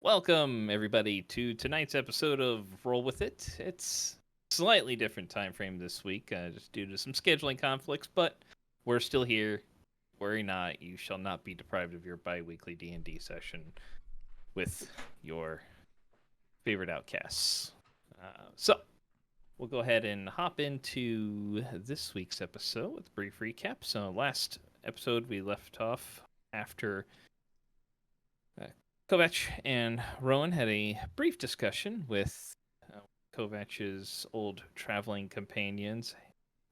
Welcome, everybody, to tonight's episode of Roll With It. It's slightly different time frame this week, just due to some scheduling conflicts, but we're still here. Worry not, you shall not be deprived of your bi-weekly D&D session with your favorite outcasts. So, we'll go ahead and hop into this week's episode with a brief recap. So, last episode we left off after Kovac and Rowan had a brief discussion with Kovac's old traveling companions,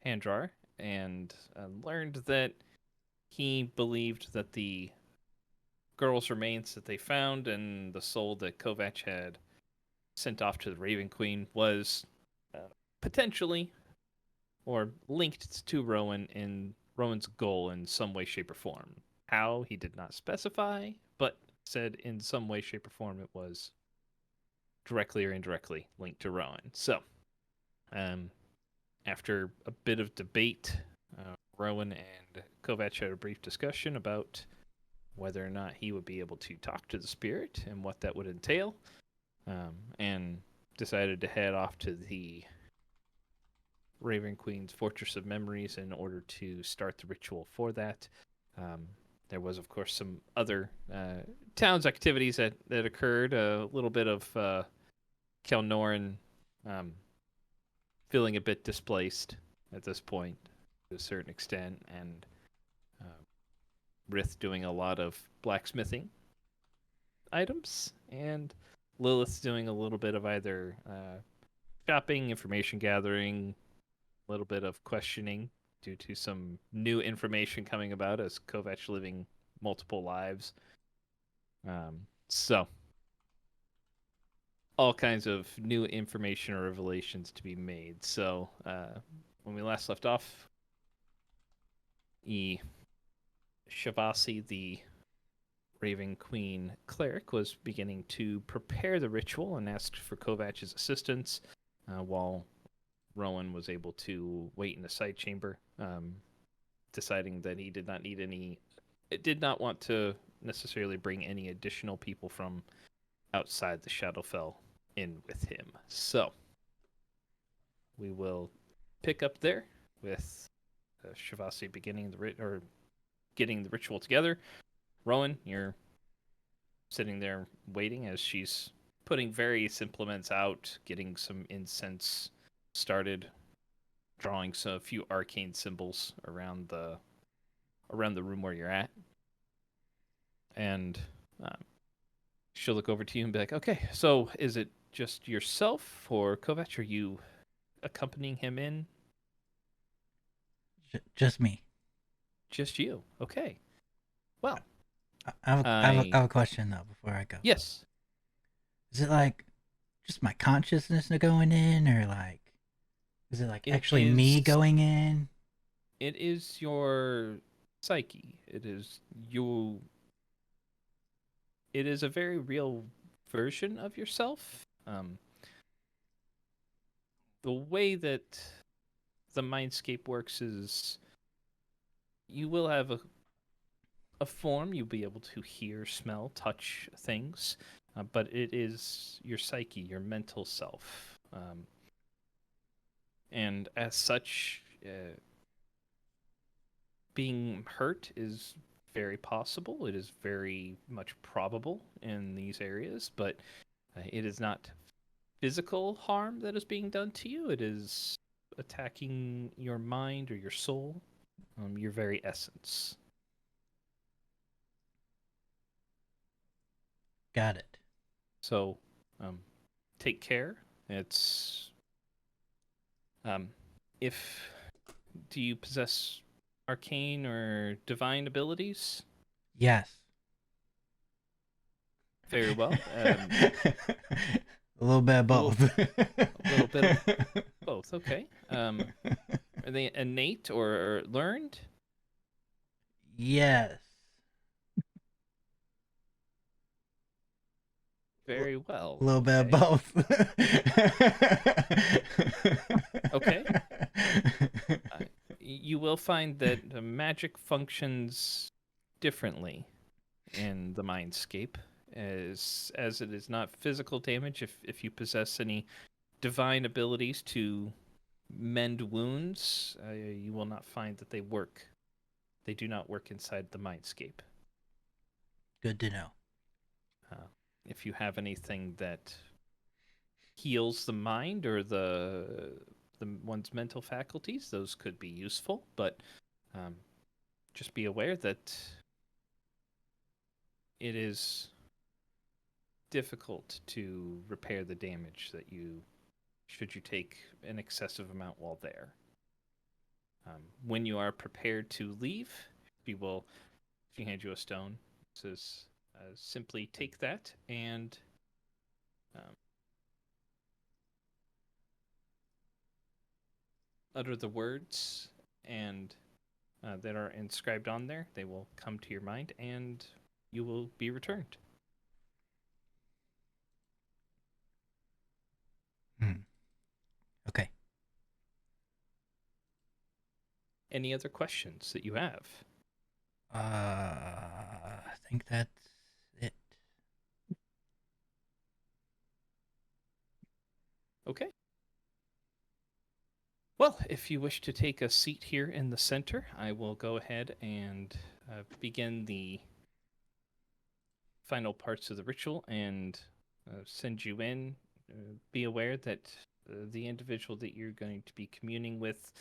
Handrar, and learned that he believed that the girl's remains that they found and the soul that Kovac had sent off to the Raven Queen was potentially or linked to Rowan in Rowan's goal in some way, shape, or form. How, he did not specify, but said in some way, shape, or form it was directly or indirectly linked to Rowan. So, after a bit of debate, Rowan and Kovac had a brief discussion about whether or not he would be able to talk to the spirit and what that would entail, and decided to head off to the Raven Queen's Fortress of Memories in order to start the ritual for that. There was, of course, some other town's activities that occurred. A little bit of Kelnoran feeling a bit displaced at this point to a certain extent, and Rith doing a lot of blacksmithing items, and Lilith doing a little bit of either shopping, information gathering, a little bit of questioning due to some new information coming about as Kovac living multiple lives. So, all kinds of new information or revelations to be made. So, when we last left off, Shavasi, the Raven Queen cleric, was beginning to prepare the ritual and asked for Kovac's assistance, while Rowan was able to wait in the side chamber, deciding that he did not want to necessarily bring any additional people from outside the Shadowfell in with him. So, we will pick up there with Shavasi beginning getting the ritual together. Rowan, you're sitting there waiting as she's putting various implements out, getting some incense started, drawing a few arcane symbols around the room where you're at, and she'll look over to you and be like, "Okay, so is it just yourself or Kovac? Are you accompanying him in?" Just me. Just you. Okay. Well, I have a question though before I go. Yes. Is it like just my consciousness going in, or like is it like actually me going in? It is your psyche. It is you. It is a very real version of yourself. The way that the mindscape works is you will have a form. You'll be able to hear, smell, touch things, but it is your psyche, your mental self. And as such, being hurt is very possible. It is very much probable in these areas, but it is not physical harm that is being done to you. It is attacking your mind or your soul, your very essence. Got it. So, take care. It's do you possess arcane or divine abilities? Yes. Very well. A little bit of both. A little bit of both. Okay. Are they innate or learned? Yes. Very well. A little bit of both. Okay. You will find that the magic functions differently in the mindscape. as it is not physical damage. If you possess any divine abilities to mend wounds, you will not find that they work. They do not work inside the mindscape. Good to know. If you have anything that heals the mind or the one's mental faculties, those could be useful. But just be aware that it is difficult to repair the damage that you should you take an excessive amount while there. When you are prepared to leave, we will, if you hand you a stone, it says simply take that and utter the words and that are inscribed on there. They will come to your mind and you will be returned. Okay. Any other questions that you have? I think that's it. Okay. Well, if you wish to take a seat here in the center, I will go ahead and begin the final parts of the ritual and send you in. Be aware that the individual that you're going to be communing with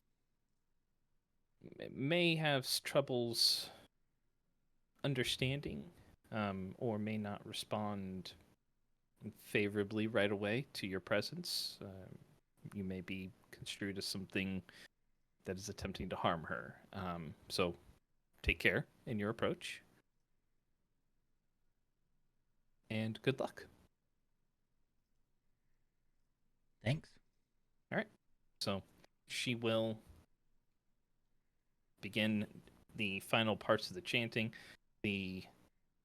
may have troubles understanding or may not respond favorably right away to your presence. You may be construed as something that is attempting to harm her. So take care in your approach. And good luck. Thanks. All right. So she will begin the final parts of the chanting. The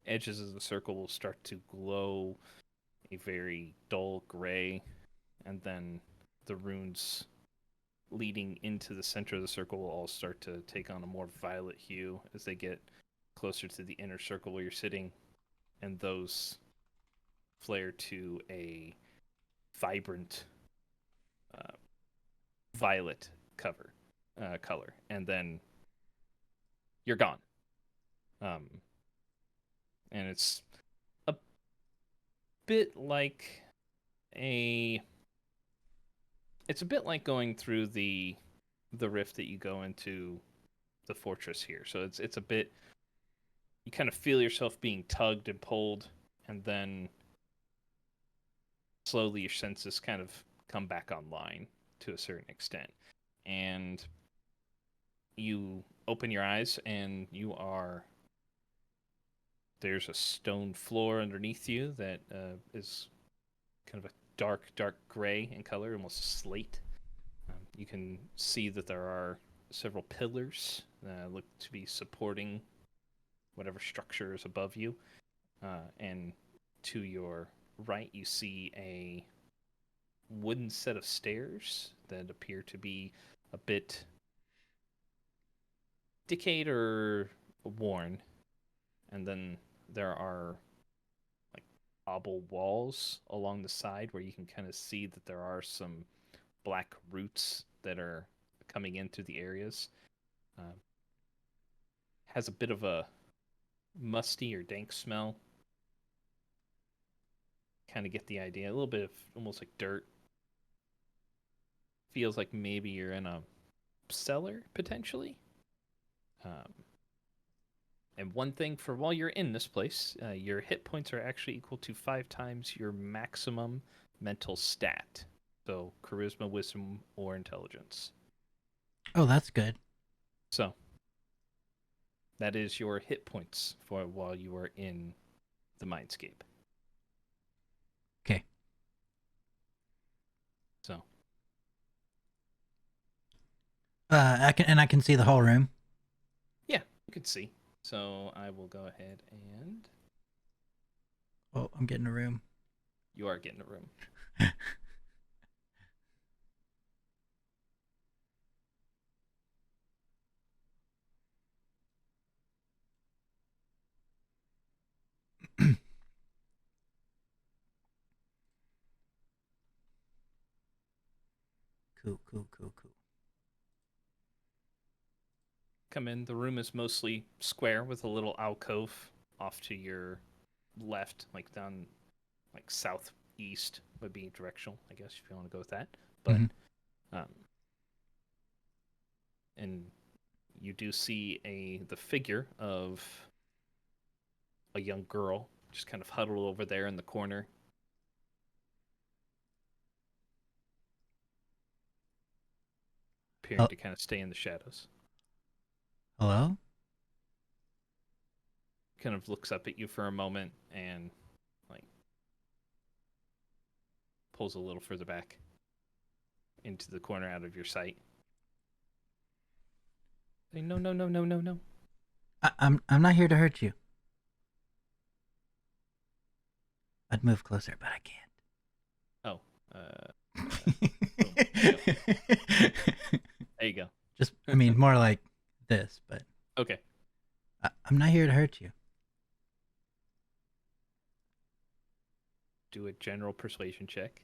edges of the circle will start to glow a very dull gray, and then the runes leading into the center of the circle will all start to take on a more violet hue as they get closer to the inner circle where you're sitting, and those flare to a vibrant violet color, and then you're gone. And it's a bit like it's a bit like going through the rift that you go into the fortress here. So it's a bit, you kind of feel yourself being tugged and pulled, and then slowly your senses kind of come back online to a certain extent. And you open your eyes and there's a stone floor underneath you that is kind of a dark gray in color, almost slate. You can see that there are several pillars that look to be supporting whatever structure is above you. And to your right, you see a wooden set of stairs that appear to be a bit decayed or worn. And then there are like obble walls along the side where you can kind of see that there are some black roots that are coming in through the areas. Has a bit of a musty or dank smell. Kind of get the idea. A little bit of almost like dirt. Feels like maybe you're in a cellar potentially. And one thing for while you're in this place, your hit points are actually equal to 5 times your maximum mental stat. So charisma, wisdom, or intelligence. Oh, that's good. So that is your hit points for while you are in the mindscape. Okay. So I can see the whole room. yeah, you can see. So I will go ahead and Oh, I'm getting a room. you are getting a room. Cool, cool, cool, cool. Come in. The room is mostly square with a little alcove off to your left, like down, like southeast would be directional, I guess, if you want to go with that. But, um, and you do see the figure of a young girl just kind of huddled over there in the corner. Appearing to kind of stay in the shadows. Hello? Kind of looks up at you for a moment and like pulls a little further back into the corner out of your sight. Say, no, no, no, no, no, no. I'm not here to hurt you. I'd move closer, but I can't. Oh, boom. There you go. Just, I mean, more like this, but Okay. I'm not here to hurt you. Do a general persuasion check.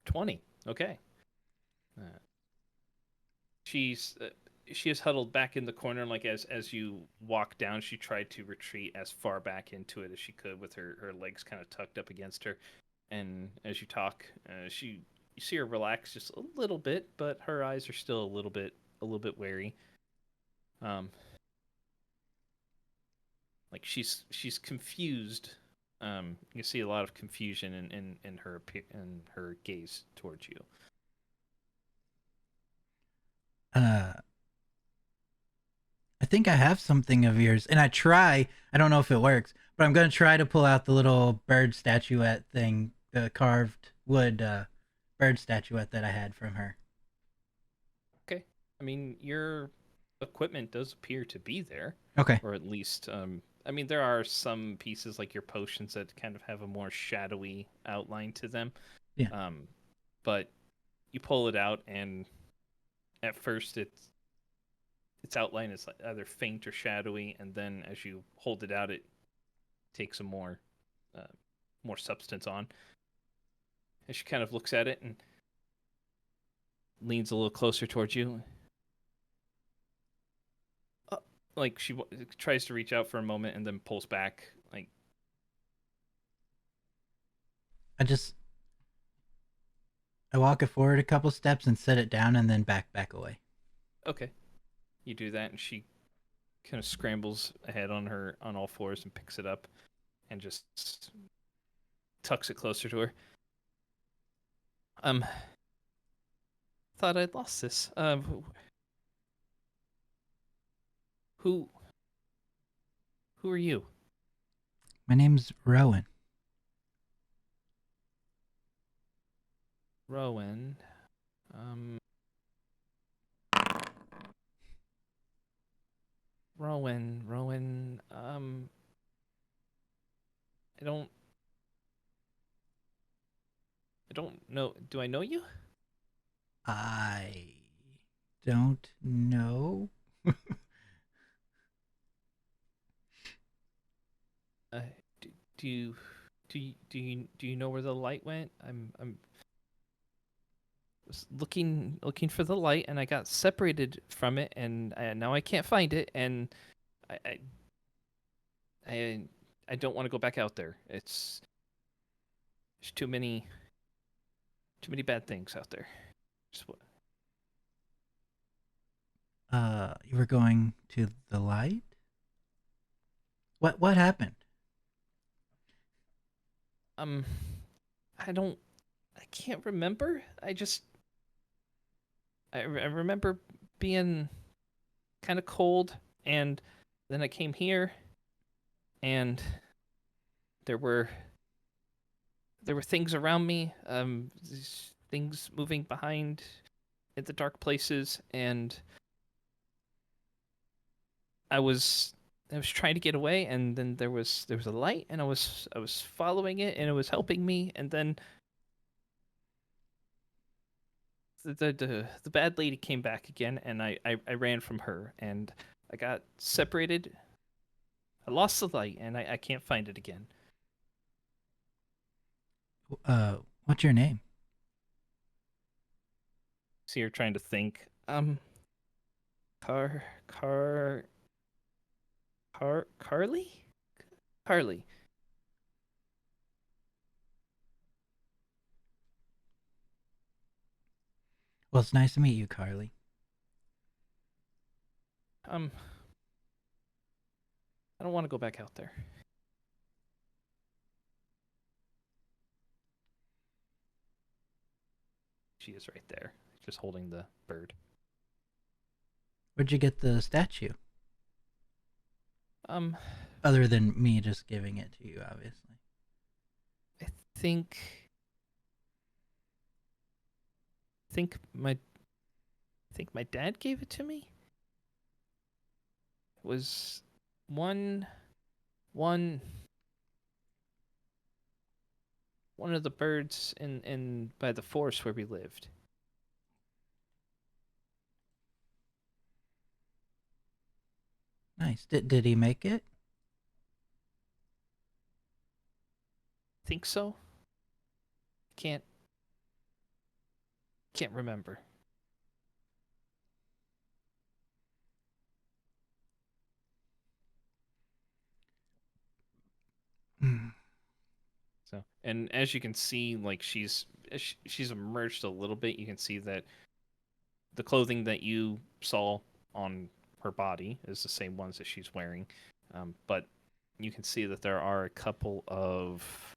$20. Okay. She is huddled back in the corner, and like as you walk down, she tried to retreat as far back into it as she could with her legs kind of tucked up against her. And as you talk, you see her relax just a little bit, but her eyes are still a little bit wary. Like she's confused. You see a lot of confusion in her gaze towards you. I think I have something of yours, and I don't know if it works, but I'm going to try to pull out the little bird statuette thing, the carved wood bird statuette that I had from her. Okay. I mean, your equipment does appear to be there. Okay. Or at least, I mean, there are some pieces like your potions that kind of have a more shadowy outline to them. Yeah. But you pull it out, and at first its outline is either faint or shadowy, and then as you hold it out, it takes a more substance on. And she kind of looks at it and leans a little closer towards you. Like she tries to reach out for a moment and then pulls back. Like I walk it forward a couple steps and set it down, and then back away. Okay, you do that, and she kind of scrambles ahead on all fours and picks it up, and just tucks it closer to her. Thought I'd lost this. Who are you? My name's Rowan. Rowan. Rowan. I don't know. Do I know you? I don't know. Do you know where the light went? I'm was looking for the light, and I got separated from it, and now I can't find it, and I don't want to go back out there. There's too many bad things out there. You were going to the light? What happened? I can't remember. I remember being kind of cold, and then I came here, and there were things around me, these things moving behind in the dark places, and I was trying to get away, and then there was a light, and I was following it, and it was helping me, and then the bad lady came back again, and I ran from her, and I got separated I lost the light, and I can't find it again. What's your name? So you're trying to think. Car, car, Carly, Carly. Well, it's nice to meet you, Carly. Um, I don't want to go back out there. She is right there, just holding the bird. Where'd you get the statue? Um, Other than me just giving it to you, obviously. I think think my think my dad gave it to me. It was one one one of the birds in by the forest where we lived. Nice. Did he make it? Think so? Can't can't remember. Mm. So, and as you can see, like she's emerged a little bit. You can see that the clothing that you saw on her body is the same ones that she's wearing, but you can see that there are a couple of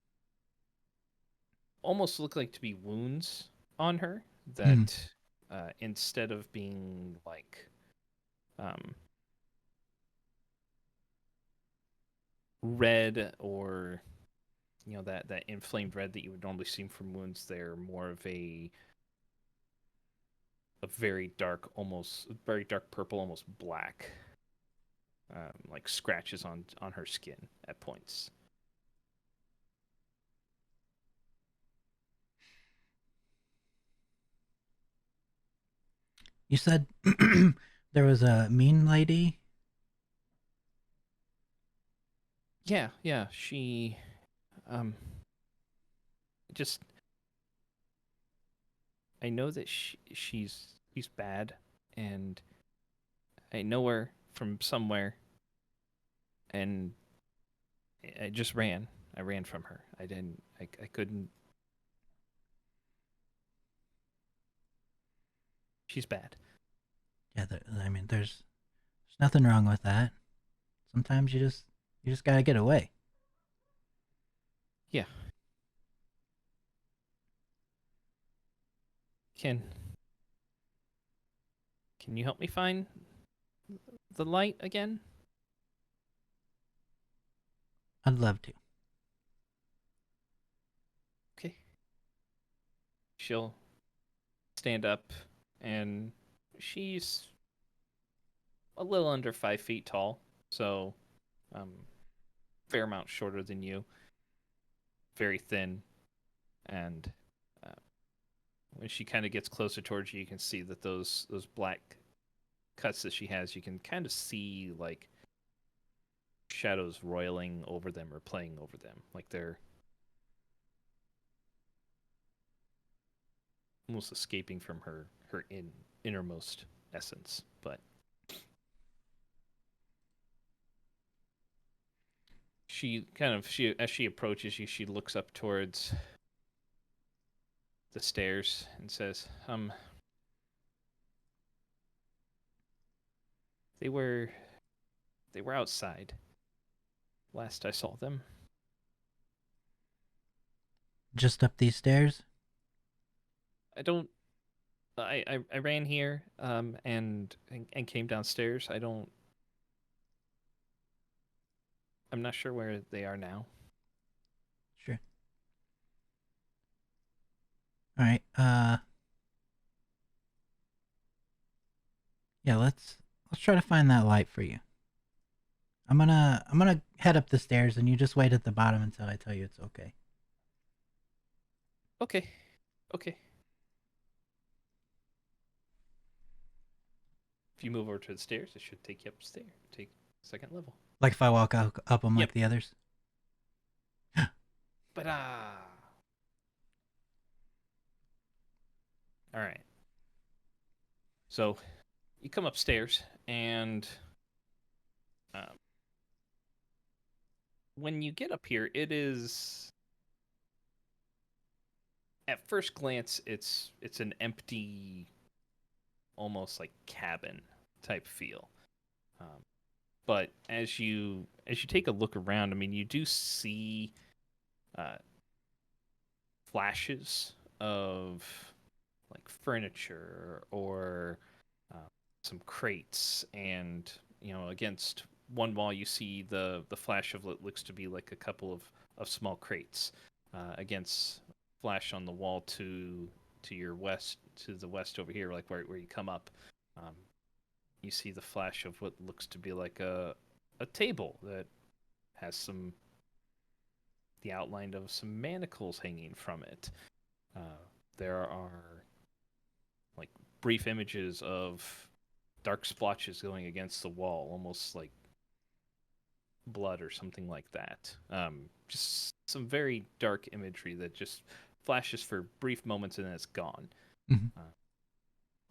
almost look like to be wounds on her Mm. that instead of being like um, red or that inflamed red that you would normally see from wounds, they're more of a very dark, almost very dark purple, almost black, like scratches on her skin at points. You said there was a mean lady. Yeah, yeah. She um just I know that she's bad, and I know her from somewhere, and I just ran. I ran from her. I didn't. I couldn't. She's bad. Yeah, I mean, there's nothing wrong with that. Sometimes you just gotta get away. Yeah. Can can you help me find the light again? I'd love to. Okay. She'll stand up, and she's a little under 5 feet tall, so um, fair amount shorter than you. Very thin, and uh, when she kind of gets closer towards you, you can see that those black cuts that she has, you can kind of see like shadows roiling over them or playing over them, like they're almost escaping from her innermost essence. But she as she approaches you, she looks up towards the stairs and says, they were they were outside last I saw them. Just up these stairs. I don't. I ran here and came downstairs. I'm not sure where they are now. Sure. All right. Yeah. Let's try to find that light for you. I'm gonna head up the stairs, and you just wait at the bottom until I tell you it's okay. Okay. Okay. If you move over to the stairs, it should take you upstairs. Take second level. Like if I walk up them Yep. like the others. But all right. So you come upstairs, and um, when you get up here, it is at first glance it's an empty, almost like cabin type feel. Um, but as you take a look around, I mean, you do see uh, flashes of like furniture or uh, some crates, and against one wall you see the flash of what looks to be like a couple of small crates against flash on the wall to your west, to the west over here, like where you come up. um, you see the flash of what looks to be like a table that has the outline of some manacles hanging from it. There are like brief images of dark splotches going against the wall, almost like blood or something like that. Just some very dark imagery that just flashes for brief moments and then it's gone. Mm-hmm.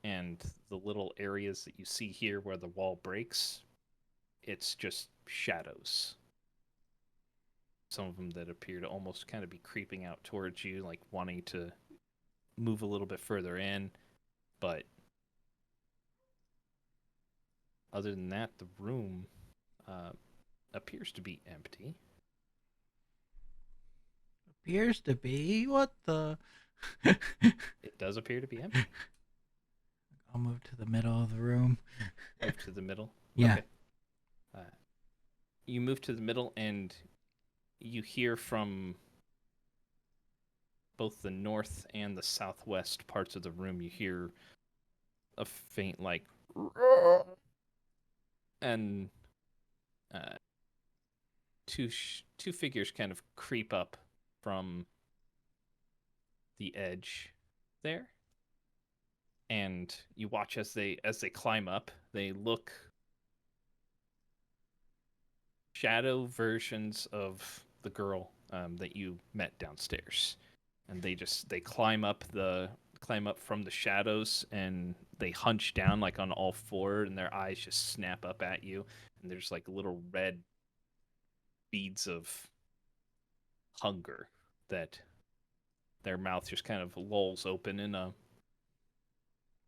And the little areas that you see here where the wall breaks, it's just shadows. Some of them that appear to almost kind of be creeping out towards you, like wanting to move a little bit further in. But other than that, the room uh, appears to be empty. Appears to be. What the? It does appear to be empty. I'll move to the middle of the room. Move to the middle. Yeah. Okay. You move to the middle, and you hear from both the north and the southwest parts of the room. You hear a faint like, and uh, two figures kind of creep up from the edge there, and you watch as they climb up. They look shadow versions of the girl that you met downstairs, and they climb up from the shadows, and they hunch down like on all four, and their eyes just snap up at you, and there's like little red beads of hunger that their mouth just kind of lolls open, and a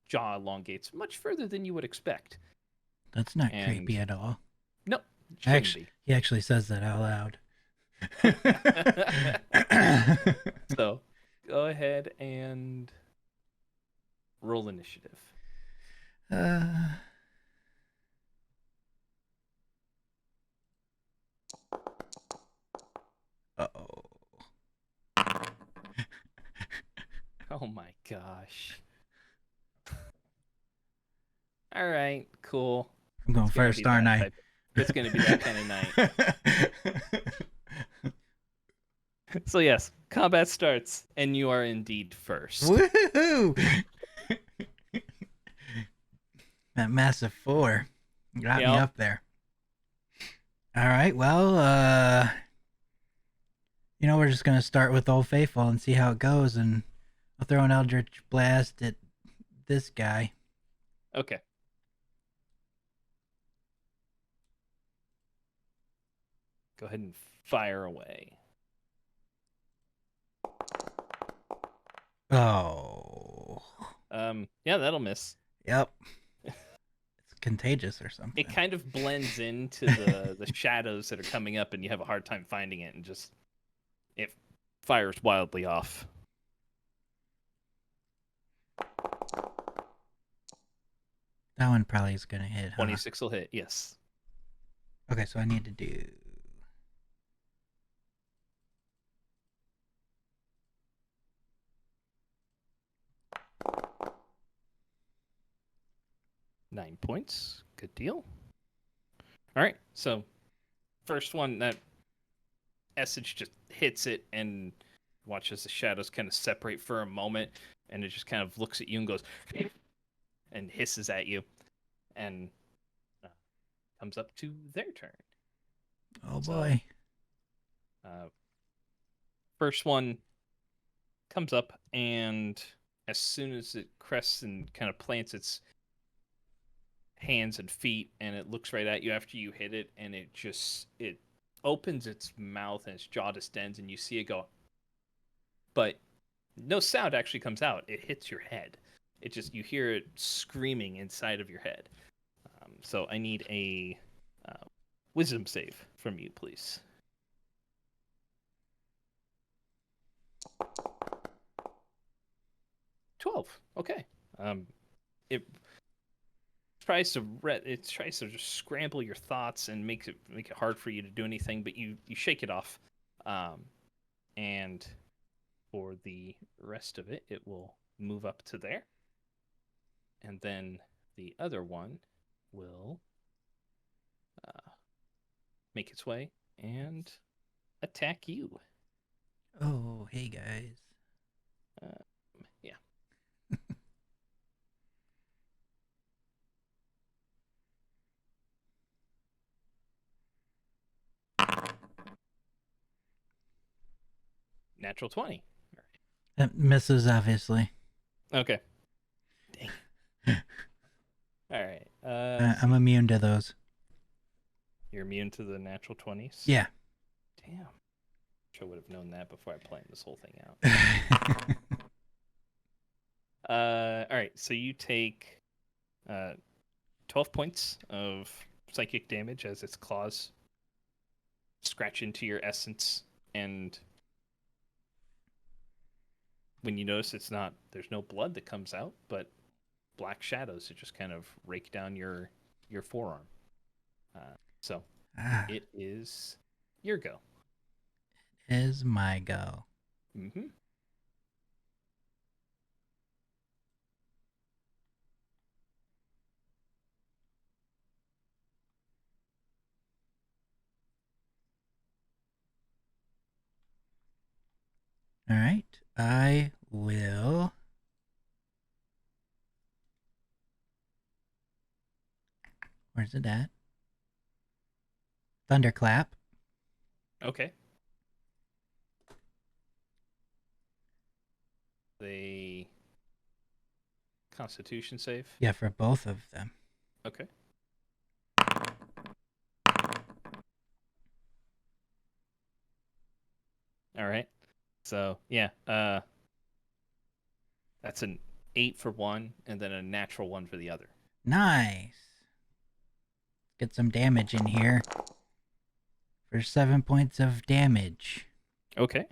jaw elongates much further than you would expect. That's not And creepy at all. no, it shouldn't Actually, he actually says that out loud. be. So go ahead and roll initiative. uh, oh. Oh my gosh. All right, cool. I'm going first, aren't I? It's going to be that kind of night. So yes, combat starts, and you are indeed first. Woohoo! That massive 4 got me up there. All right, well, we're just gonna start with Old Faithful and see how it goes, and I'll throw an Eldritch Blast at this guy. Okay. Go ahead and fire away. Oh. Yeah, that'll miss. Yep. It's contagious or something. It kind of blends into the shadows that are coming up, and you have a hard time finding it, and just it fires wildly off. That one probably is gonna hit. 26 will hit, yes. Okay, so I need to do 9 points. Good deal. All right, so first one, that Essage just hits it and watches the shadows kind of separate for a moment, and it just kind of looks at you and goes and hisses at you, and comes up to their turn. Oh So, boy. first one comes up, and as soon as it crests and kind of plants its hands and feet, and it looks right at you after you hit it, and it opens its mouth and its jaw distends, and you see it go, but no sound actually comes out. It hits your head. It just you hear it screaming inside of your head. So I need a wisdom save from you, please. 12. Okay. It it tries to just scramble your thoughts and make it hard for you to do anything, but you shake it off. And for the rest of it, it will move up to there, and then the other one will make its way and attack you. Oh, hey guys. Yeah. Natural 20. That misses, obviously. Okay. Dang. All right. I'm immune to those. You're immune to the natural 20s? Yeah. Damn. I would have known that before I planned this whole thing out. All right. So you take 12 points of psychic damage as its claws scratch into your essence, and when you notice there's no blood that comes out, but black shadows that just kind of rake down your forearm. So it is your go. Is my go. Mm-hmm. All right. I will. Where's it at? Thunderclap. Okay. The Constitution save. Yeah, for both of them. Okay. All right. So yeah, that's an 8 for one, and then a natural 1 for the other. Nice. Get some damage in here. For 7 points of damage. Okay.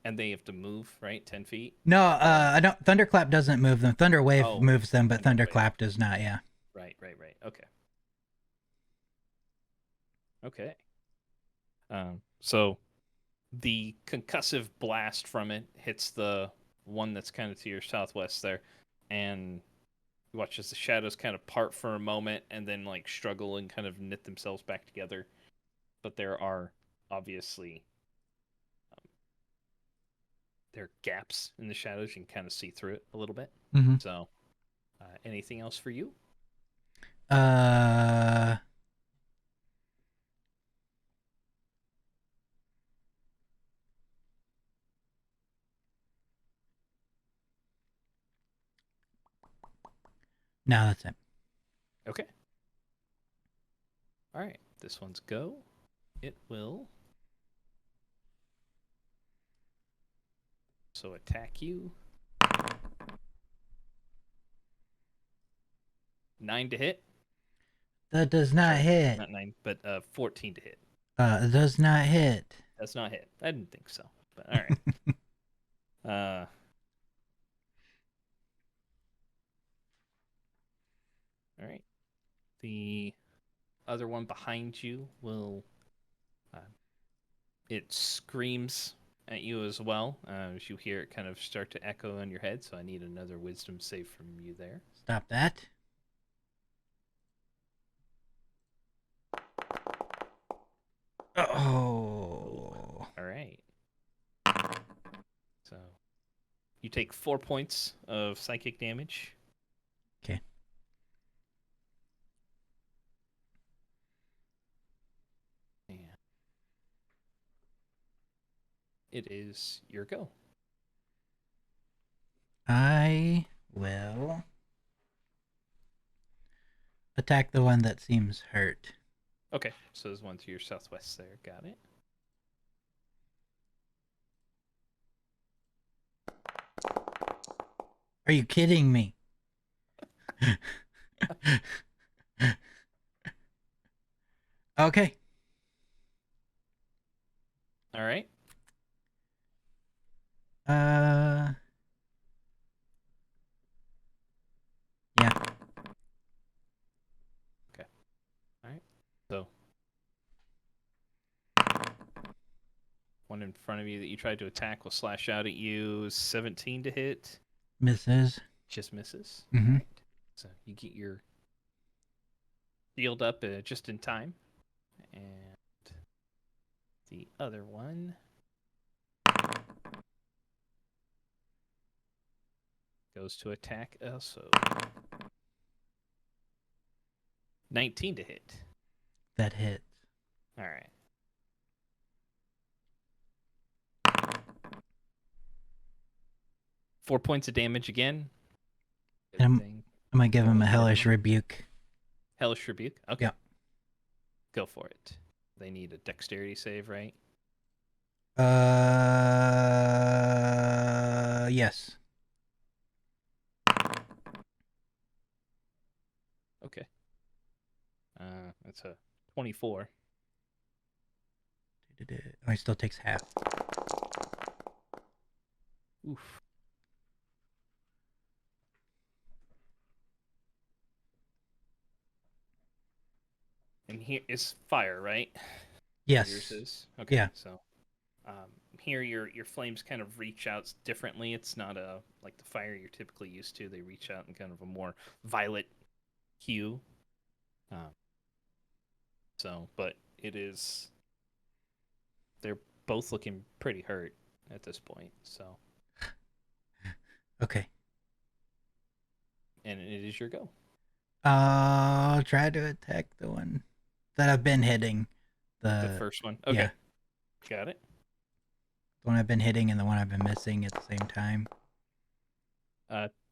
And they have to move, right? 10 feet. No, I don't. Thunderclap doesn't move them. Thunderwave moves them, but Thunderclap does not. Yeah. Right. Okay. Okay. So the concussive blast from it hits the one that's kind of to your southwest there, and you watch as the shadows kind of part for a moment and then like struggle and kind of knit themselves back together. But there are obviously there are gaps in the shadows. You can kind of see through it a little bit. Mm-hmm. So, anything else for you? No, that's it. Okay. All right. This one's go. It will so attack you. 9 to hit. That does not hit. Not 9, but 14 to hit. It does not hit. Does not hit. I didn't think so. But all right. All right. The other one behind you will. It screams at you as well as you hear it kind of start to echo in your head. So I need another wisdom save from you there. Stop that. Oh. All right. So you take 4 points of psychic damage. Okay. it is your go. I will attack the one that seems hurt. Okay, so there's one to your southwest there. Got it. Are you kidding me? Okay. All right. Yeah. All right. So one in front of you that you tried to attack will slash out at you. 17 to hit. Misses. Just misses. Mhm. All right. So you get your shield up just in time. And the other one goes to attack also. 19 to hit. That hits. All right. Four points of damage again. Good And thing. I'm gonna give him a hellish Hellish rebuke. Hellish rebuke. Okay. Yeah. Go for it. They need a dexterity save, right? Yes. Okay. That's a 24. Oh, he still takes half. Oof. And here is fire, right? Yes. Yours is. Okay. Yeah. So, here your flames kind of reach out differently. It's not a like the fire you're typically used to. They reach out in kind of a more violet hue. So, but it is. They're both looking pretty hurt at this point. So, Okay. and it is your go. I'll try to attack the one that I've been hitting. The first one. Okay. Yeah. Got it. The one I've been hitting and the one I've been missing at the same time.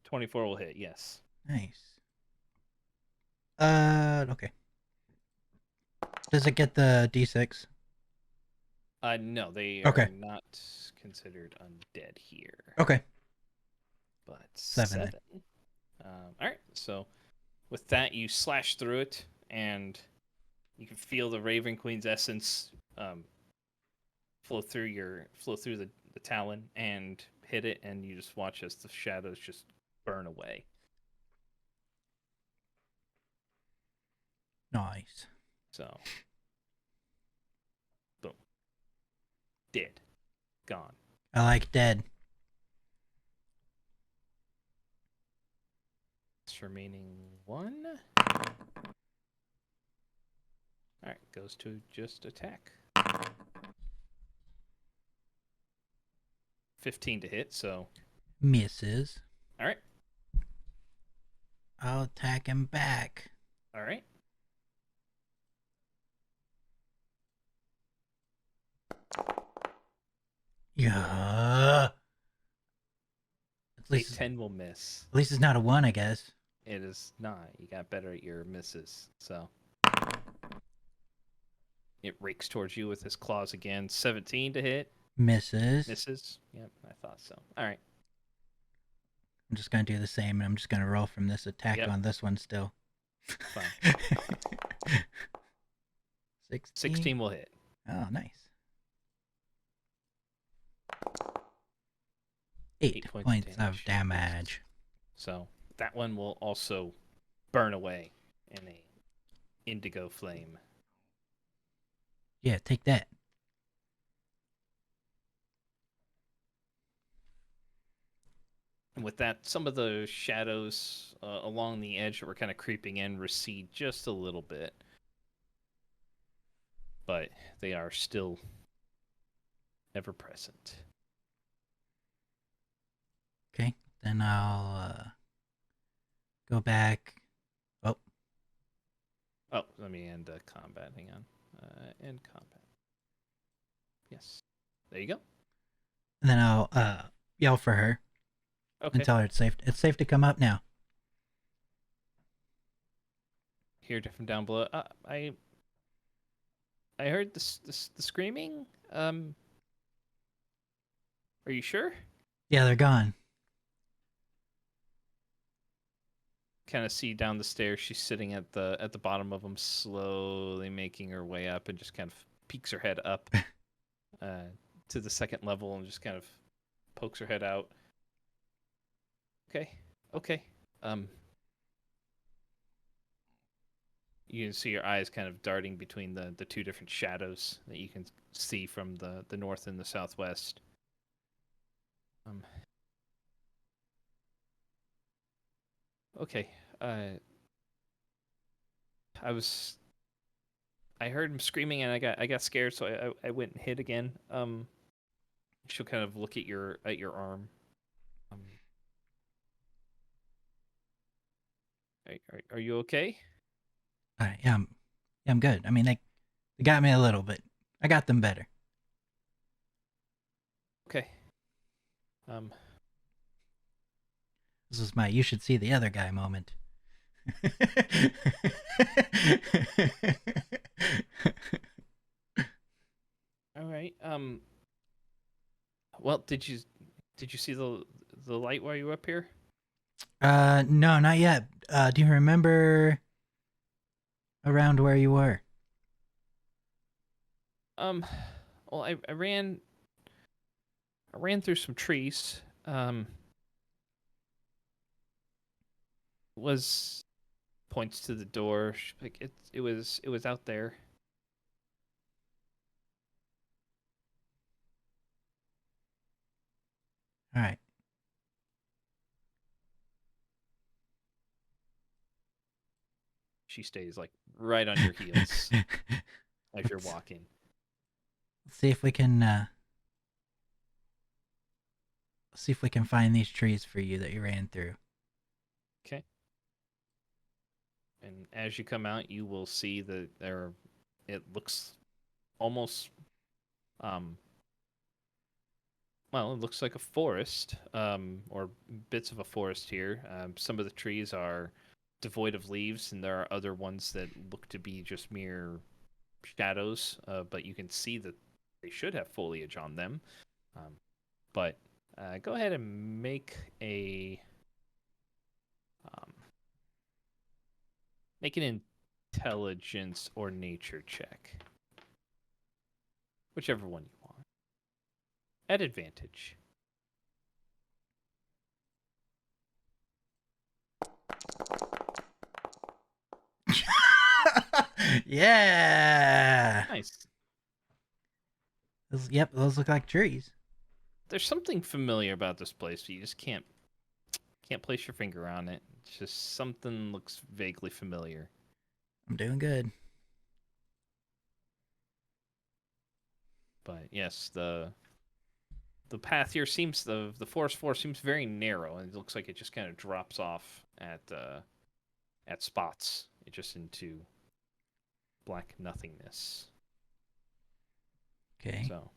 24 will hit. Yes. Nice. Okay. Does it get the D6? No, they Okay. are not considered undead here. Okay. But 7. All right. So with that, you slash through it, and you can feel the Raven Queen's essence flow through the talon and hit it, and you just watch as the shadows just burn away. Nice. So, boom, dead, gone. I like dead. It's remaining one. All right, goes to just attack. 15 to hit. So, Misses. all right, I'll attack him back. all right. Yeah. At least 10 will miss. At least it's not a 1, I guess. It is not. You got better at your misses. So it rakes towards you with his claws again. 17 to hit. Misses. Misses. Yep, I thought so. All right. I'm just gonna do the same, and I'm just gonna roll from this attack Yep. on this one still. Fine. 16 will hit. Oh, nice. 8 points of damage. So that one will also burn away in a indigo flame. Yeah, take that. And with that, some of the shadows along the edge that were kind of creeping in recede just a little bit. But they are still ever present. Okay, then I'll go back. Oh, let me end combat. Hang on. End combat. Yes. There you go. and then I'll yell for her and Okay. tell her it's safe. It's safe to come up now. Hear it from down below. I heard the screaming. Are you sure? Yeah, they're gone. Kind of see down the stairs. She's sitting at the bottom of them, slowly making her way up, and just kind of peeks her head up uh, to the second level, and just kind of pokes her head out. Okay, okay. Um, you can see your eyes kind of darting between the two different shadows that you can see from the north and the southwest. Um, okay. Uh, I was I heard him screaming and I got scared, so I went and hid again. She'll kind of look at your arm. Um, are you okay? Yeah, I'm good. I mean, they got me a little bit. I got them better. Okay. Um, This is my you should see the other guy moment. all right. Well, did you see the light while you were up here? No, not yet. Do you remember around where you were? Um, well, I ran through some trees. Was points to the door. Like it was out there. All right. She stays like right on your heels as you're let's, walking. let's see if we can see if we can find these trees for you that you ran through. Okay. And as you come out, you will see that there. It looks almost um. Well, it looks like a forest, or bits of a forest here. Some of the trees are devoid of leaves, and there are other ones that look to be just mere shadows. But you can see that they should have foliage on them. Um, but go ahead and um, make an intelligence or nature check, whichever one you want, at advantage. Yeah. Nice. Yep, those look like trees. There's something familiar about this place, but you just can't place your finger on it. It's just something looks vaguely familiar. I'm doing good. But yes, the path here seems the forest floor seems very narrow, and it looks like it just kind of drops off at spots, just into black nothingness. Okay. So,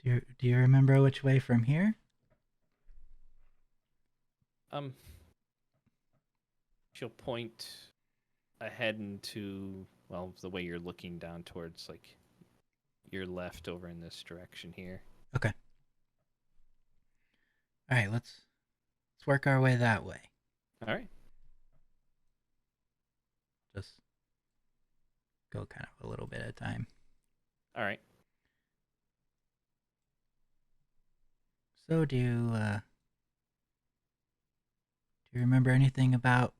Do you remember which way from here? um, she'll point ahead into, well, the way you're looking down towards like your left over in this direction here. Okay. All right, let's work our way that way. All right. Just go kind of a little bit at a time. All right. So do you remember anything about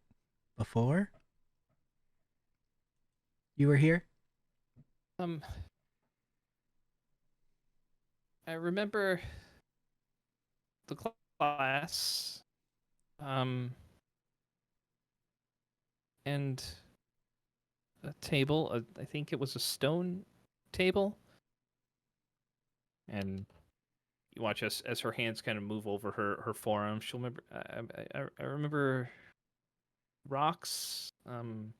before you were here? Um, I remember the class, um, and a table. I think it was a stone table. And you watch as her hands kind of move over her forearm. She'll remember. I remember rocks, kind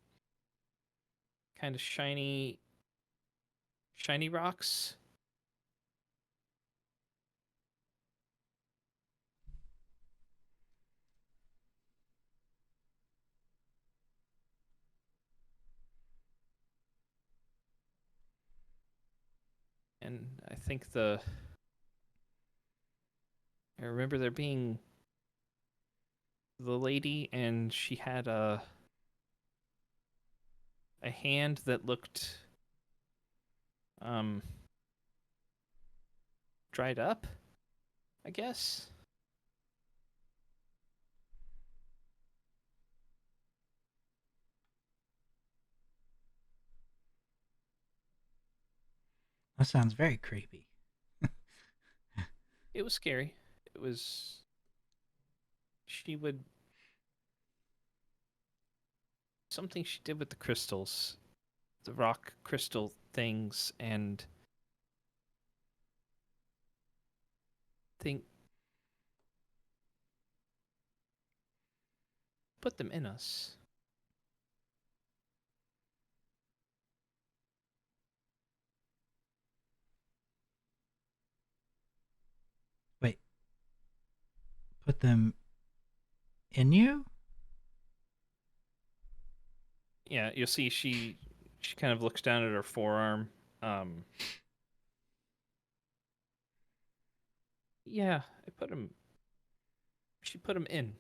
of shiny rocks. And I remember there being the lady, and she had a hand that looked um dried up, I guess. That sounds very creepy. It was scary. It was she would something she did with the crystals, the rock crystal things, and think put them in us. Wait, put them in you? Yeah, you'll see she kind of looks down at her forearm. Um yeah, I put him she put him in.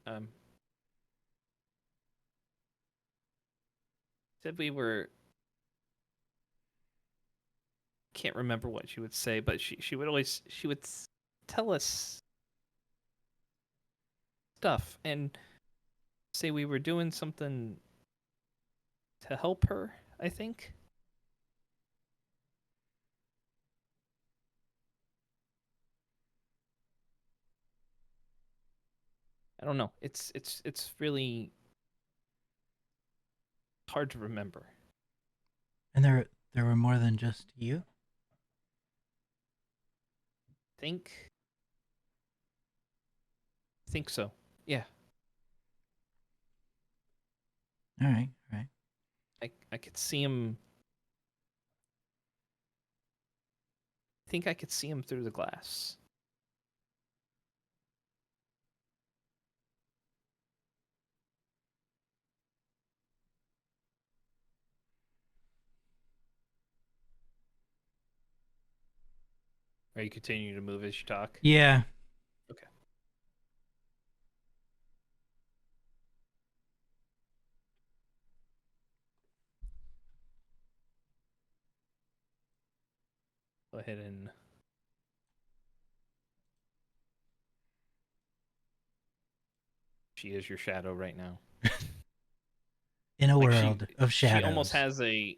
Um Said we were can't remember what she would say, but she would always she would tell us stuff and say we were doing something to help her, I think. I don't know. It's really hard to remember. And there were more than just you? Think think so. Yeah. Alright, alright. I could see him think I could see him through the glass. Are you continuing to move as you talk? Yeah. Okay. Go ahead and she is your shadow right now. In a Like world of shadows.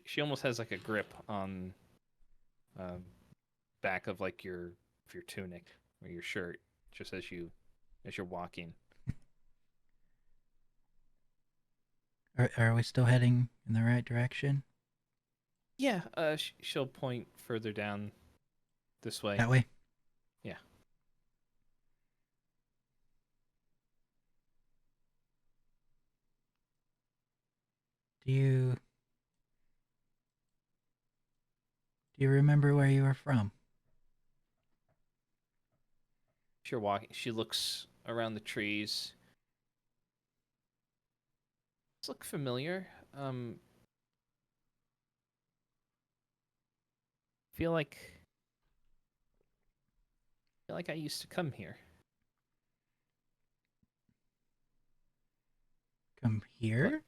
she almost has like a grip on um back of like your tunic or your shirt just as you're walking. Are we still heading in the right direction? Yeah, she'll point further down this way. That way? Yeah. Do you remember where you were from? She's walking. She looks around the trees. Does look familiar. Feel like feel like I used to come here. Come But here?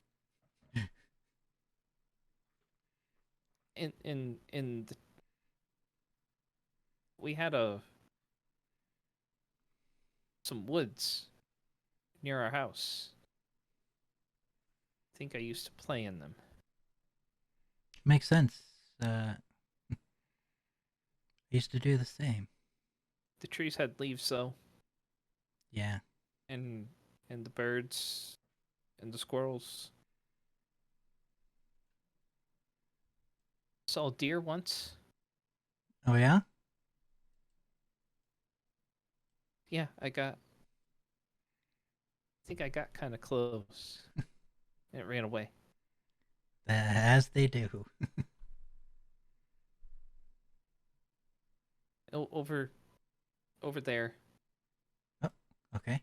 in the, we had a some woods near our house. I think I used to play in them. Makes sense. I used to do the same. The trees had leaves though, Yeah. and and the birds and the squirrels. Saw a deer once. Oh yeah? Yeah, I think I got kind of close. And it ran away. As they do. over there. Oh, okay.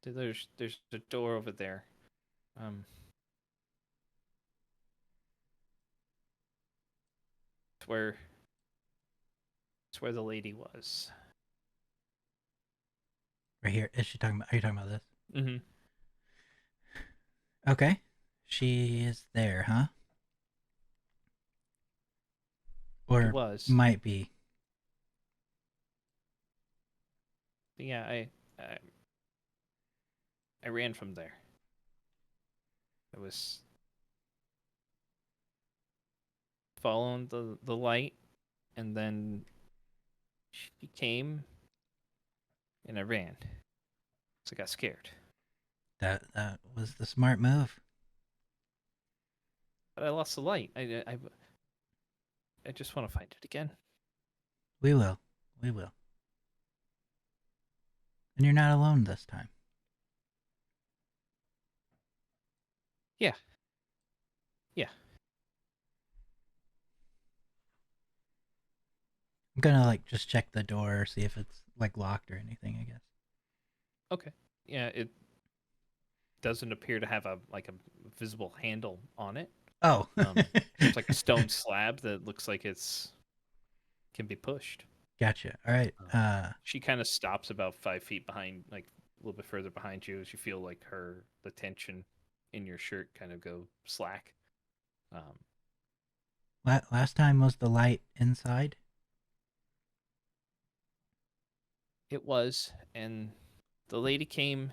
There's a door over there. Um, it's where it's where the lady was. Right here. Is she talking about? Are you talking about this? Mm-hmm. Okay. She is there, huh? She Or was. might be. But yeah, I ran from there. I was following the light, and then she came, and I ran. So I got scared. That was the smart move. But I lost the light. I just want to find it again. We will. We will. And you're not alone this time. Yeah, yeah. I'm gonna like just check the door, see if it's like locked or anything, I guess. Okay. Yeah, it doesn't appear to have a visible handle on it. Oh. It's like a stone slab that looks like it's can be pushed. Gotcha. All right. She kind of stops about 5 feet behind, like a little bit further behind you, as you feel like the tension in your shirt kind of go slack. Um, Last time was the light inside? it was, and the lady came,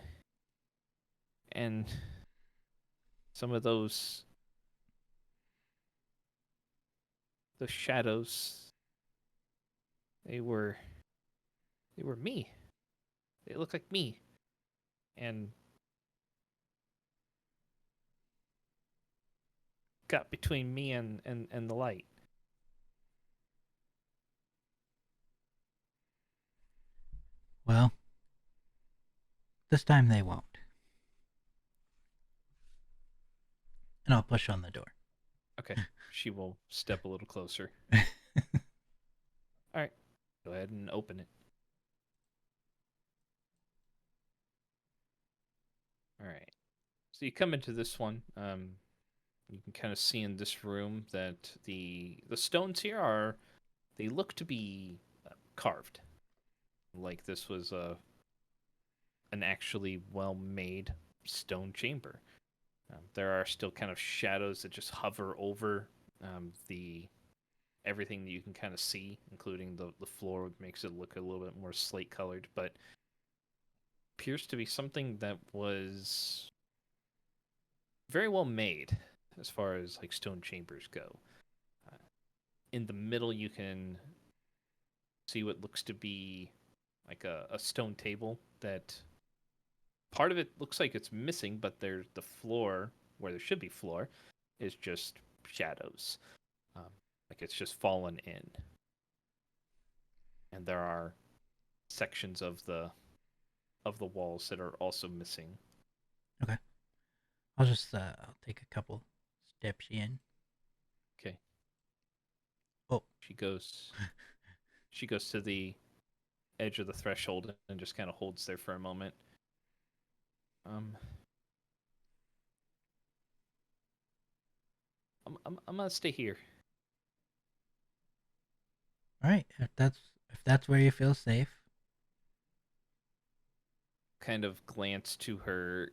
and some of those shadows, they were me. They look like me, and got between me and the light. Well, this time they won't. And I'll push on the door. Okay, she will step a little closer. All right, go ahead and open it. All right. So you come into this one. You can kind of see in this room that the stones here are they look to be carved, like this was an actually well made stone chamber. There are still kind of shadows that just hover over the everything that you can kind of see, including the floor, which makes it look a little bit more slate colored, but appears to be something that was very well made as far as like stone chambers go. Uh, in the middle, you can see what looks to be like a stone table that part of it looks like it's missing, but there's the floor where there should be floor is just shadows, um, like it's just fallen in, and there are sections of the walls that are also missing. Okay. I'll take a couple steps in. Okay, Oh. she goes she goes to the edge of the threshold and just kind of holds there for a moment. Um, I'm gonna stay here. All right. If that's where you feel safe. Kind of glance to her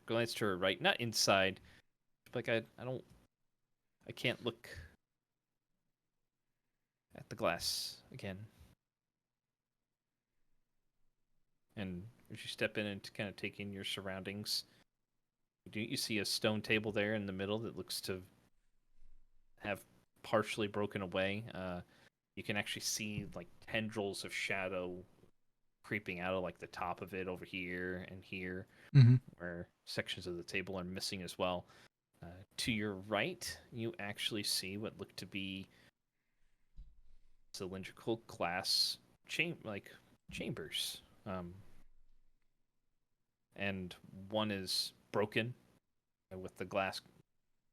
right, not inside. Like I can't look at the glass again. And as you step in and to kind of take in your surroundings, you see a stone table there in the middle that looks to have partially broken away. You can actually see like tendrils of shadow creeping out of like the top of it over here and here, Mm-hmm. where sections of the table are missing as well. To your right, you actually see what look to be cylindrical glass chambers, and one is broken with the glass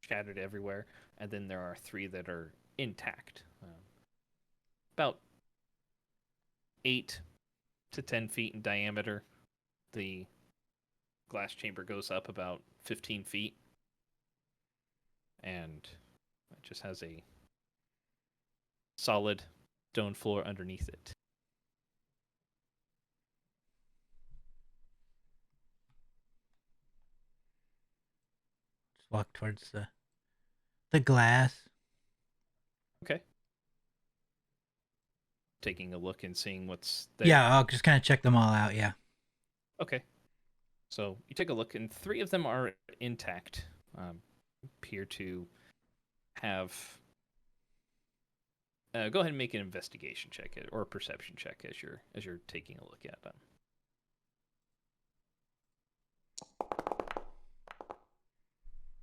shattered everywhere, and then there are 3 that are intact. About 8 to 10 feet in diameter. The glass chamber goes up about 15 feet, and it just has a solid stone floor underneath it. Just walk towards the glass. Okay. Taking a look and seeing what's there. Yeah, I'll just kind of check them all out. Yeah. Okay. So you take a look, and 3 of them are intact. Appear to have. Go ahead and make an investigation check or a perception check as you're taking a look at them.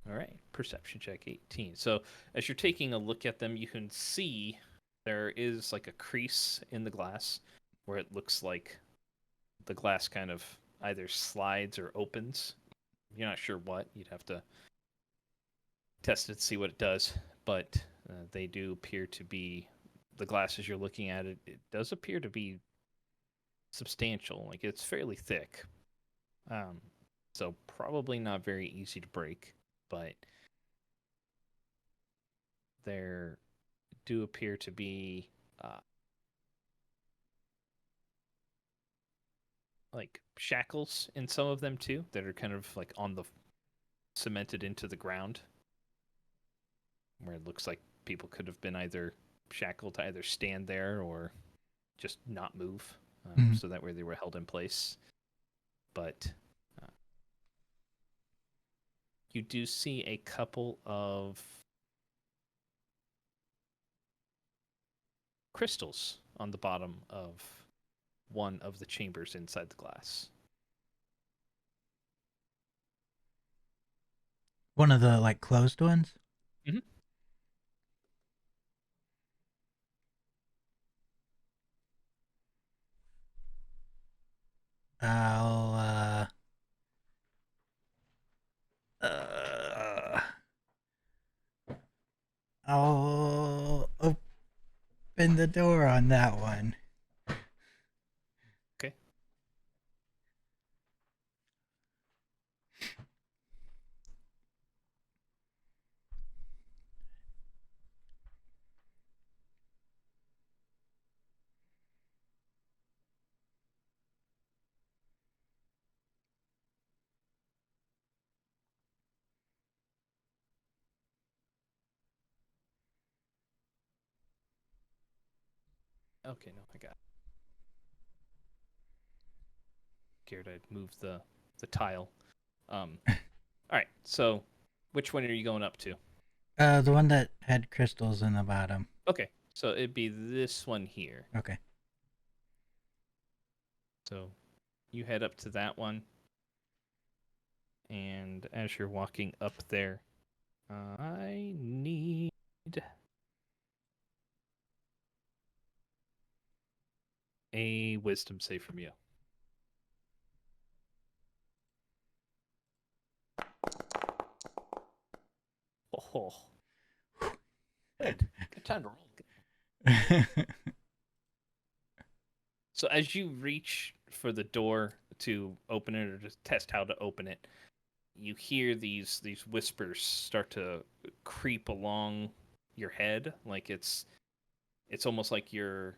All right, perception check 18. So as you're taking a look at them, you can see there is like a crease in the glass where it looks like the glass kind of either slides or opens. You're not sure what. You'd have to test it to see what it does, but they do appear to be, the glasses you're looking at, it does appear to be substantial. Like, it's fairly thick. So probably not very easy to break, but there do appear to be like shackles in some of them too that are kind of like on the cemented into the ground, where it looks like people could have been either shackled to either stand there or just not move, so that way they were held in place. But you do see a couple of crystals on the bottom of one of the chambers inside the glass. One of the like closed ones? Mm-hmm. I'll open the door on that one. Okay. Okay, no, I got it. Scared I'd move the tile. All right, so which one are you going up to? The one that had crystals in the bottom. Okay, so it'd be this one here. Okay. So you head up to that one, and as you're walking up there, I need a wisdom save from you. Oh, good. Good time to roll. So as you reach for the door to open it or just test how to open it, you hear these whispers start to creep along your head. Like it's almost like you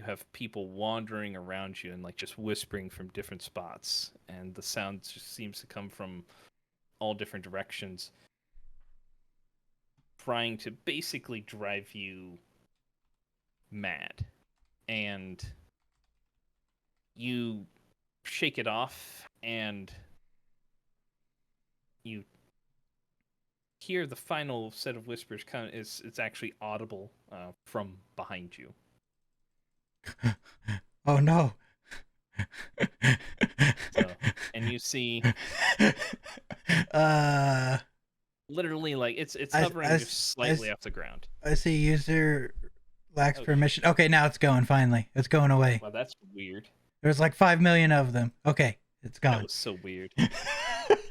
have people wandering around you and like just whispering from different spots, and the sound just seems to come from all different directions, trying to basically drive you mad. And you shake it off, and you hear the final set of whispers kind of it's actually audible from behind you. Oh no. So, and you see literally like it's hovering just slightly off the ground. I see user lacks permission. Okay, now it's going finally. It's going away. Well, that's weird. There's like 5 million of them. Okay, it's gone. That was so weird.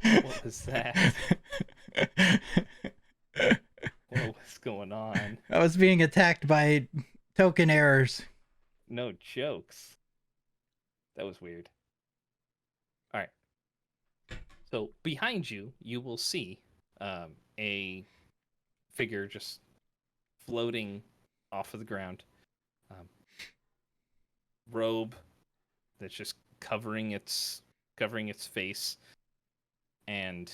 What was that? going on? I was being attacked by token errors. No jokes. That was weird. All right. So behind you, you will see a figure just floating off of the ground. Um, robe that's just covering its face, and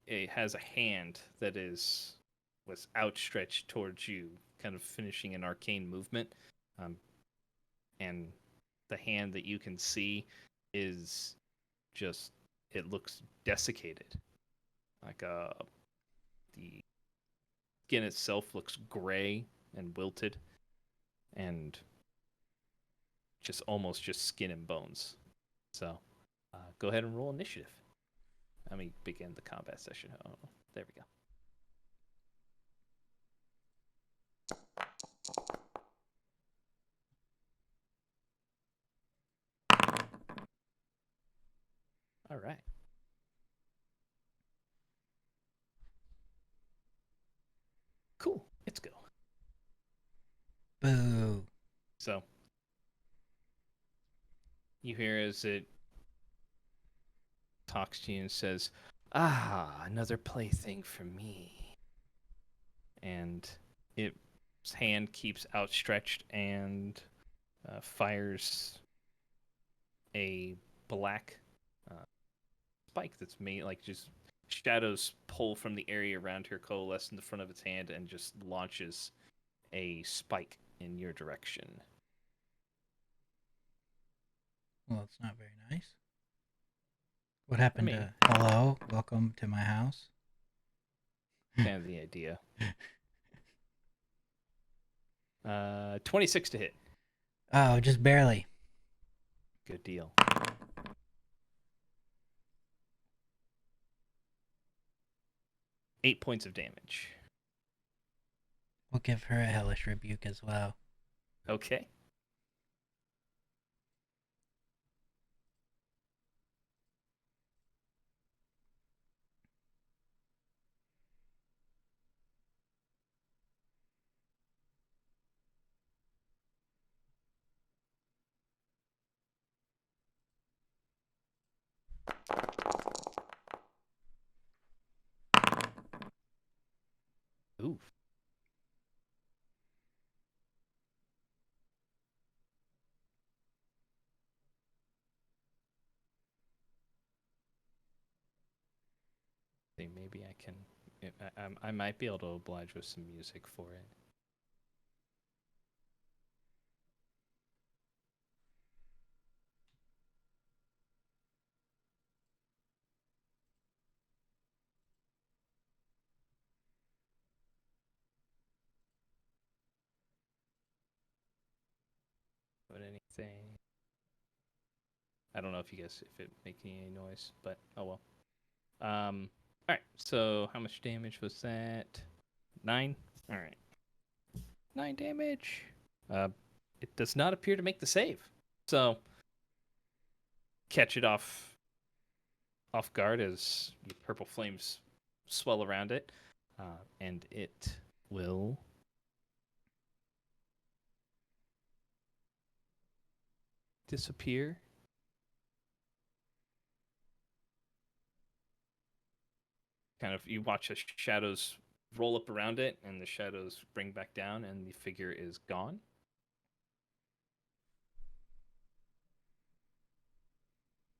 it has a hand that was outstretched towards you, kind of finishing an arcane movement. Um, and the hand that you can see is just it looks desiccated. Like the skin itself looks gray and wilted, and just almost just skin and bones. So, go ahead and roll initiative. Let me begin the combat session. Oh, there we go. All right. Cool. Let's go. Boo. So, you hear as it talks to you and says, "Ah, another plaything for me." And its hand keeps outstretched and fires a black uh, spike that's made like just shadows pull from the area around here, coalesce in the front of its hand, and just launches a spike in your direction. Well, it's not very nice. What happened to hello? Welcome to my house. Kind of the idea. 26 to hit. Oh, just barely. Good deal. Eight points of damage. We'll give her a hellish rebuke as well. Okay. Oof. Maybe I can. I might be able to oblige with some music for it. But anything. I don't know if it making any noise, but oh well. All right. So how much damage was that? 9. All right. 9 damage. Uh, it does not appear to make the save. So catch it off guard as the purple flames swell around it, and it will disappear. Kind of, you watch the shadows roll up around it, and the shadows bring back down, and the figure is gone.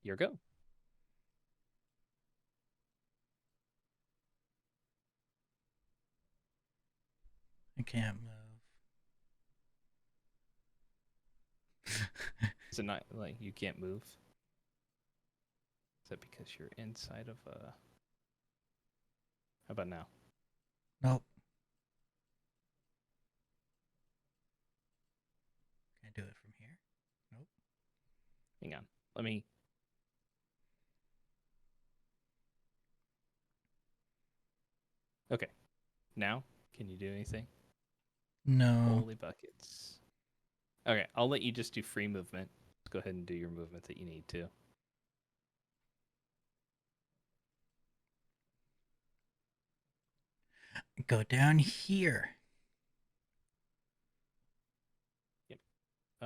Your go. I can't move. Is it not like you can't move? Is that because you're inside of a? How about now? Nope. Can I do it from here? Nope. Hang on. Let me. Okay. Now, can you do anything? No. Holy buckets. Okay, I'll let you just do free movement. Let's go ahead and do your movement that you need to. Go down here.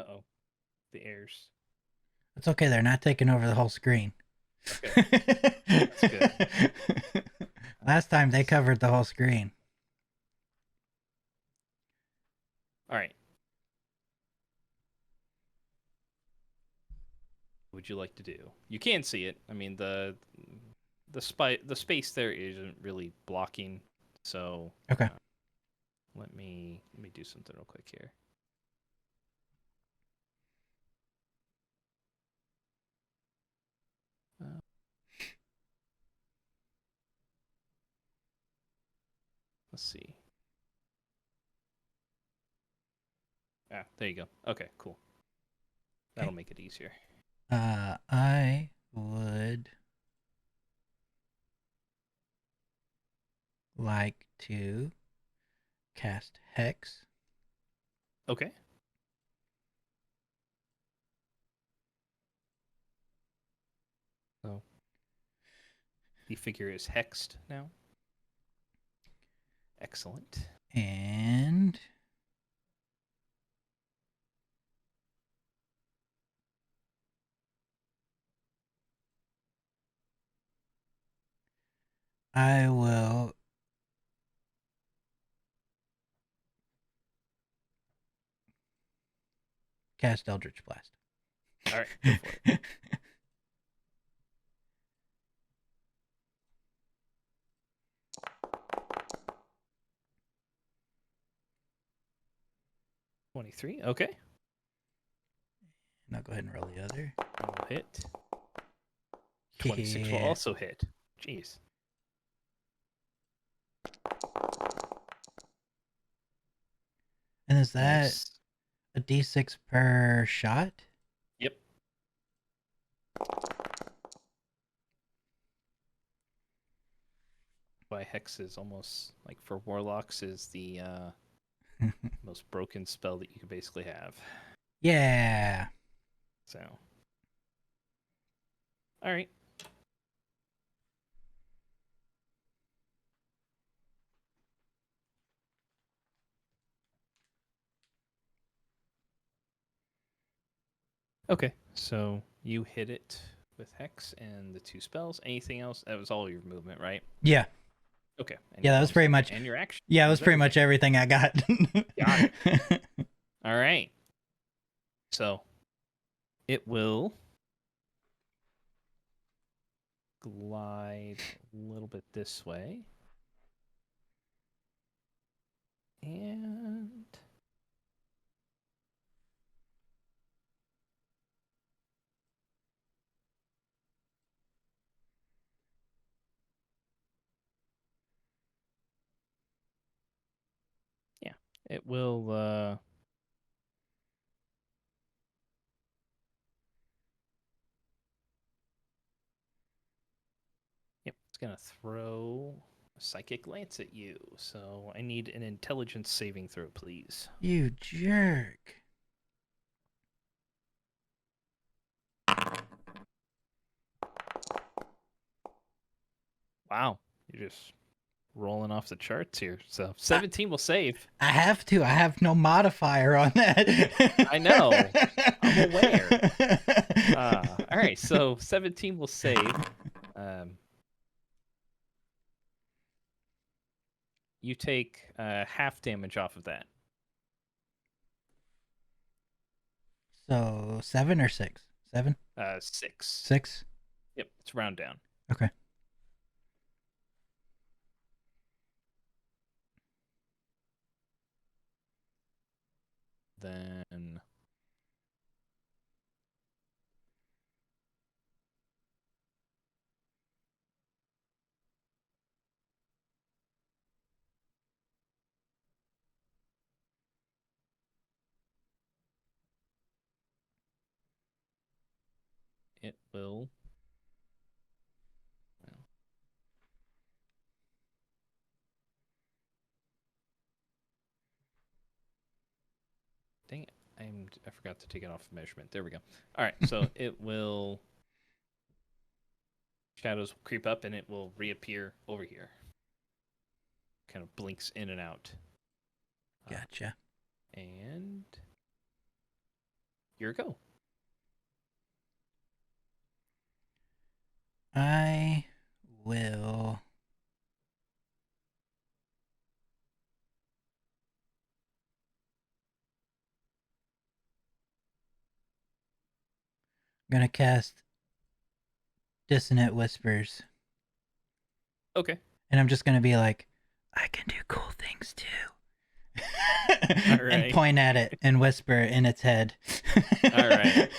Uh-oh. The airs. It's okay. They're not taking over the whole screen. Okay. That's good. Last time they covered the whole screen. All right. What would you like to do? You can see it. I mean, the space there isn't really blocking. So Okay. let me do something real quick here. Let's see. Ah, there you go. Okay, cool. That'll Okay. make it easier. I would like to cast Hex. Okay. So the figure is hexed now. Excellent. And I will cast Eldritch Blast. All right, go for it. 23. Okay. And I'll go ahead and roll the other. Will hit. 26 will Yeah. also hit. Jeez. And is that Nice. a d6 per shot? Yep. Why Hex is almost like for warlocks is the most broken spell that you could basically have. Yeah. So. All right. Okay, so you hit it with Hex and the 2 spells. Anything else? That was all your movement, right? Yeah. Okay. Yeah, Anything that was else? pretty Okay, much. and your action. Yeah, it That was pretty much everything I got. Got it. All right. So it will glide a little bit this way. And yeah, it will yep, it's gonna throw a psychic lance at you. So I need an intelligence saving throw, please. You jerk. Wow, you're just rolling off the charts here. So 17 will save. I have to. I have no modifier on that. I know. I'm aware. All right, so 17 will save. You take half damage off of that. So 7 or 6? 7? 6. 6? Yep, it's round down. Okay. Then it will. Well, dang it! I forgot to take it off measurement. There we go. All right, so it will. Shadows will creep up and it will reappear over here. Kind of blinks in and out. Gotcha. And your go. I will. I'm gonna cast Dissonant Whispers, Okay. and I'm just gonna be like, I can do cool things too. All And right. point at it and whisper in its head. All right.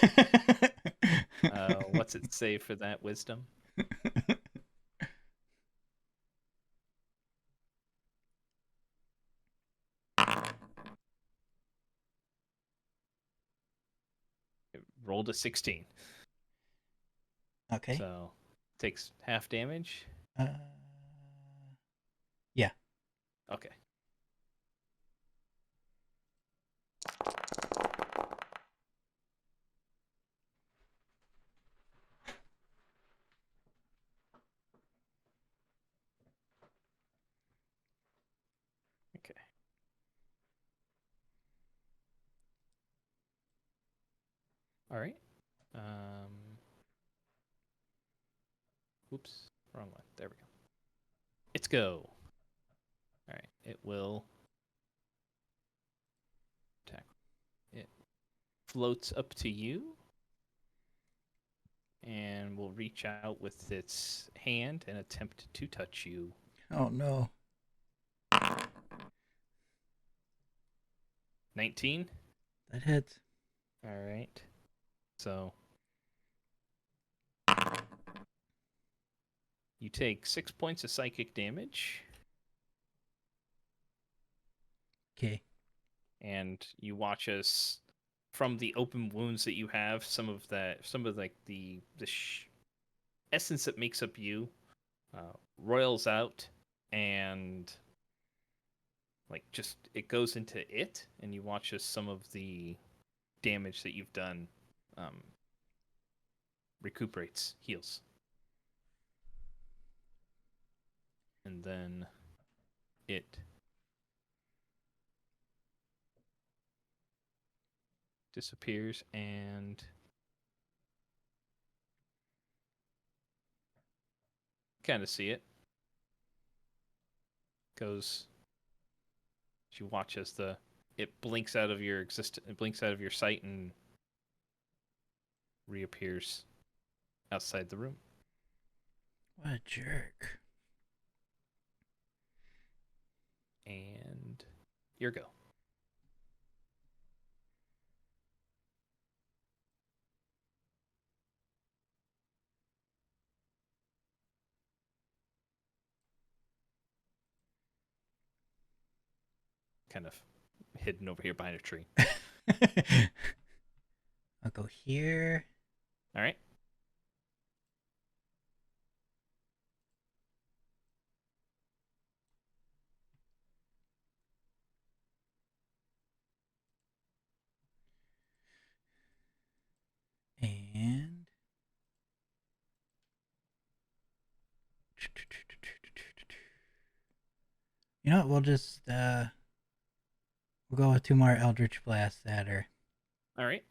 What's it say for that wisdom? It rolled a 16. Okay. So takes half damage. Uh, yeah. Okay. Okay. All right. Oops. Wrong one. There we go. It's go. All right. It will attack. It floats up to you and will reach out with its hand and attempt to touch you. Oh no. 19. That hits. All right. So you take 6 points of psychic damage, Okay. and you watch as from the open wounds that you have, some of like the essence that makes up you, roils out, and like just it goes into it, and you watch as some of the damage that you've done recuperates, heals, and then it disappears and kind of see it goes. You watch as the it blinks out of your it blinks out of your sight and reappears outside the room. What a jerk. And your go. Kind of hidden over here behind a tree. I'll go here. All right. And you know what? We'll go with 2 more Eldritch Blasts at her. All right.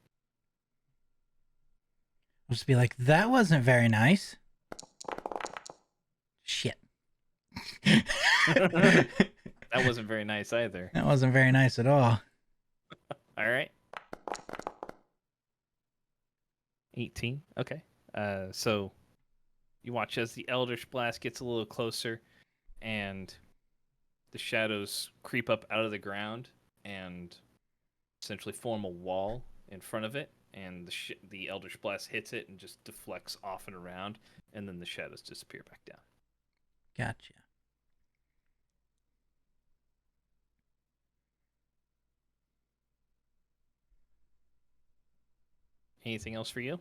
We'll just be like, that wasn't very nice. Shit. That wasn't very nice either. That wasn't very nice at all. All right. 18. Okay. So you watch as the Eldritch Blast gets a little closer and the shadows creep up out of the ground and essentially form a wall in front of it, and the Eldritch Blast hits it and just deflects off and around, and then the shadows disappear back down. Gotcha. Anything else for you?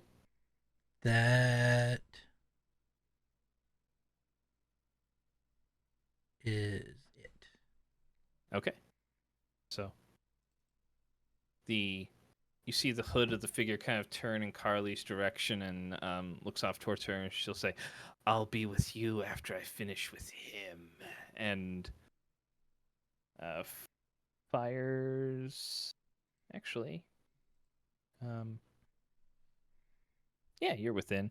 That is it. Okay. So you see the hood of the figure kind of turn in Carly's direction and looks off towards her, and she'll say, "I'll be with you after I finish with him." And uh, fires. Actually, Um, yeah, you're within.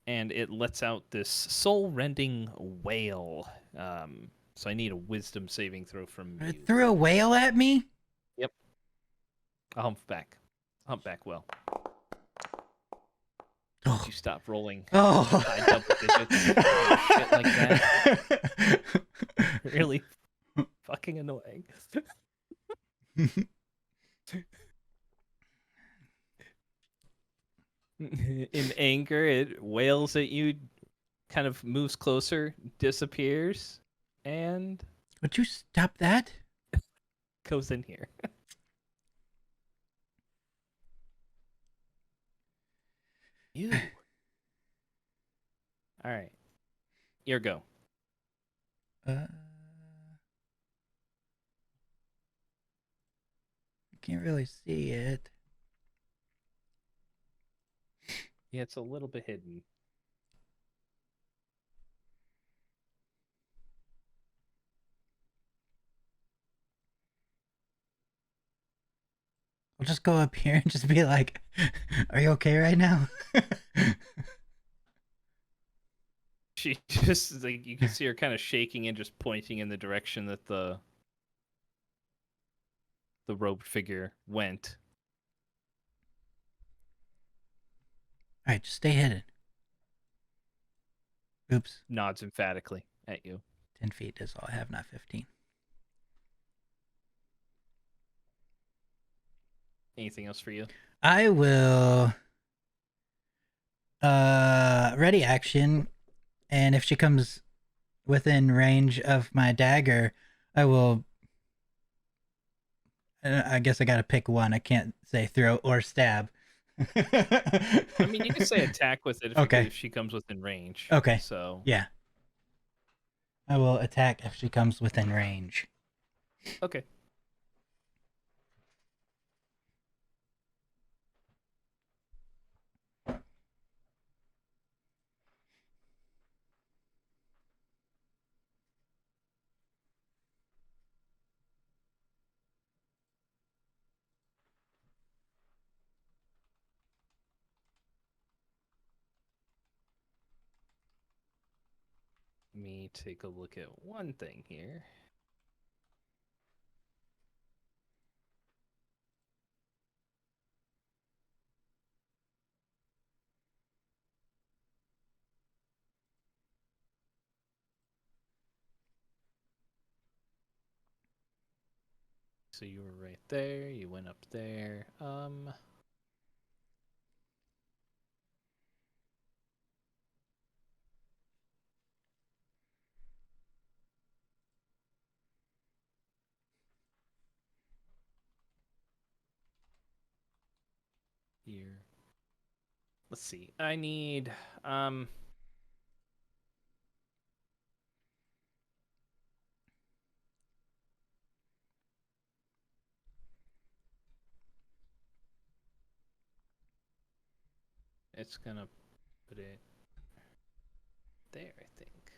And it lets out this soul-rending wail. So I need a wisdom saving throw from It you. threw a whale at me? Yep. A humpback. Humpback whale. Would Oh. you stop rolling Oh. high double digits and shit like that? Really fucking annoying. In anger, it wails at you, kind of moves closer, disappears, and Would you stop that? goes in here. You. All right. Your go. Can't really see it. Yeah, it's a little bit hidden. I'll just go up here and just be like, "Are you okay right now?" She just like you can see her kind of shaking and just pointing in the direction that the robed figure went. All right, just stay hidden. Oops, Nods emphatically at you. 10 feet is all I have, not 15. Anything else for you? I will ready action, and if she comes within range of my dagger, I will. I guess I gotta pick one. I can't say throw or stab. I mean, you can say attack with it Okay. if she comes within range. Okay. So Yeah. I will attack if she comes within range. okay. Let me take a look at one thing here. So you were right there. You went up there. Here. Let's see. I need it's gonna put it there, I think.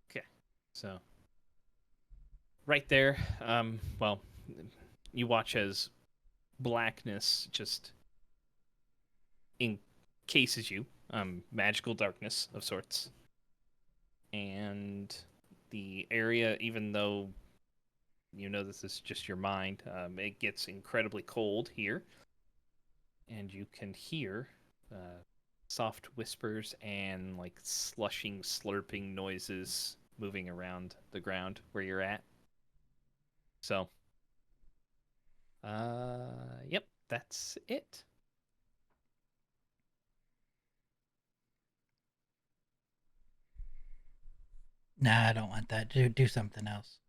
Okay. So right there, well, you watch as blackness just encases you, magical darkness of sorts. And the area, even though you know this is just your mind, it gets incredibly cold here. And you can hear soft whispers and like slushing, slurping noises moving around the ground where you're at. So, yep, that's it. Nah, I don't want that. Do something else.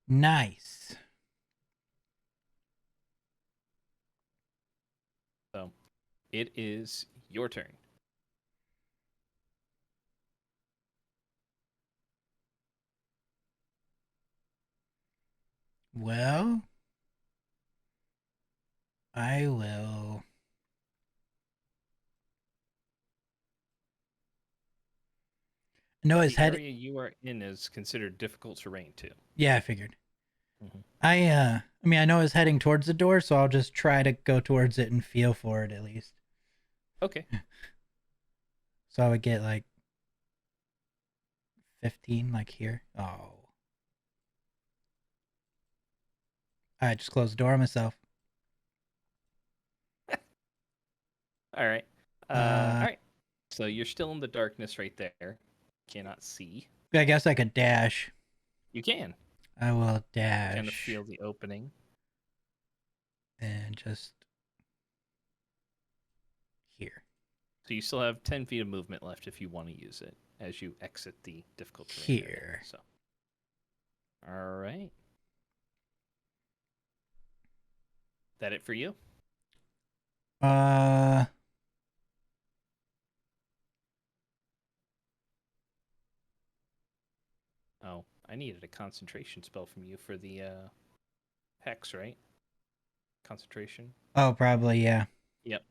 Nice. So, it is your turn. Well, I will. No, his The head. area you are in is considered difficult terrain too. Yeah, I figured. Hmm. I mean, I know it's heading towards the door, so I'll just try to go towards it and feel for it at least. Okay. So I would get like 15, like here. Oh, I just closed the door on myself. All right. Uh, All right. So you're still in the darkness right there. Cannot see. I guess I could dash. You can I will kind of dash feel the opening. and just here. So you still have 10 feet of movement left if you want to use it as you exit the difficult terrain area. Here. So, all right. That it for you? Uh, Oh, I needed a concentration spell from you for the hex, right? Concentration. oh, probably, yeah. Yep.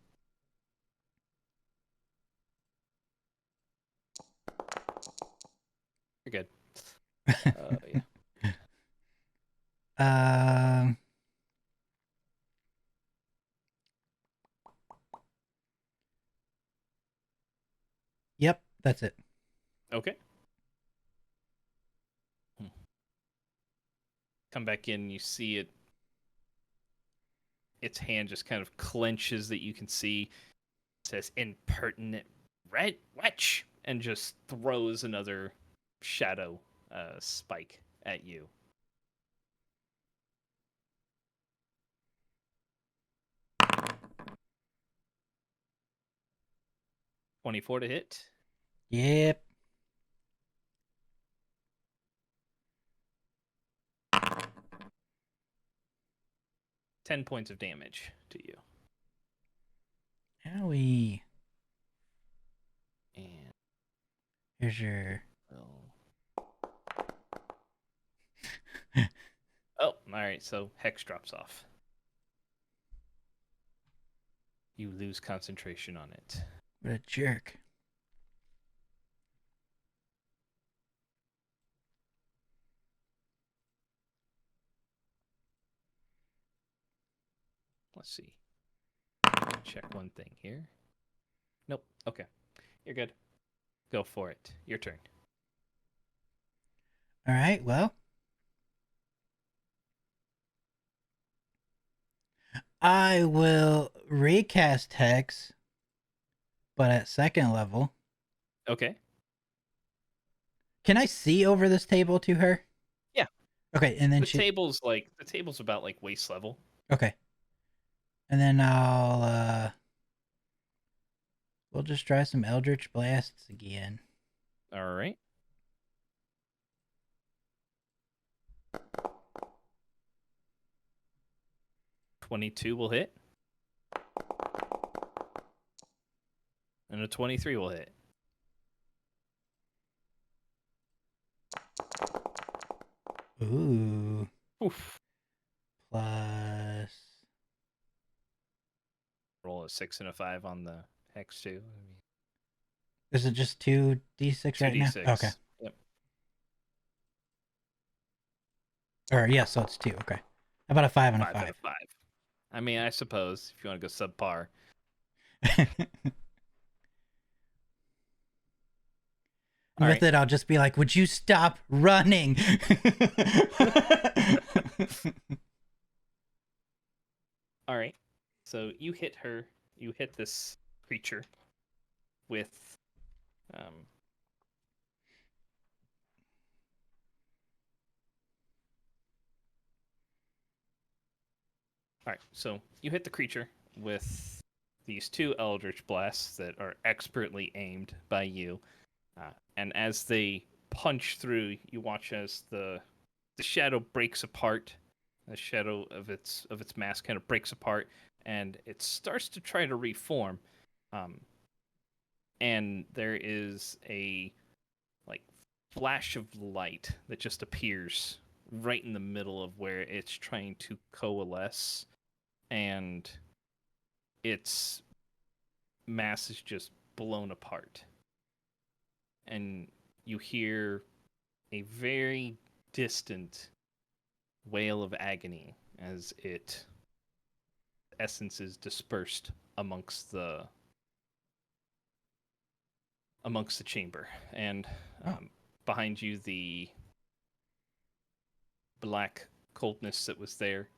You're good. Yeah. um, yep, that's it. Okay. Come back in. You see it. Its hand just kind of clenches that you can see. It says impertinent red witch and just throws another shadow spike at you. 24 to hit. Yep. 10 points of damage to you. Owie. And Here's your. oh, all right. So hex drops off. You lose concentration on it. What a jerk. Let's see. Check one thing here. Nope. Okay. You're good. Go for it. Your turn. All right, well. I will recast Hex, but at second level. Okay. Can I see over this table to her? Yeah. Okay, and then The she. table's about like waist level. Okay. And then we'll just try some Eldritch Blasts again. All right. 22 will hit. And a 23 will hit. Ooh. Oof. Plus. Roll a 6 and a 5 on the hex too. Is it just 2d6 right now? 2d6. Okay. Yep. Or, yeah, so it's 2. Okay. How about a 5 and a 5 and a 5. I mean, I suppose if you want to go subpar. 5? And with it, I'll just be like, would you stop running? All right. So you hit her. You hit this creature with. All right. So you hit the creature with these two Eldritch Blasts that are expertly aimed by you. And as they punch through, you watch as the shadow breaks apart. The shadow of its mask kind of breaks apart, and it starts to try to reform. And there is a like flash of light that just appears right in the middle of where it's trying to coalesce, and its mass is just blown apart. And you hear a very distant wail of agony as it essence is dispersed amongst the chamber. And behind you, the black coldness that was there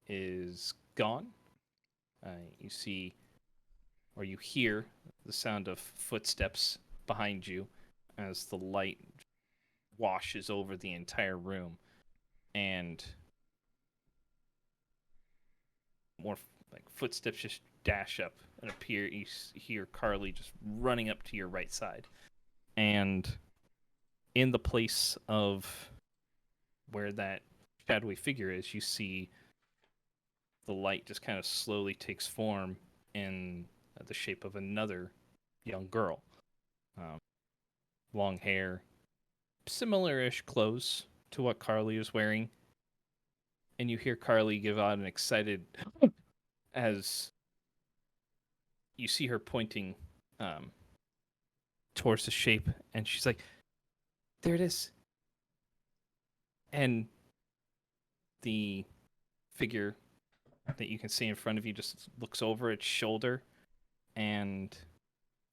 is gone. You see, or you hear, the sound of footsteps behind you as the light washes over the entire room, and more like footsteps just dash up and appear. You hear Carly just running up to your right side, and in the place of where that shadowy figure is, you see the light just kind of slowly takes form in the shape of another young girl. Long hair, similar-ish clothes to what Carly is wearing. And you hear Carly give out an excited as you see her pointing towards the shape, and she's like, "There it is." And the figure that you can see in front of you just looks over its shoulder and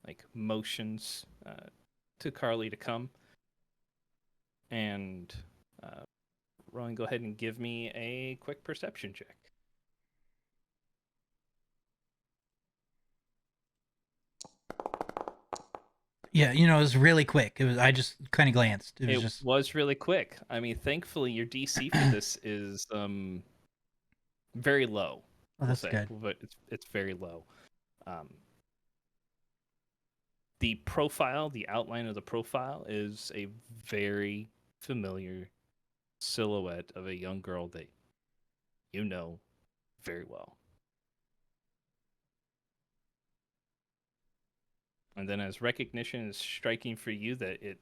like motions to Carly to come. And Rowan, go ahead and give me a quick perception check. Yeah, it was really quick. I just kind of glanced. It was just was really quick. I mean, thankfully, your DC for this is very low. Oh, that's good. But it's very low. The profile, the outline of the profile, is a very familiar silhouette of a young girl that you know very well. And then as recognition is striking for you that it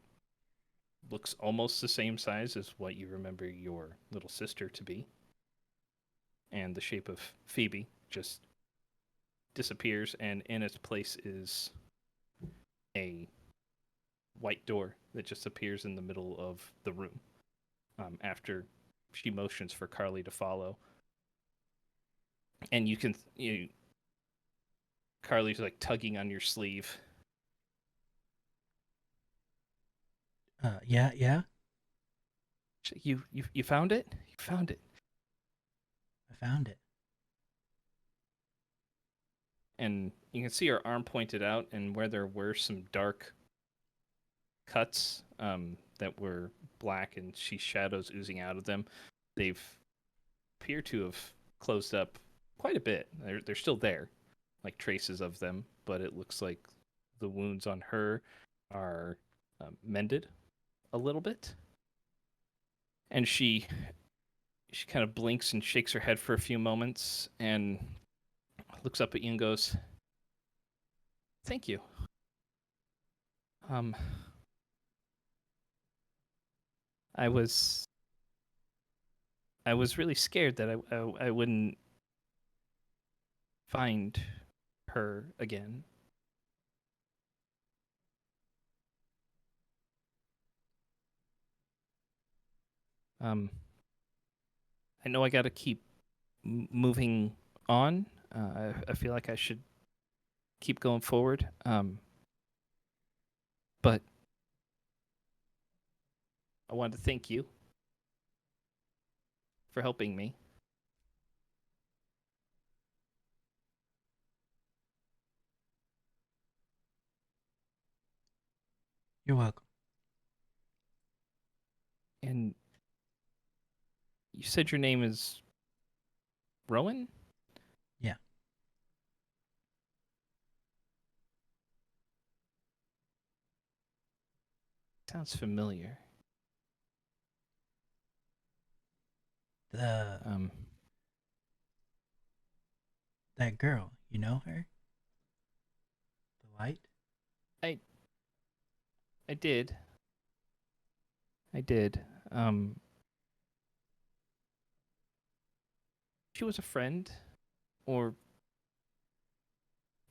looks almost the same size as what you remember your little sister to be. And the shape of Phoebe just disappears, and in its place is a white door that just appears in the middle of the room after she motions for Carly to follow. And Carly's like tugging on your sleeve. Yeah. You found it? You found it. I found it. And you can see her arm pointed out, and where there were some dark cuts that were black and she shadows oozing out of them, they've appear to have closed up quite a bit. They're still there, like traces of them, but it looks like the wounds on her are mended a little bit. And she kind of blinks and shakes her head for a few moments and looks up at you and goes, "Thank you. I was really scared that I wouldn't find her again." I know I got to keep moving on. I feel like I should keep going forward. But I wanted to thank you for helping me. You're welcome. And you said your name is Rowan? Yeah. Sounds familiar. That girl, you know her? The white? I did. She was a friend, or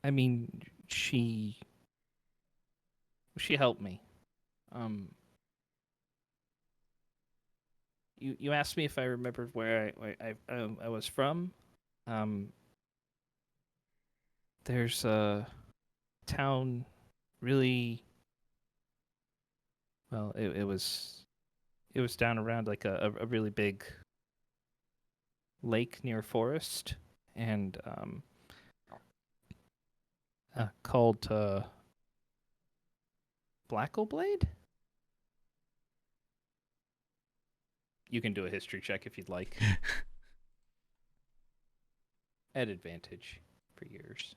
I mean, she helped me. Um, you asked me if I remembered where I was from. Um, there's a town really well. It was down around like a really big lake near forest, and called Blackoblade. You can do a history check if you'd like. At advantage for yours.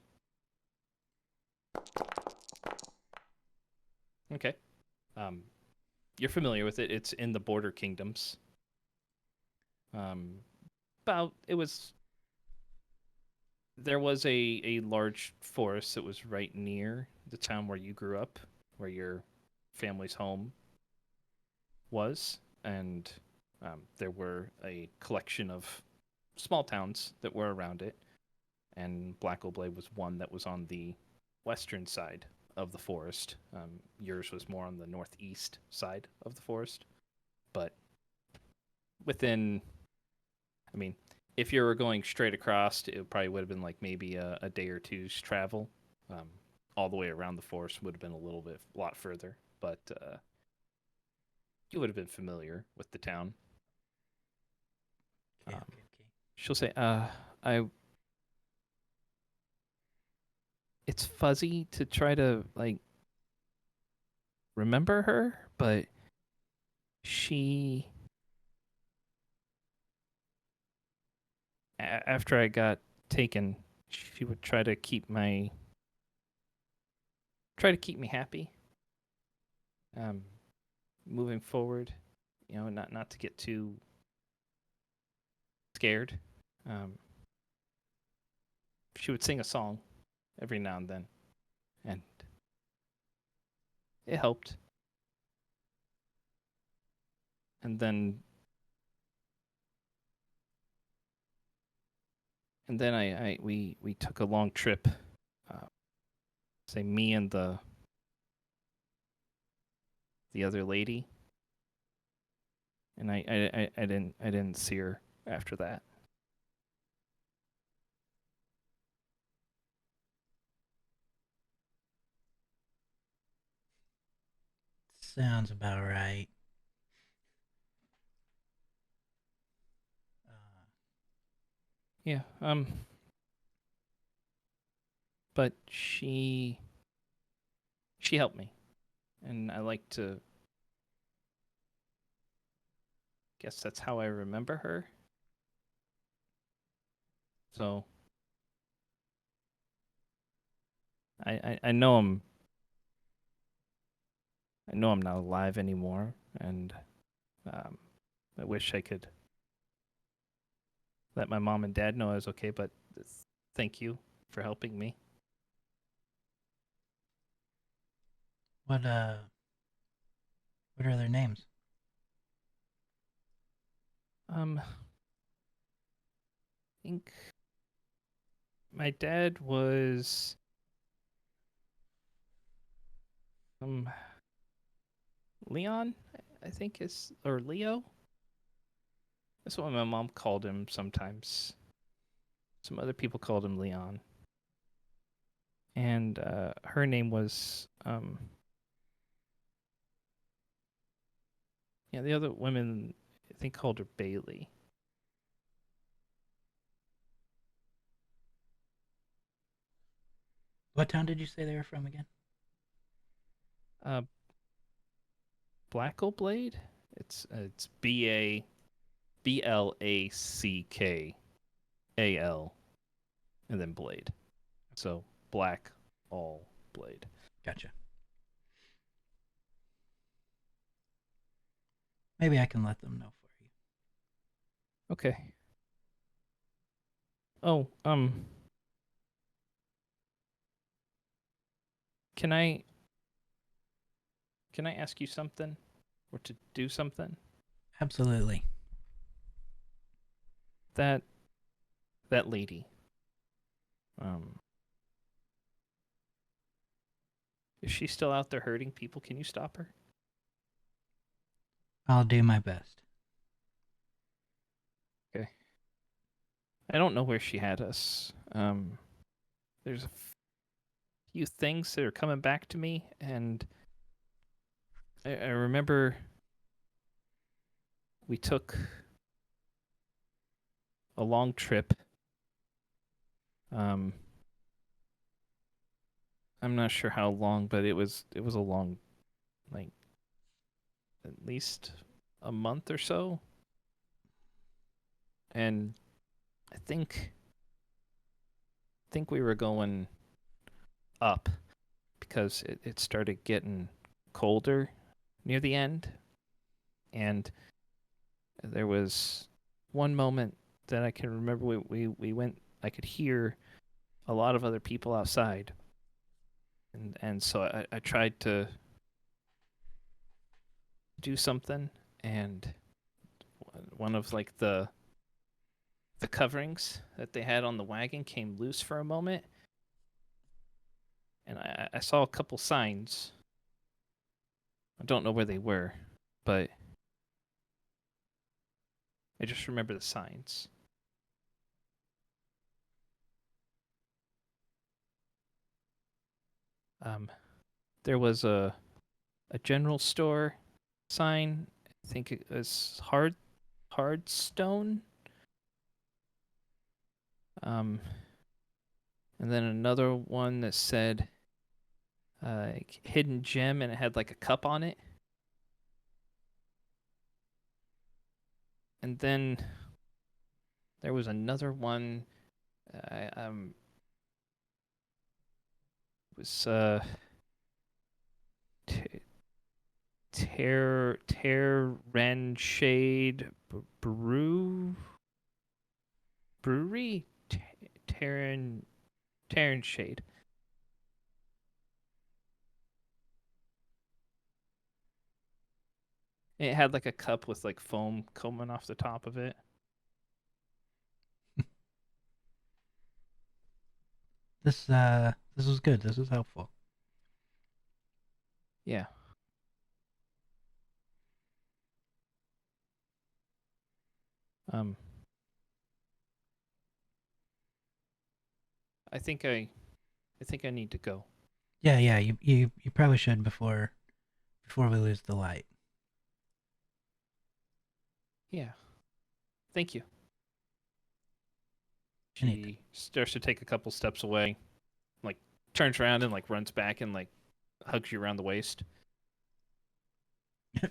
Okay. Um, you're familiar with it. It's in the Border Kingdoms. Um, about it was there was a large forest that was right near the town where you grew up, where your family's home was, and there were a collection of small towns that were around it, and Black Oblade was one that was on the western side of the forest. Yours was more on the northeast side of the forest, but within, I mean, if you were going straight across, it probably would have been like maybe a day or two's travel. Um, all the way around the forest would have been a lot further, but you would have been familiar with the town. Okay, Um, okay, okay. she'll say, I. It's fuzzy to try to like remember her, but she after I got taken, she would try to keep me happy. Um, moving forward, not to get too scared. Um, she would sing a song every now and then, and it helped. And then we took a long trip. Uh, say me and the other lady, and I didn't see her after that. Sounds about right. Uh, Yeah. But she helped me, and I like to guess that's how I remember her. So I know I'm not alive anymore, and um, I wish I could let my mom and dad know I was okay. But thank you for helping me. what what are their names? I think my dad was um Leon, I think is or Leo. That's what my mom called him sometimes. Some other people called him Leon, and her name was yeah. The other women I think called her Bailey. What town did you say they were from again? Uh, Blackoblade. It's Blackal, and then Blade. So Black all Blade. Gotcha. Maybe I can let them know for you. Okay. Oh, can I ask you something, or to do something? Absolutely. That that lady. Um, Is she still out there hurting people? Can you stop her? I'll do my best. Okay. I don't know where she had us. There's a few things that are coming back to me, and I remember we took a long trip. Um, I'm not sure how long, but it was a long, like at least a month or so. And I think we were going up because it started getting colder near the end. And there was one moment that I can remember we went, I could hear a lot of other people outside. And so I tried to do something, and one of like the coverings that they had on the wagon came loose for a moment, and I saw a couple signs. I don't know where they were, but I just remember the signs. Um, there was a general store sign. I think it was hard stone. Um, and then another one that said hidden gem, and it had like a cup on it. And then there was another one. It was Terran Shade Brewery, Terran Shade. It had like a cup with like foam coming off the top of it. This was good. This was helpful. Yeah. Um. I think I need to go. Yeah, yeah. You probably should before we lose the light. Yeah. Thank you. Anything. She starts to take a couple steps away, like turns around and like runs back and like hugs you around the waist.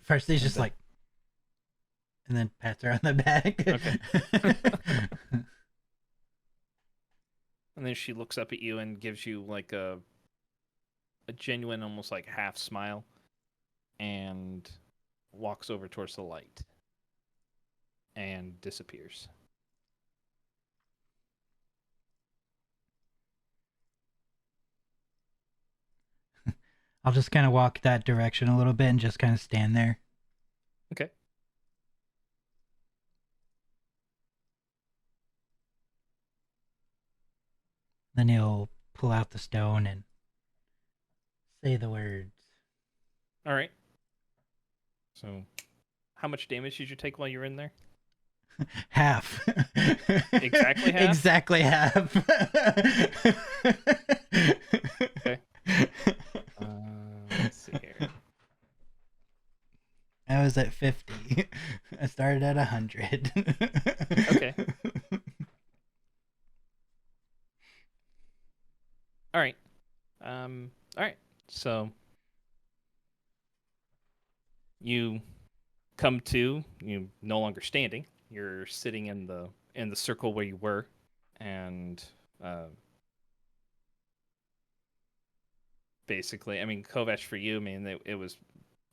First he's And just then like, and then pats her on the back. Okay. And then she looks up at you and gives you like a genuine, almost like half smile, and walks over towards the light and disappears. I'll just kind of walk that direction a little bit and just kind of stand there. Okay. Then he'll pull out the stone and say the words. All right. So, how much damage did you take while you were in there? Half. Exactly half? Exactly half. Okay. Let's see here. I was at 50. I started at 100. Okay. All right. All right. So you come to, you no longer standing. You're sitting in the circle where you were, and basically, I mean, Kovac for you, I mean, it was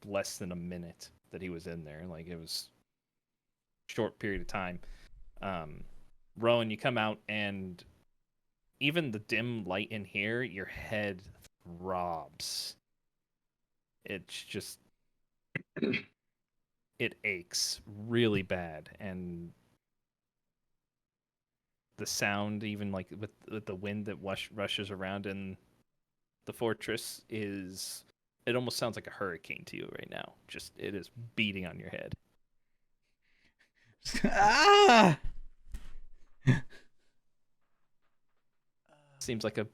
less than a minute that he was in there. Like it was short period of time. Um, Rowan, you come out, and even the dim light in here, your head throbs. It's just it aches really bad, and the sound, even like with the wind that rushes around in The fortress is. It almost sounds like a hurricane to you right now. Just it is beating on your head. Ah! Seems like a.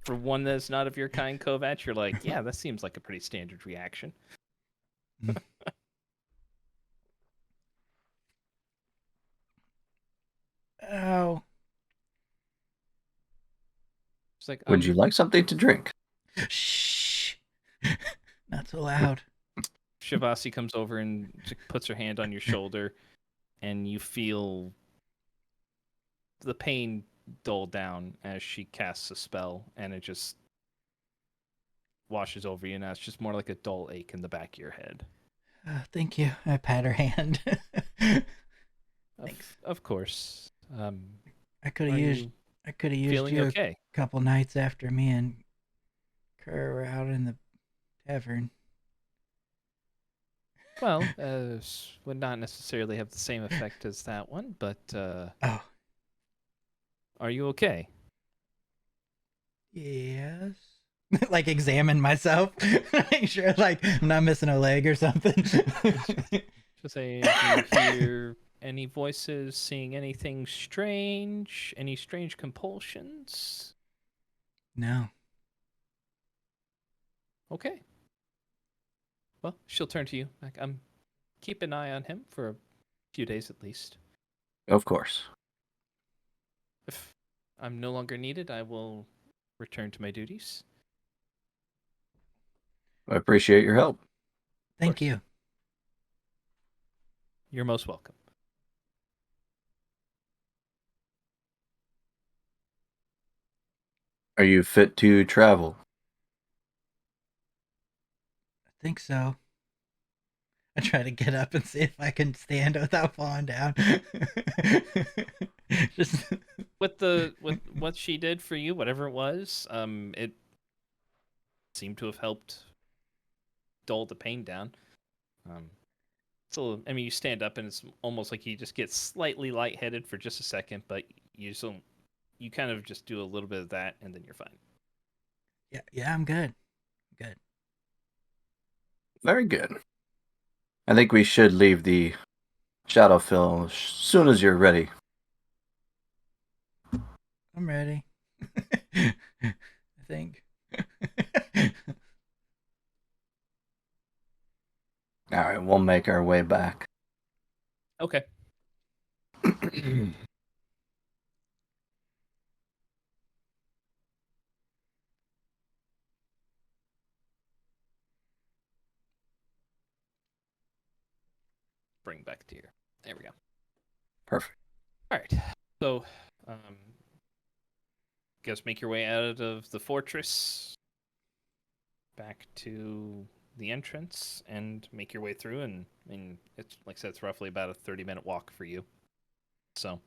For one that's not of your kind, Kovac, you're like, yeah, that seems like a pretty standard reaction. Ow. It's like, Would you like something to drink? Shh. Not so loud. Shavasi comes over and puts her hand on your shoulder, and you feel the pain dull down as she casts a spell, and it just washes over you. Now it's just more like a dull ache in the back of your head. Thank you. I pat her hand. Thanks. Of course. I could have used. I could have used Feeling you okay? a couple nights after me and Kerr were out in the tavern. Well, would not necessarily have the same effect as that one, but Oh. Are you okay? Yes. Like examine myself. Make sure like I'm not missing a leg or something. Just say, do you hear any voices, seeing anything strange, any strange compulsions? No. Okay. Well, she'll turn to you. Like, keep an eye on him for a few days at least. Of course. If I'm no longer needed, I will return to my duties. I appreciate your help. Thank you. You're most welcome. Are you fit to travel? I think so. I try to get up and see if I can stand without falling down. Just with what she did for you, whatever it was, it seemed to have helped dull the pain down. So I mean, you stand up and it's almost like you just get slightly lightheaded for just a second, but you kind of just do a little bit of that and then you're fine. yeah, I'm good. Good. Very good. I think we should leave the Shadowfell as soon as you're ready. I'm ready. I think. All right, we'll make our way back. Okay. Bring back to your. There we go. Perfect. All right. So, guess make your way out of the fortress, back to the entrance, and make your way through. And I mean, it's like I said, it's roughly about a 30-minute walk for you. So.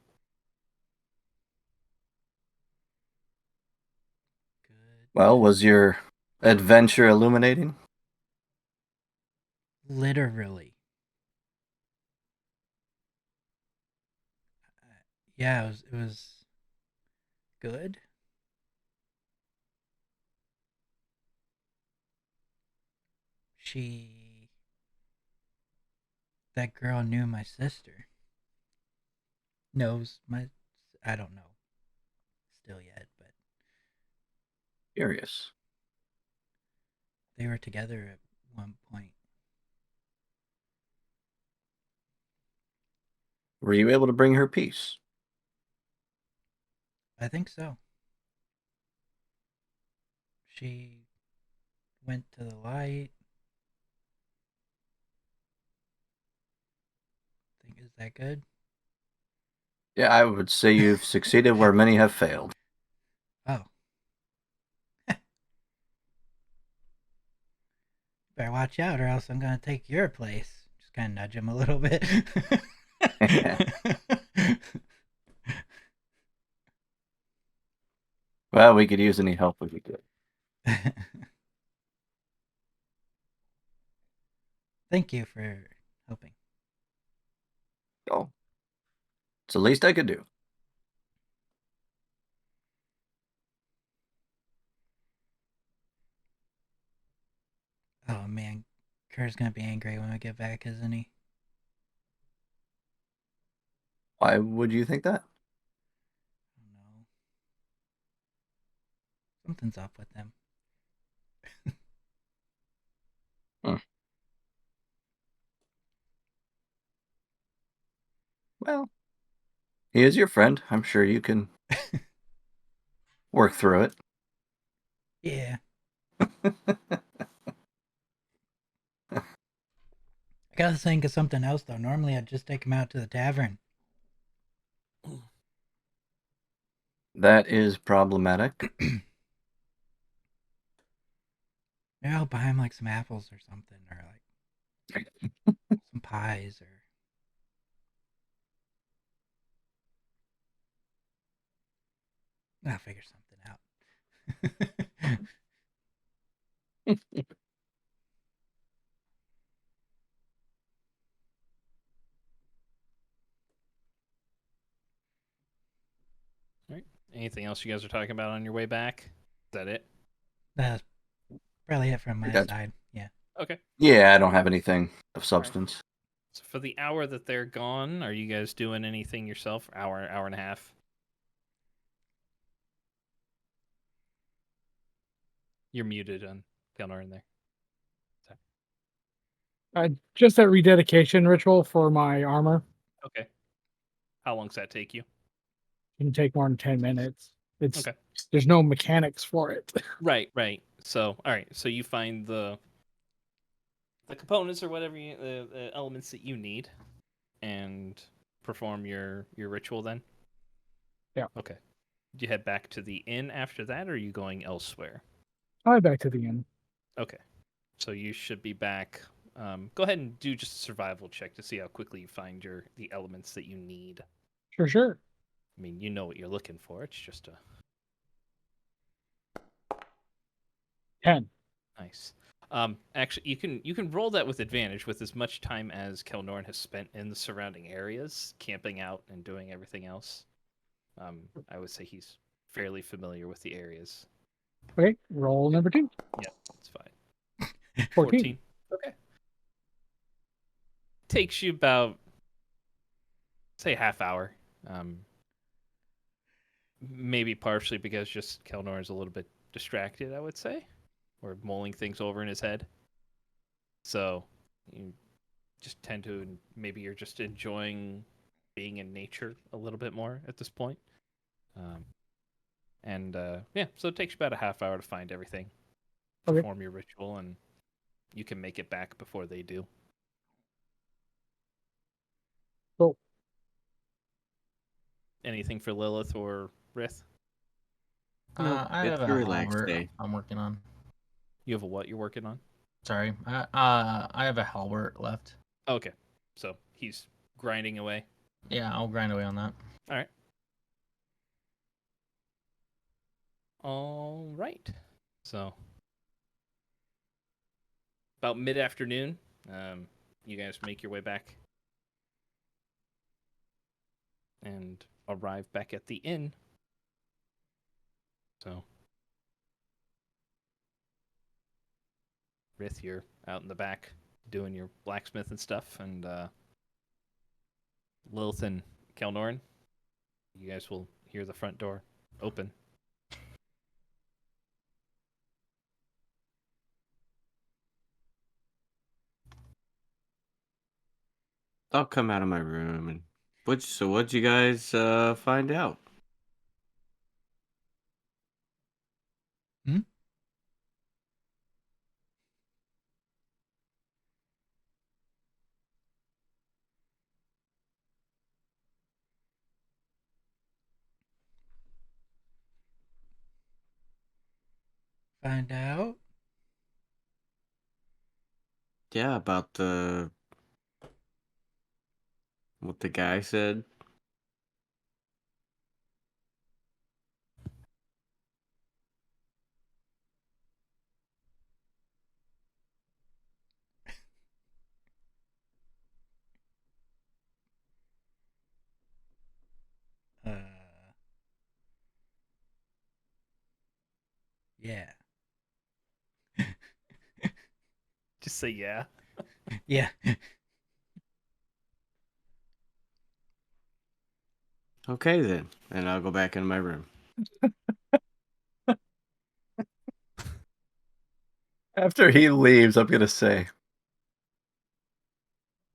Good. Well, was your adventure illuminating? Literally. Yeah, it was good. That girl knew my sister. Knows I don't know still yet, but Curious. they were together at one point. Were you able to bring her peace? I think so. She went to the light. Is that good? Yeah, I would say you've succeeded where many have failed. Oh. Better watch out or else I'm going to take your place. Just kind of nudge him a little bit. Well, we could use any help if we could. Thank you for helping. Oh, it's the least I could do. Kerr's gonna be angry when we get back, isn't he? Why would you think that? I don't know. Something's up with them. Hmm. Well, he is your friend. I'm sure you can work through it. Yeah. I gotta think of something else though. Normally I'd just take him out to the tavern. That is problematic. Maybe I'll buy him like some apples or something, or like some pies, or I'll figure something out. All right. Anything else you guys are talking about on your way back? Is that it? That's probably it from my That's- side. Yeah. Okay. Yeah, I don't have anything of right. substance. So for the hour that they're gone, are you guys doing anything yourself? Hour, hour and a half? You're muted on Kelnor in there. Just a rededication ritual for my armor. Okay. How long does that take you? It can take more than 10 minutes. It's Okay. There's no mechanics for it. Right, right. So, all right. So you find the components or whatever the elements that you need, and perform your ritual. Then. Yeah. Okay. Do you head back to the inn after that, or are you going elsewhere? I'll head back to the inn. Okay. So you should be back. Go ahead and do just a survival check to see how quickly you find the elements that you need. Sure. I mean, you know what you're looking for. It's just a 10. nice. Actually, you can roll that with advantage with as much time as Kelnorn has spent in the surrounding areas, camping out and doing everything else. I would say he's fairly familiar with the areas. Okay, roll number 2. Yeah, that's fine. 14. Okay. Takes you about, say, half hour. Maybe partially because just Kelnor is a little bit distracted, I would say, or mulling things over in his head. So you just tend to, maybe you're just enjoying being in nature a little bit more at this point. Yeah, so it takes you about a half hour to find everything, Okay. perform your ritual, and you can make it back before they do. Cool. Anything for Lilith or Rith? I it's have a a relaxed halberd day. I'm working on. You have a what you're working on? Sorry, I have a halberd left. Okay, so he's grinding away. Yeah, I'll grind away on that. All right. All right. So about mid-afternoon, you guys make your way back and arrive back at the inn. So, Rith, you're out in the back doing your blacksmith and stuff, and Lilith and Kelnorin, you guys will hear the front door open. I'll come out of my room and what'd you guys find out? Find out. Yeah, about what the guy said. Uh. Yeah. Just say yeah. Yeah. Okay then, and I'll go back into my room. After he leaves, I'm gonna say,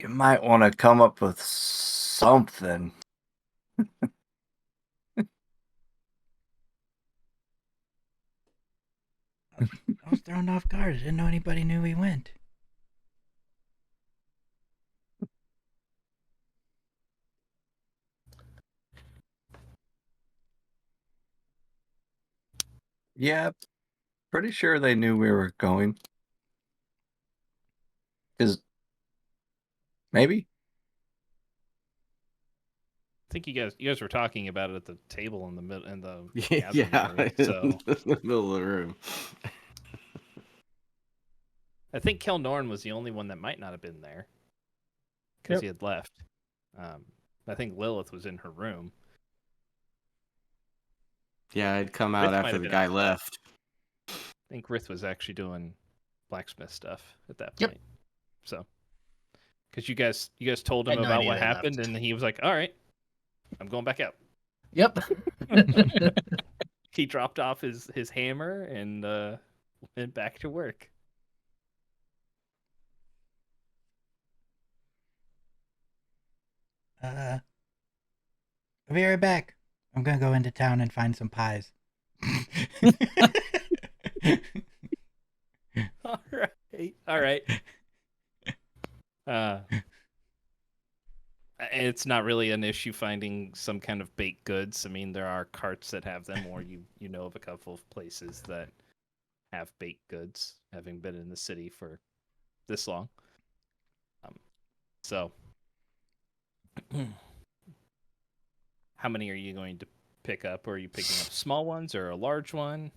you might want to come up with something. I was thrown off guard. I didn't know anybody knew we went. Yeah, pretty sure they knew we were going. Maybe? I think you guys were talking about it at the table in the middle in the gathering Yeah, area. So in the middle of the room. I think Kelnorn was the only one that might not have been there because Yep. he had left. I think Lilith was in her room. Yeah, I'd come Rith out might after have the been guy out front. left. I think Rith was actually doing blacksmith stuff at that Yep. point. So, because you guys told him Had no about idea what they happened, left. and he was like, "All right, I'm going back out." Yep. He dropped off his hammer and went back to work. I'll be right back. I'm gonna go into town and find some pies. All right. It's not really an issue finding some kind of baked goods. I mean, there are carts that have them, or you know of a couple of places that have baked goods, having been in the city for this long. So, how many are you going to pick up? Or are you picking up small ones or a large one?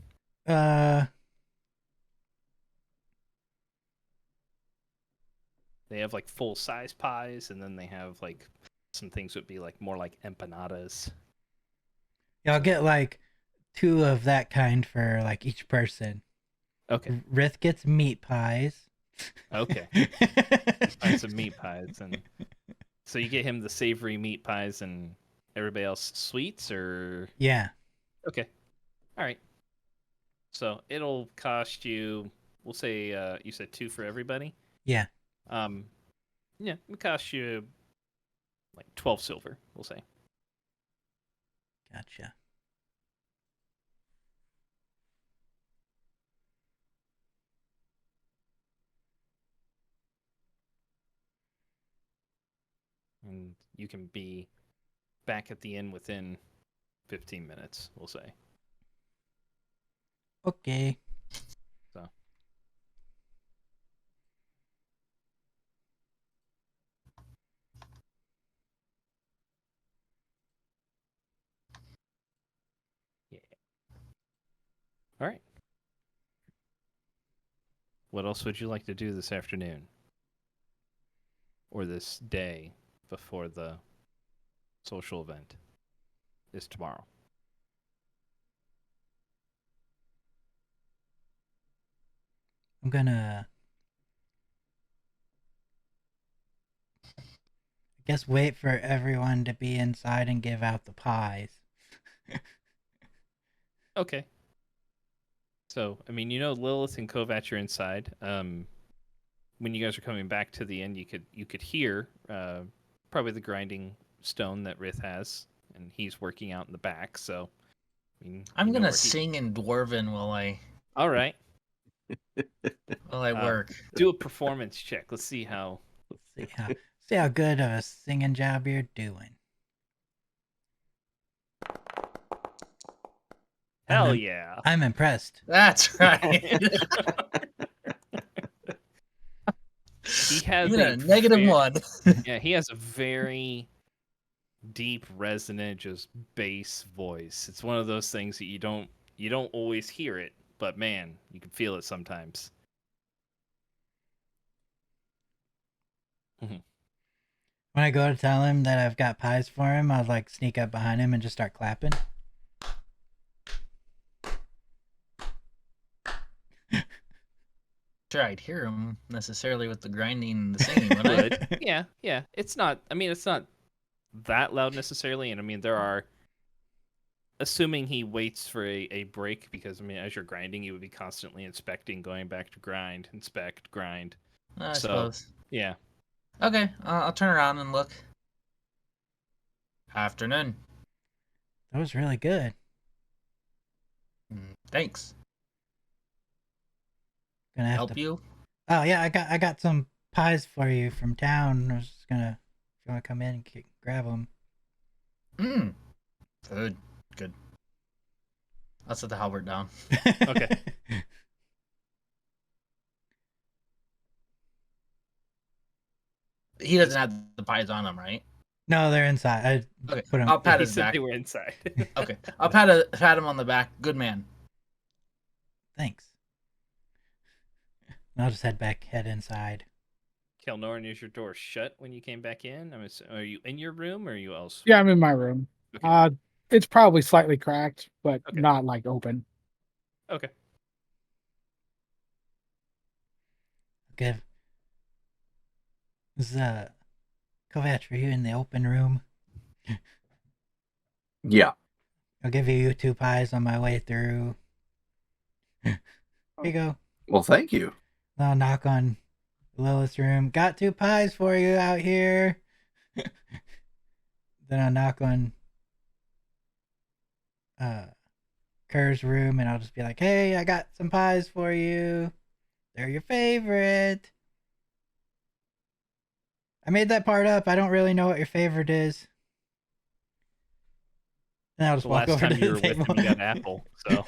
They have like full size pies, and then they have like some things would be like more like empanadas. Yeah, I'll get like 2 of that kind for like each person. Okay. Rith gets meat pies. Okay. Find some meat pies, and so you get him the savory meat pies, and everybody else sweets, or Yeah. okay, all right. So it'll cost you. We'll say you said 2 for everybody. Yeah. Yeah, it cost you like 12 silver. We'll say. Gotcha. And you can be back at the inn within 15 minutes, we'll say. Okay. So. Yeah. All right. What else would you like to do this afternoon? Or this day before the social event is tomorrow? I'm gonna, I guess, wait for everyone to be inside and give out the pies. Okay. So, I mean, you know, Lilith and Kovac are inside. When you guys are coming back to the inn, you could hear probably the grinding stone that Rith has, and he's working out in the back. So, I mean, I'm you know gonna where he- sing in Dwarven while All right. I work. Do a performance check. Let's see how. See how good of a singing job you're doing. Hell yeah. I'm impressed. That's right. He has Even a -1. Yeah, he has a very deep, resonant, just bass voice. It's one of those things that you don't always hear it, but man, you can feel it sometimes. When I go to tell him that I've got pies for him, I'll like sneak up behind him and just start clapping. sure I'd hear him necessarily with the grinding and the singing, would I? Would. Yeah. It's not. I mean, it's not that loud necessarily, and I mean there are. Assuming he waits for a break, because I mean, as you're grinding, you would be constantly inspecting, going back to grind, inspect, grind. I So- suppose. Yeah. Okay, I'll turn around and look. Afternoon. That was really good. Thanks. Gonna have Help to. you? Oh yeah, I got some pies for you from town. I was just gonna, if you want to come in and grab them. Good. I'll set the halberd down. Okay. He doesn't have the pies on him, right? No, they're inside. I Okay, put them. I'll pat He his said back. they were inside. Okay, I'll pat him on the back. Good man. Thanks. And I'll just head inside. Kelnoran, is your door shut when you came back in? Are you in your room or are you else? Yeah, I'm in my room. Okay. It's probably slightly cracked, but Okay. not like open. Okay. Give. Is Kovac, are you in the open room? Yeah. I'll give you 2 pies on my way through. Here you go. Well, thank you. I'll knock on Lilith's room. Got 2 pies for you out here. Then I'll knock on Kerr's room and I'll just be like, hey, I got some pies for you. They're your favorite. I made that part up. I don't really know what your favorite is. And I'll just The walk last over time to you the were with table. him, you got apple. So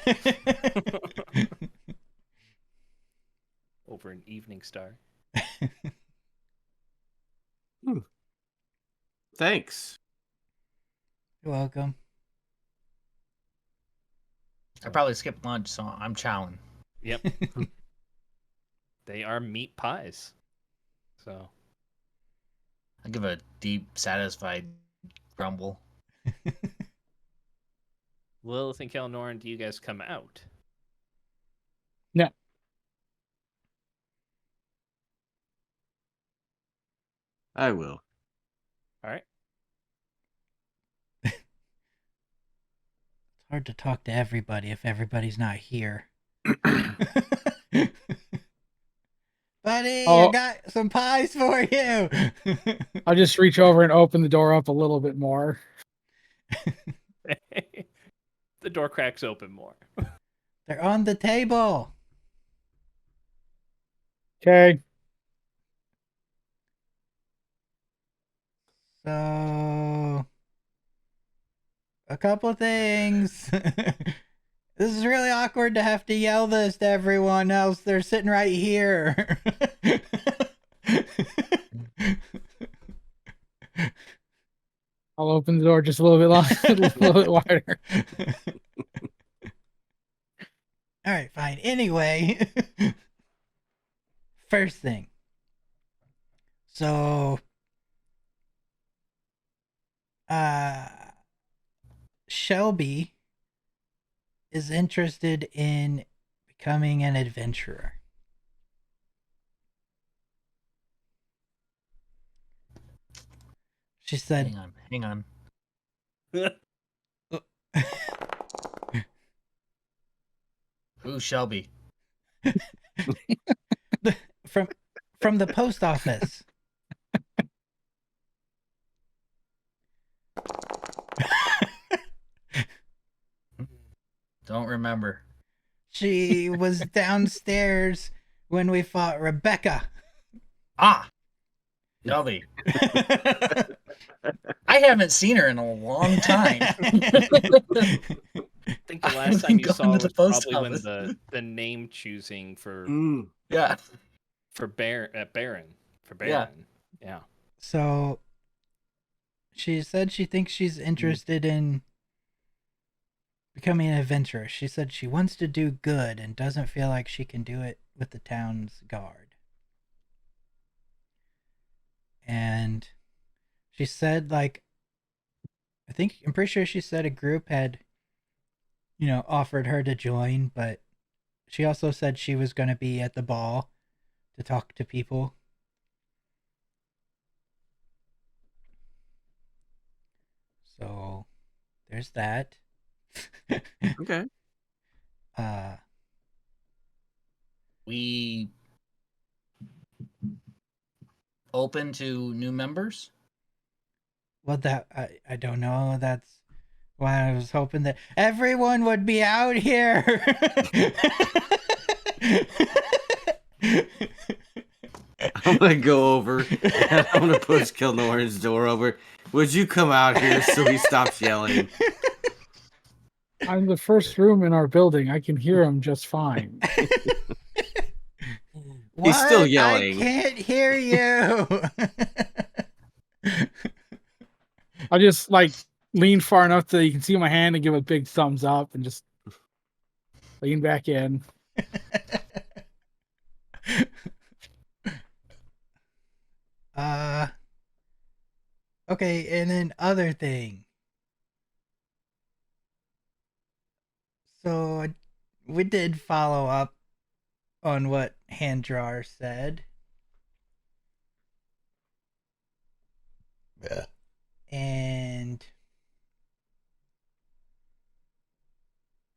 over an Evening Star. Thanks. You're welcome. I probably skipped lunch, so I'm chowing. Yep. They are meat pies. So I give a deep, satisfied grumble. Lilith and Kelnoran, do you guys come out? No. I will. All right. It's hard to talk to everybody if everybody's not here. Buddy, I Oh. got some pies for you. I'll just reach over and open the door up a little bit more. The door cracks open more. They're on the table. Okay. So, a couple things. This is really awkward to have to yell this to everyone else. They're sitting right here. I'll open the door just a little bit longer, a little bit wider. All right, fine. Anyway, first thing. So, Shelby is interested in becoming an adventurer. She said, Hang on. Who's Shelby? from the post office. Don't remember. She was downstairs when we fought Rebecca. Ah! Shelby. I haven't seen her in a long time. I think the I last time haven't you saw gone her to the was post probably when office. the name choosing for Yeah. Baron. Yeah. Yeah. So she said she thinks she's interested in becoming an adventurer. She said she wants to do good and doesn't feel like she can do it with the town's guard. And she said, like, I'm pretty sure she said a group had, offered her to join, but she also said she was going to be at the ball to talk to people. So there's that. Okay. We open to new members? Well, that I don't know. That's why I was hoping that everyone would be out here. I'm gonna go over and I'm gonna push Kilnoran's door over. Would you come out here so he stops yelling? I'm in the first room in our building. I can hear him just fine. What? He's still I yelling. can't hear you. I just like lean far enough that you can see my hand and give a big thumbs up and just lean back in. Okay, and then other thing. So we did follow up on what Handrar said. Yeah. And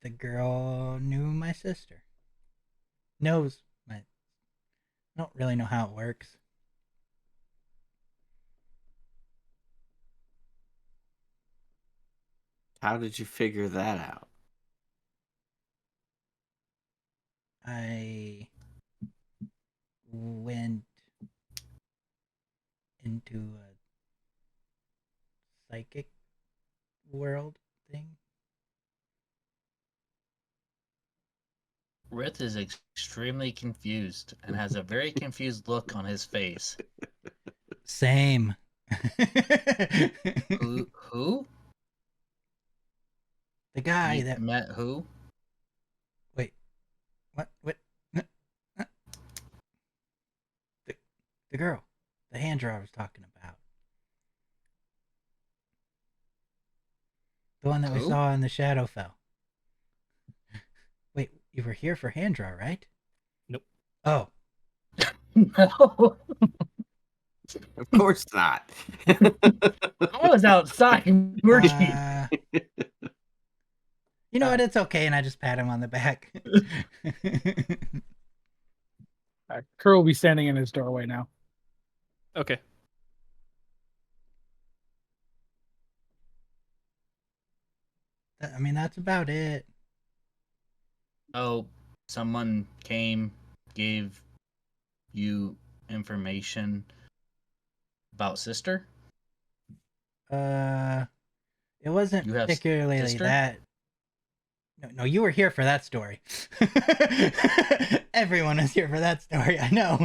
the girl knew my sister. Knows my. I don't really know how it works. How did you figure that out? I went into a psychic world thing. Rith is extremely confused and has a very confused look on his face. Same. Who? The guy You that. met who? Wait. What? The girl. The hand drawer I was talking about. The one that we Who? saw in the Shadowfell. Wait, you were here for hand draw, right? Nope. Oh. No. Of course not. I was outside working. You know what? It's okay, and I just pat him on the back. Kerr will be standing in his doorway now. Okay. I mean, that's about it. Oh, someone came, gave you information about sister? It wasn't You have particularly sister? that. No, you were here for that story. Everyone was here for that story. I know.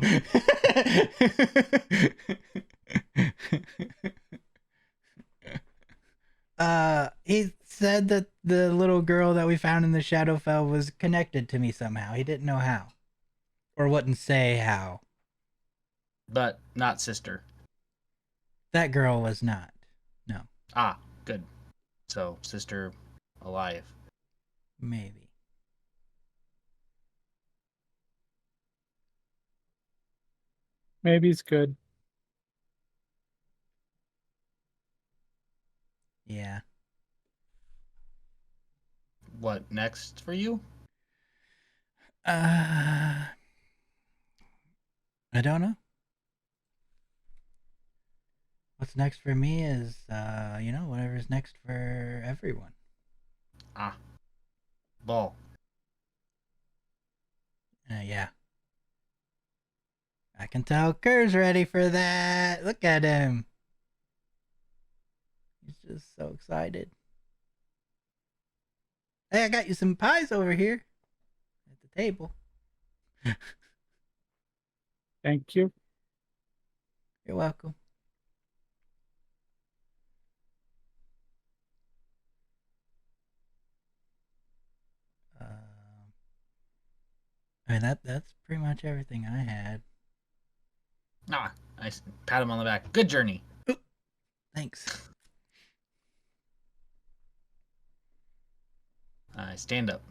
He said that the little girl that we found in the Shadowfell was connected to me somehow. He didn't know how, or wouldn't say how. But not sister. That girl was not. No, Ah, good. So, sister alive. maybe. Maybe it's good. Yeah. What next for you? I don't know. What's next for me is, whatever's next for everyone. Ah. Ball. Yeah. I can tell Kerr's ready for that. Look at him. He's just so excited. Hey, I got you some pies over here at the table. Thank you. You're welcome. I mean, that's pretty much everything I had. Ah, I pat him on the back. Good journey. Ooh, thanks. I stand up.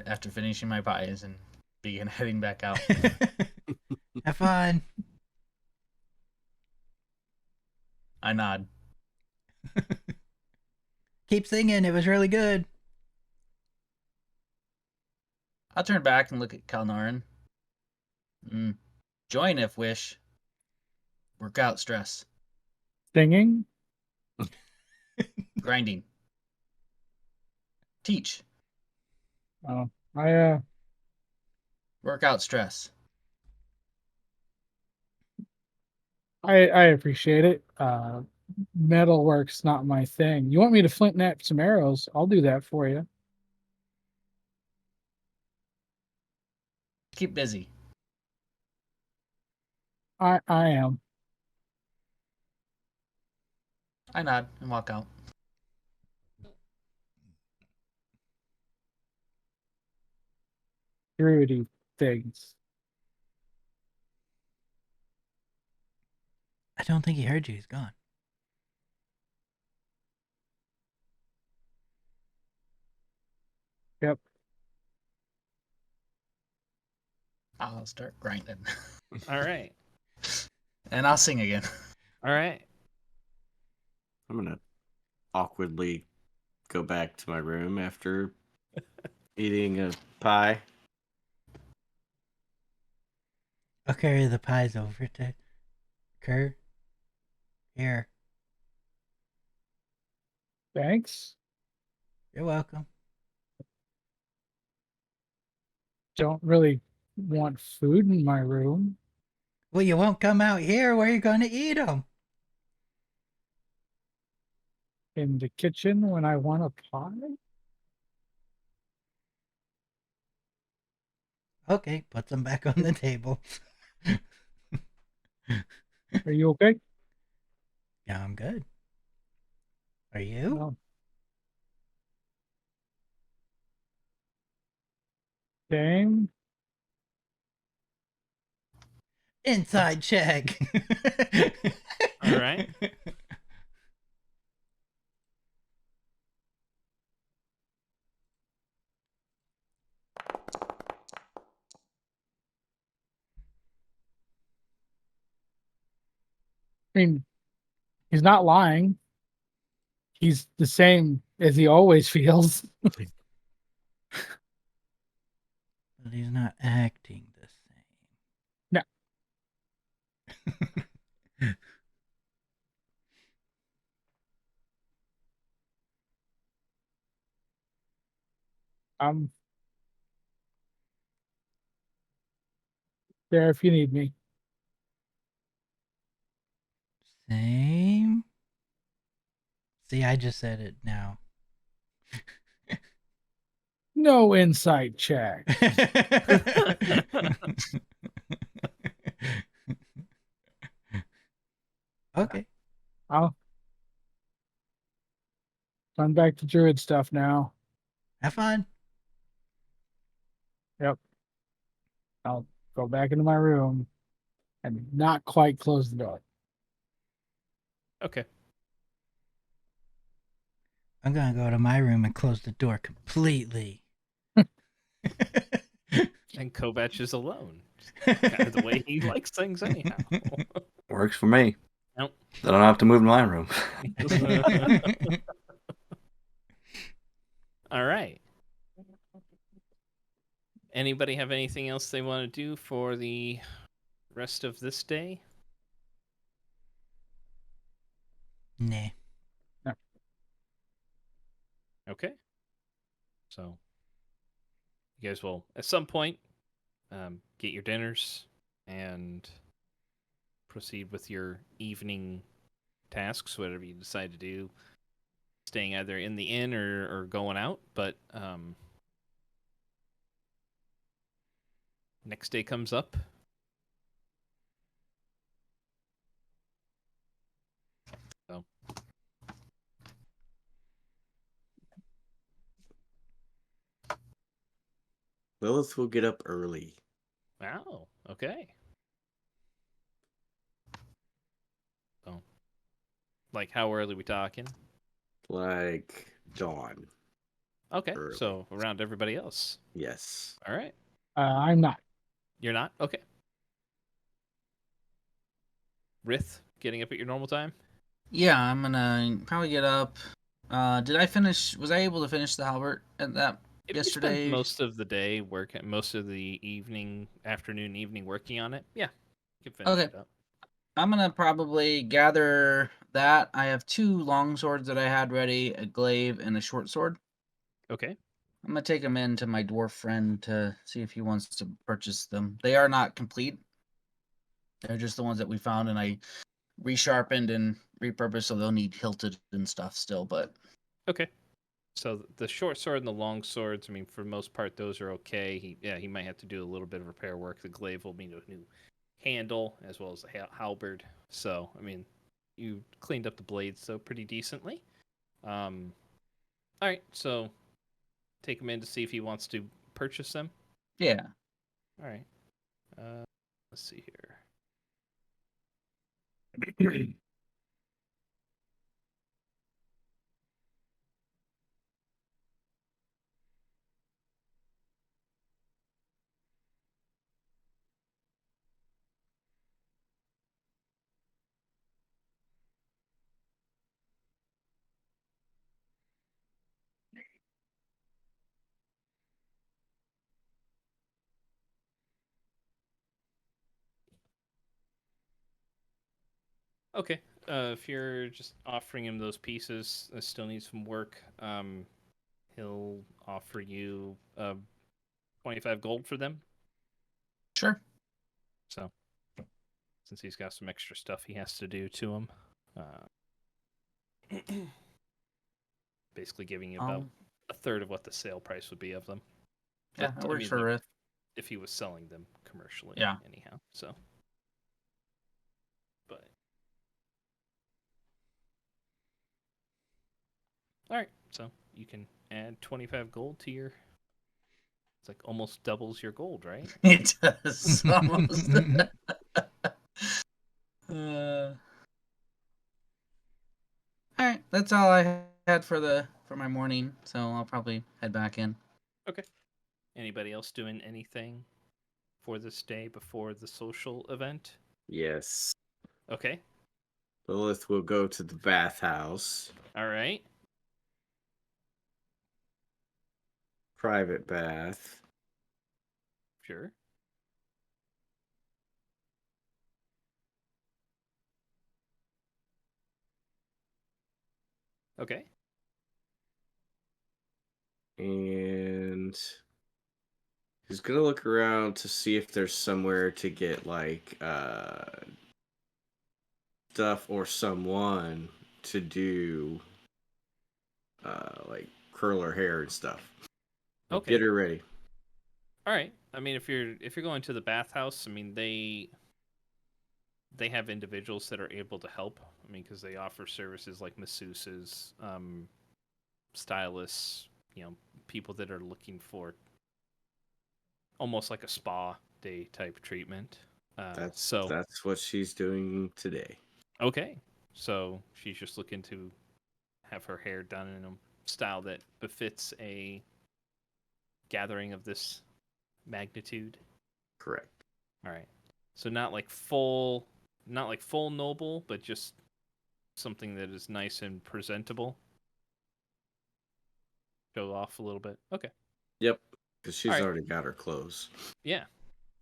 After finishing my pies and begin heading back out. Have fun. I nod. Keep singing. It was really good. I'll turn back and look at Kalnarin. Join if wish. Work out stress. Singing? Grinding. Teach. Oh, I Work out stress. appreciate it. Metalwork's not my thing. You want me to flint knap some arrows? I'll do that for you. Keep busy. I am. I nod and walk out. Druidy things. I don't think he heard you. He's gone. Yep. I'll start grinding. All right. And I'll sing again. All right. I'm gonna awkwardly go back to my room after eating a pie. I'll carry the pies over to Kerr. Here. Thanks. You're welcome. Don't really want food in my room. Well, you won't come out here. Where are you going to eat them? In the kitchen when I want a pie? Okay, put them back on the table. Are you okay? Yeah, I'm good. Are you? No. Same. Inside check. All right. I mean, he's not lying. He's the same as he always feels. But he's not acting the same. No. I'm there if you need me. Same. See, I just said it now. No insight check. Okay. I'll run back to druid stuff now. Have fun. Yep. I'll go back into my room and not quite close the door. Okay. I'm gonna go to my room and close the door completely. And Kovac is alone. Kind of the way he likes things anyhow. Works for me. Nope. Then I don't have to move to my room. All right. Anybody have anything else they want to do for the rest of this day? Nah. Okay. So you guys will, at some point, get your dinners and proceed with your evening tasks, whatever you decide to do, staying either in the inn or going out. But next day comes up. So Lilith will get up early. wow, okay. So, like, how early we talking? Like dawn. Okay, Early. so around everybody else. Yes. All right. I'm not. You're not? Okay. Rith, getting up at your normal time? Yeah, I'm gonna probably get up. Did I finish? Was I able to finish the halberd at that If you spent yesterday? most of the day working, most of the afternoon, evening working on it, yeah, you can finish Okay. it up. I'm gonna probably gather that. I have 2 long swords that I had ready, a glaive and a short sword. Okay. I'm gonna take them in to my dwarf friend to see if he wants to purchase them. They are not complete. They're just the ones that we found, and I resharpened and repurposed, so they'll need hilted and stuff still. But Okay. So the short sword and the long swords, I mean, for the most part, those are okay. He might have to do a little bit of repair work. The glaive will need a new handle as well as the halberd. So, I mean, you cleaned up the blades so pretty decently. All right, so take him in to see if he wants to purchase them. yeah, All right. Let's see here. Okay. If you're just offering him those pieces, that still needs some work. He'll offer you 25 gold for them. sure. So, since he's got some extra stuff he has to do to him, basically giving you about a third of what the sale price would be of them. Yeah, that works for Rith. if he was selling them commercially. Yeah. Anyhow, so. But. All right, so you can add 25 gold to your. It's like almost doubles your gold, right? It does almost. All right, that's all I had for my morning. So I'll probably head back in. Okay. Anybody else doing anything for this day before the social event? Yes. Okay. Lilith will go to the bathhouse. All right. Private bath. Sure. Okay. And he's gonna look around to see if there's somewhere to get like stuff or someone to do like curl her hair and stuff. Like, Okay. get her ready. All right. I mean, if you're going to the bathhouse, I mean they have individuals that are able to help. I mean, because they offer services like masseuses, stylists, people that are looking for almost like a spa day type treatment. That's what she's doing today. Okay. So she's just looking to have her hair done in a style that befits a gathering of this magnitude. Correct. All right. So not like full noble, but just something that is nice and presentable. Show off a little bit. Okay. Yep. Because she's Alright. already got her clothes. Yeah.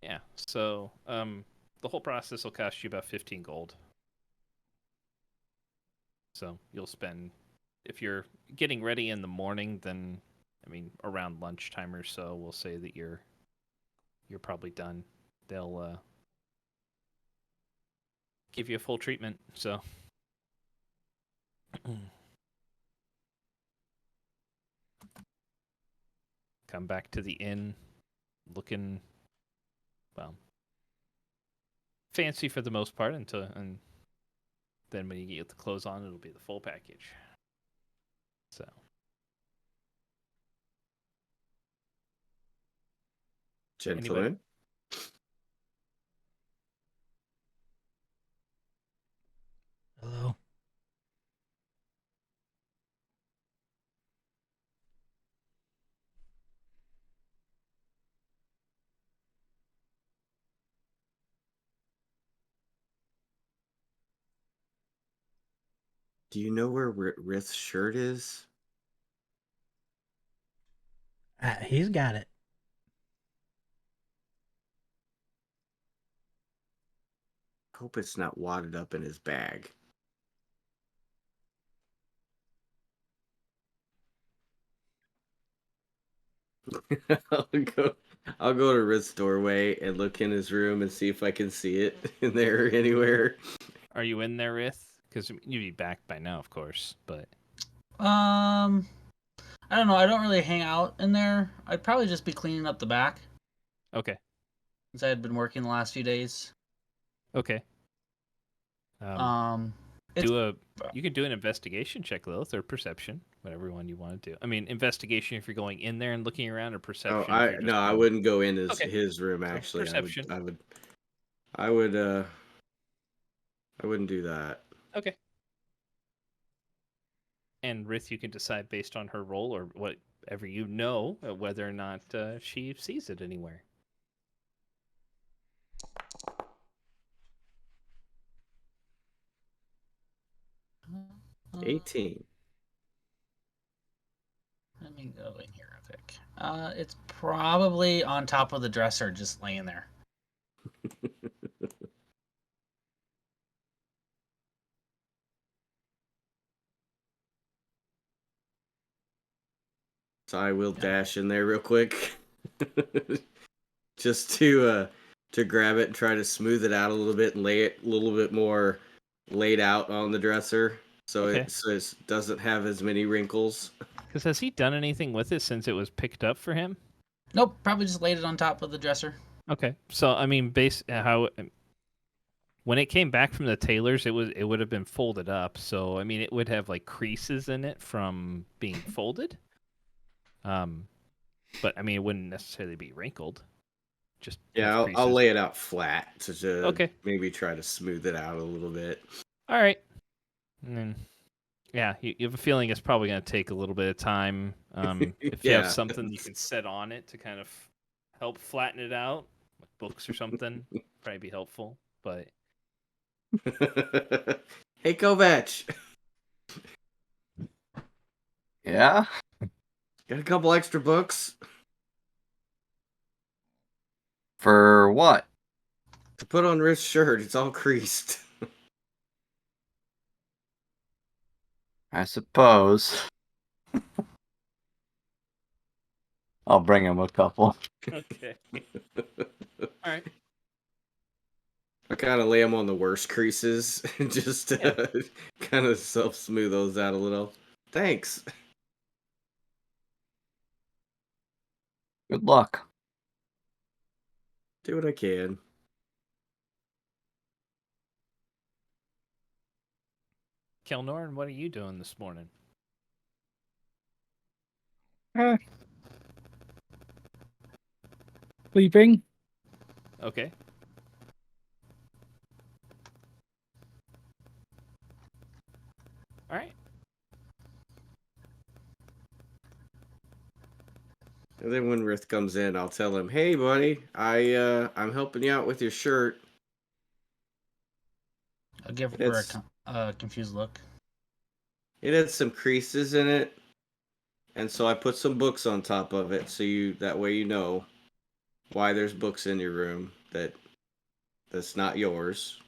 Yeah. So the whole process will cost you about 15 gold. So you'll spend, if you're getting ready in the morning, then I mean around lunchtime or so, we'll say that you're probably done. They'll give you a full treatment. So come back to the inn looking, well, fancy for the most part and then when you get the clothes on, it'll be the full package. So Gentlemen. Hello. Do you know where Rith's shirt is? He's got it. Hope it's not wadded up in his bag. I'll go. I'll go to Rith's doorway and look in his room and see if I can see it in there anywhere. Are you in there, Rith? Because you'd be back by now, of course. But I don't know. I don't really hang out in there. I'd probably just be cleaning up the back okay, since I had been working the last few days. okay. It's You can do an investigation check, Lilith, or perception, whatever one you want to do. I mean, investigation if you're going in there and looking around, or perception. Oh, if you're just I going- wouldn't go in Okay. his room. So, Actually, perception. I wouldn't do that. Okay. And Rith, you can decide based on her role or whatever you know whether or not she sees it anywhere. uh, 18. Let me go in here real quick. It's probably on top of the dresser, just laying there. So I will dash in there real quick, just to grab it and try to smooth it out a little bit and lay it a little bit more laid out on the dresser, so Okay. it doesn't have as many wrinkles. Because has he done anything with it since it was picked up for him? Nope, probably just laid it on top of the dresser. Okay. So I mean, when it came back from the tailors, it would have been folded up. So I mean, it would have like creases in it from being folded. But I mean, it wouldn't necessarily be wrinkled. Just Yeah, have I'll creases. lay it out flat to Okay. maybe try to smooth it out a little bit. All right. And then, yeah, you have a feeling it's probably going to take a little bit of time. If you have Yeah. something you can set on it to kind of help flatten it out, like books or something, probably be helpful. But Hey, Kovac, Yeah? got a couple extra books For what? to put on Rith's shirt. It's all creased. I suppose. I'll bring him a couple. okay. All right. I kind of lay them on the worst creases, just to kind of self-smooth those out a little. Thanks. Good luck. Do what I can. Kelnorn, what are you doing this morning? Sleeping. Okay. All right. And then when Rith comes in, I'll tell him, "Hey, buddy, I'm helping you out with your shirt." I'll give her It's- a confused look. It had some creases in it, and so I put some books on top of it, so that way you know why there's books in your room that's not yours.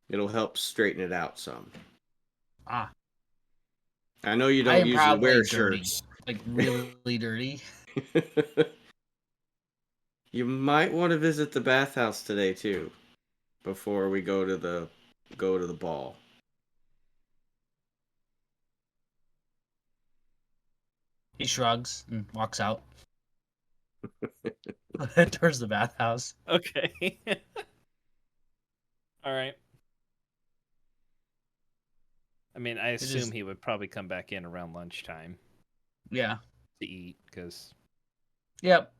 It'll help straighten it out some. Ah, I know you I don't am usually probably wear dirty. shirts. Like really dirty. You might want to visit the bathhouse today too, before we go to the ball. He shrugs and walks out towards the bathhouse. Okay. All right. I mean, I assume just- he would probably come back in around lunchtime Yeah. to eat because Yep.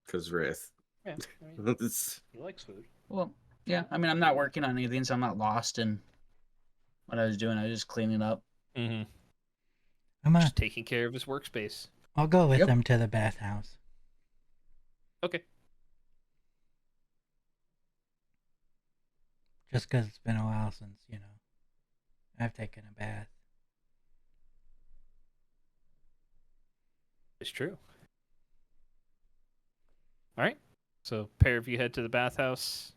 Cause Rith. yeah, I mean, It's- he likes food. Well, yeah. I mean, I'm not working on anything, so I'm not lost in what I was doing. I was just cleaning up. Mm-hmm. Come on. Just taking care of his workspace. I'll go with Yep. him to the bathhouse. Okay. Just 'cause it's been a while since, I've taken a bath. It's true. All right. So, pair of you head to the bathhouse.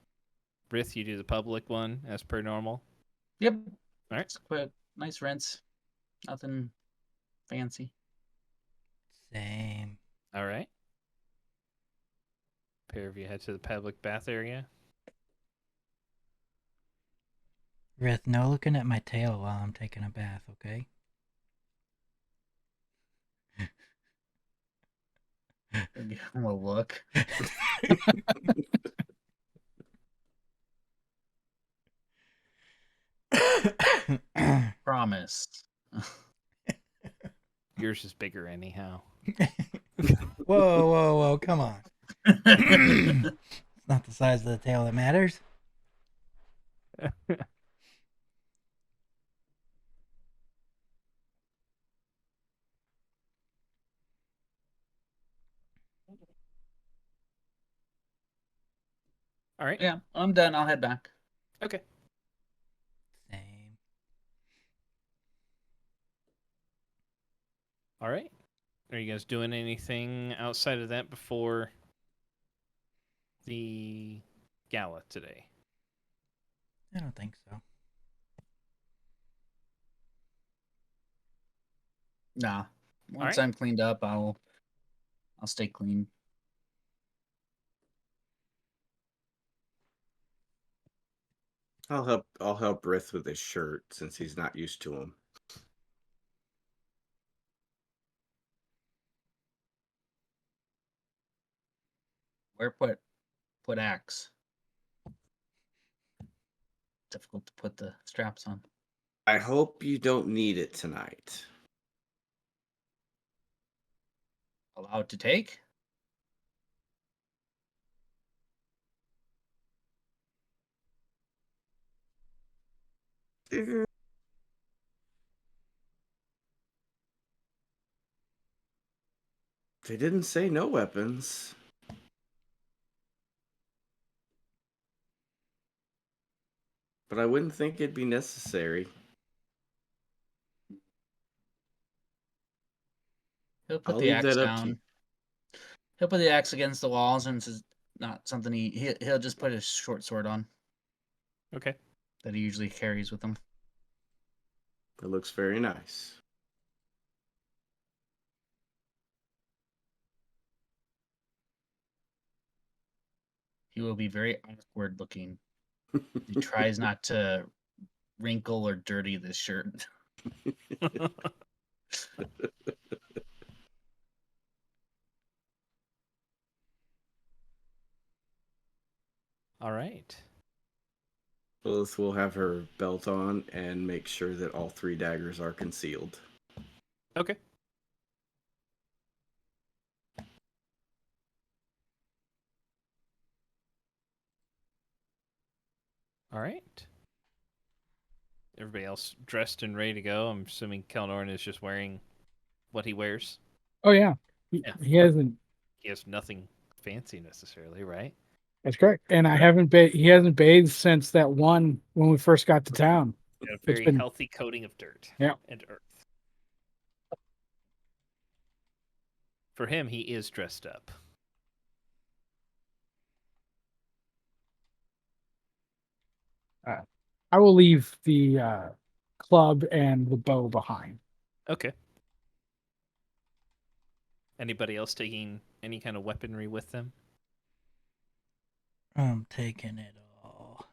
Rith, you do the public one as per normal. Yep. All right. It's quick, nice rinse. Nothing fancy. Same. All right. Pair of you head to the public bath area. Rith, no looking at my tail while I'm taking a bath, okay? Give him a look. Promise. Yours is bigger anyhow. Whoa, come on. It's not the size of the tail that matters. All right. Yeah, I'm done. I'll head back. Okay. Same. All right. Are you guys doing anything outside of that before the gala today? I don't think so. Nah. Once right. I'm cleaned up, I'll stay clean. I'll help Rith with his shirt since he's not used to them. Where put axe? Difficult to put the straps on. I hope you don't need it tonight. Allowed to take? They didn't say no weapons. But I wouldn't think it'd be necessary. He'll put I'll the leave axe that up to you. down. He'll put the axe against the wall since it's not something he'll just put his short sword on Okay. that he usually carries with him. It looks very nice. He will be very awkward looking. He tries not to wrinkle or dirty this shirt. All right. Lilith will have her belt on and make sure that all 3 daggers are concealed. Okay. All right. Everybody else dressed and ready to go. I'm assuming Kelnorn is just wearing what he wears. Oh yeah, Yeah. he hasn't. He has nothing fancy necessarily, right? That's correct. And I haven't he hasn't bathed since that one when we first got to town. Got a It's very been healthy coating of dirt Yeah. and earth. For him, he is dressed up. I will leave the club and the bow behind. Okay. Anybody else taking any kind of weaponry with them? I'm taking it all.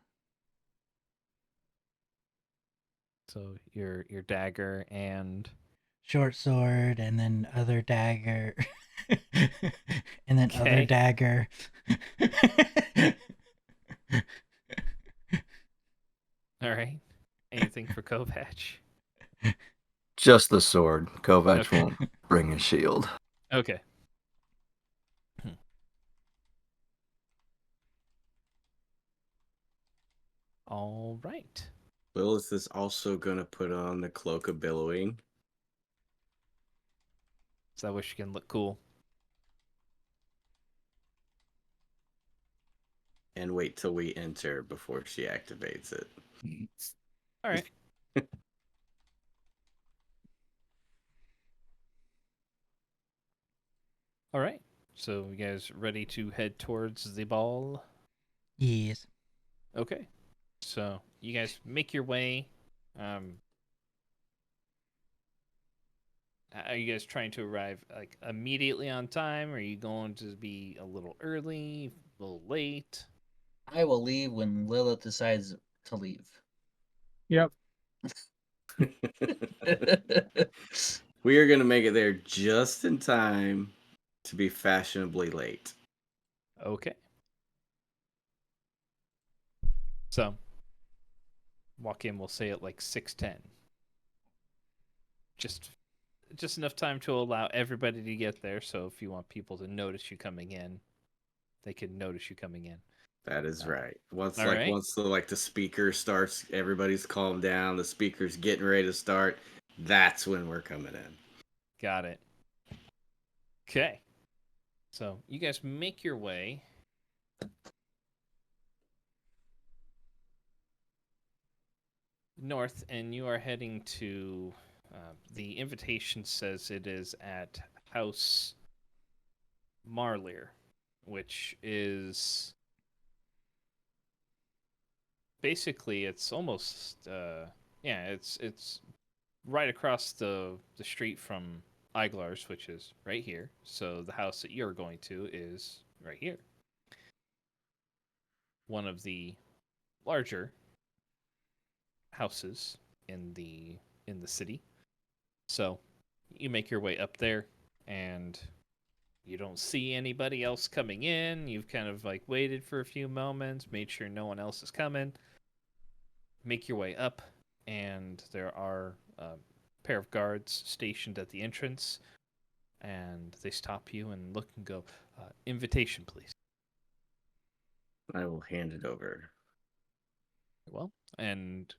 So your dagger and Short sword, and then other dagger, and then other Okay. dagger. all right. Anything for Kovac? Just the sword. Kovac Okay. won't bring a shield. Okay. All right. Lilith is also going to put on the cloak of billowing. So I wish you can look cool. And wait till we enter before she activates it. All right. All right. So you guys ready to head towards the ball? Yes. Okay. So you guys make your way. Are you guys trying to arrive like immediately on time? Or are you going to be a little early, a little late? I will leave when Lilith decides to leave. Yep. We are going to make it there just in time to be fashionably late. Okay. So walk in. We'll say at like 6:10. Just enough time to allow everybody to get there. So if you want people to notice you coming in, they can notice you coming in. That is right. Once all right. once the speaker starts, everybody's calmed down, the speaker's getting ready to start, that's when we're coming in. Got it. Okay. So you guys make your way north, and you are heading to. The invitation says it is at House Marlier, which is basically it's almost it's right across the street from Iglar's, which is right here. So the house that you're going to is right here. One of the larger houses in the city. So you make your way up there, and you don't see anybody else coming in. You've kind of like waited for a few moments, made sure no one else is coming. Make your way up, and there are a pair of guards stationed at the entrance, and they stop you and look and go, invitation, please. I will hand it over. Well, and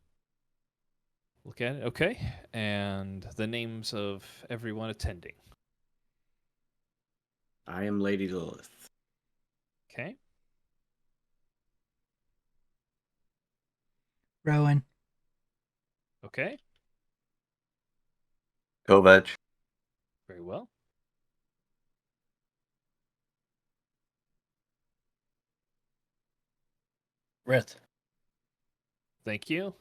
look at it. Okay. And the names of everyone attending. I am Lady Lilith. Okay. Rowan. Okay. Kovac. Very well. Rith. Thank you.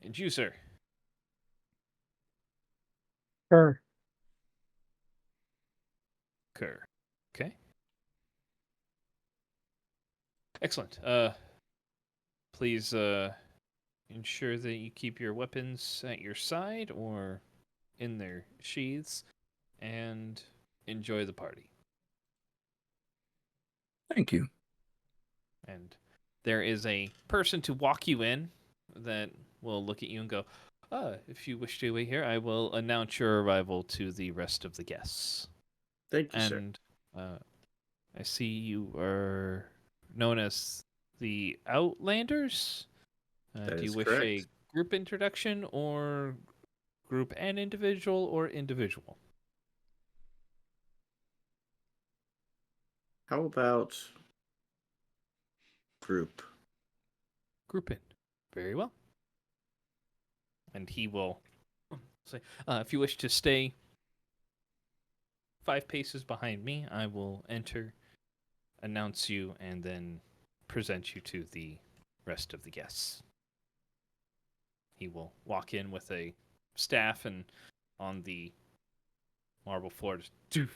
And you, sir. Sure. Kerr. Okay. Excellent. Please ensure that you keep your weapons at your side or in their sheaths, and enjoy the party. Thank you. And there is a person to walk you in that will look at you and go, if you wish to wait here, I will announce your arrival to the rest of the guests. Thank you, sir. And I see you are known as the Outlanders. That do you is wish correct. a group introduction, or group and individual, or individual? How about group? Group in. Very well. And he will say, if you wish to stay 5 paces behind me, I will enter, announce you, and then present you to the rest of the guests. He will walk in with a staff, and on the marble floor, just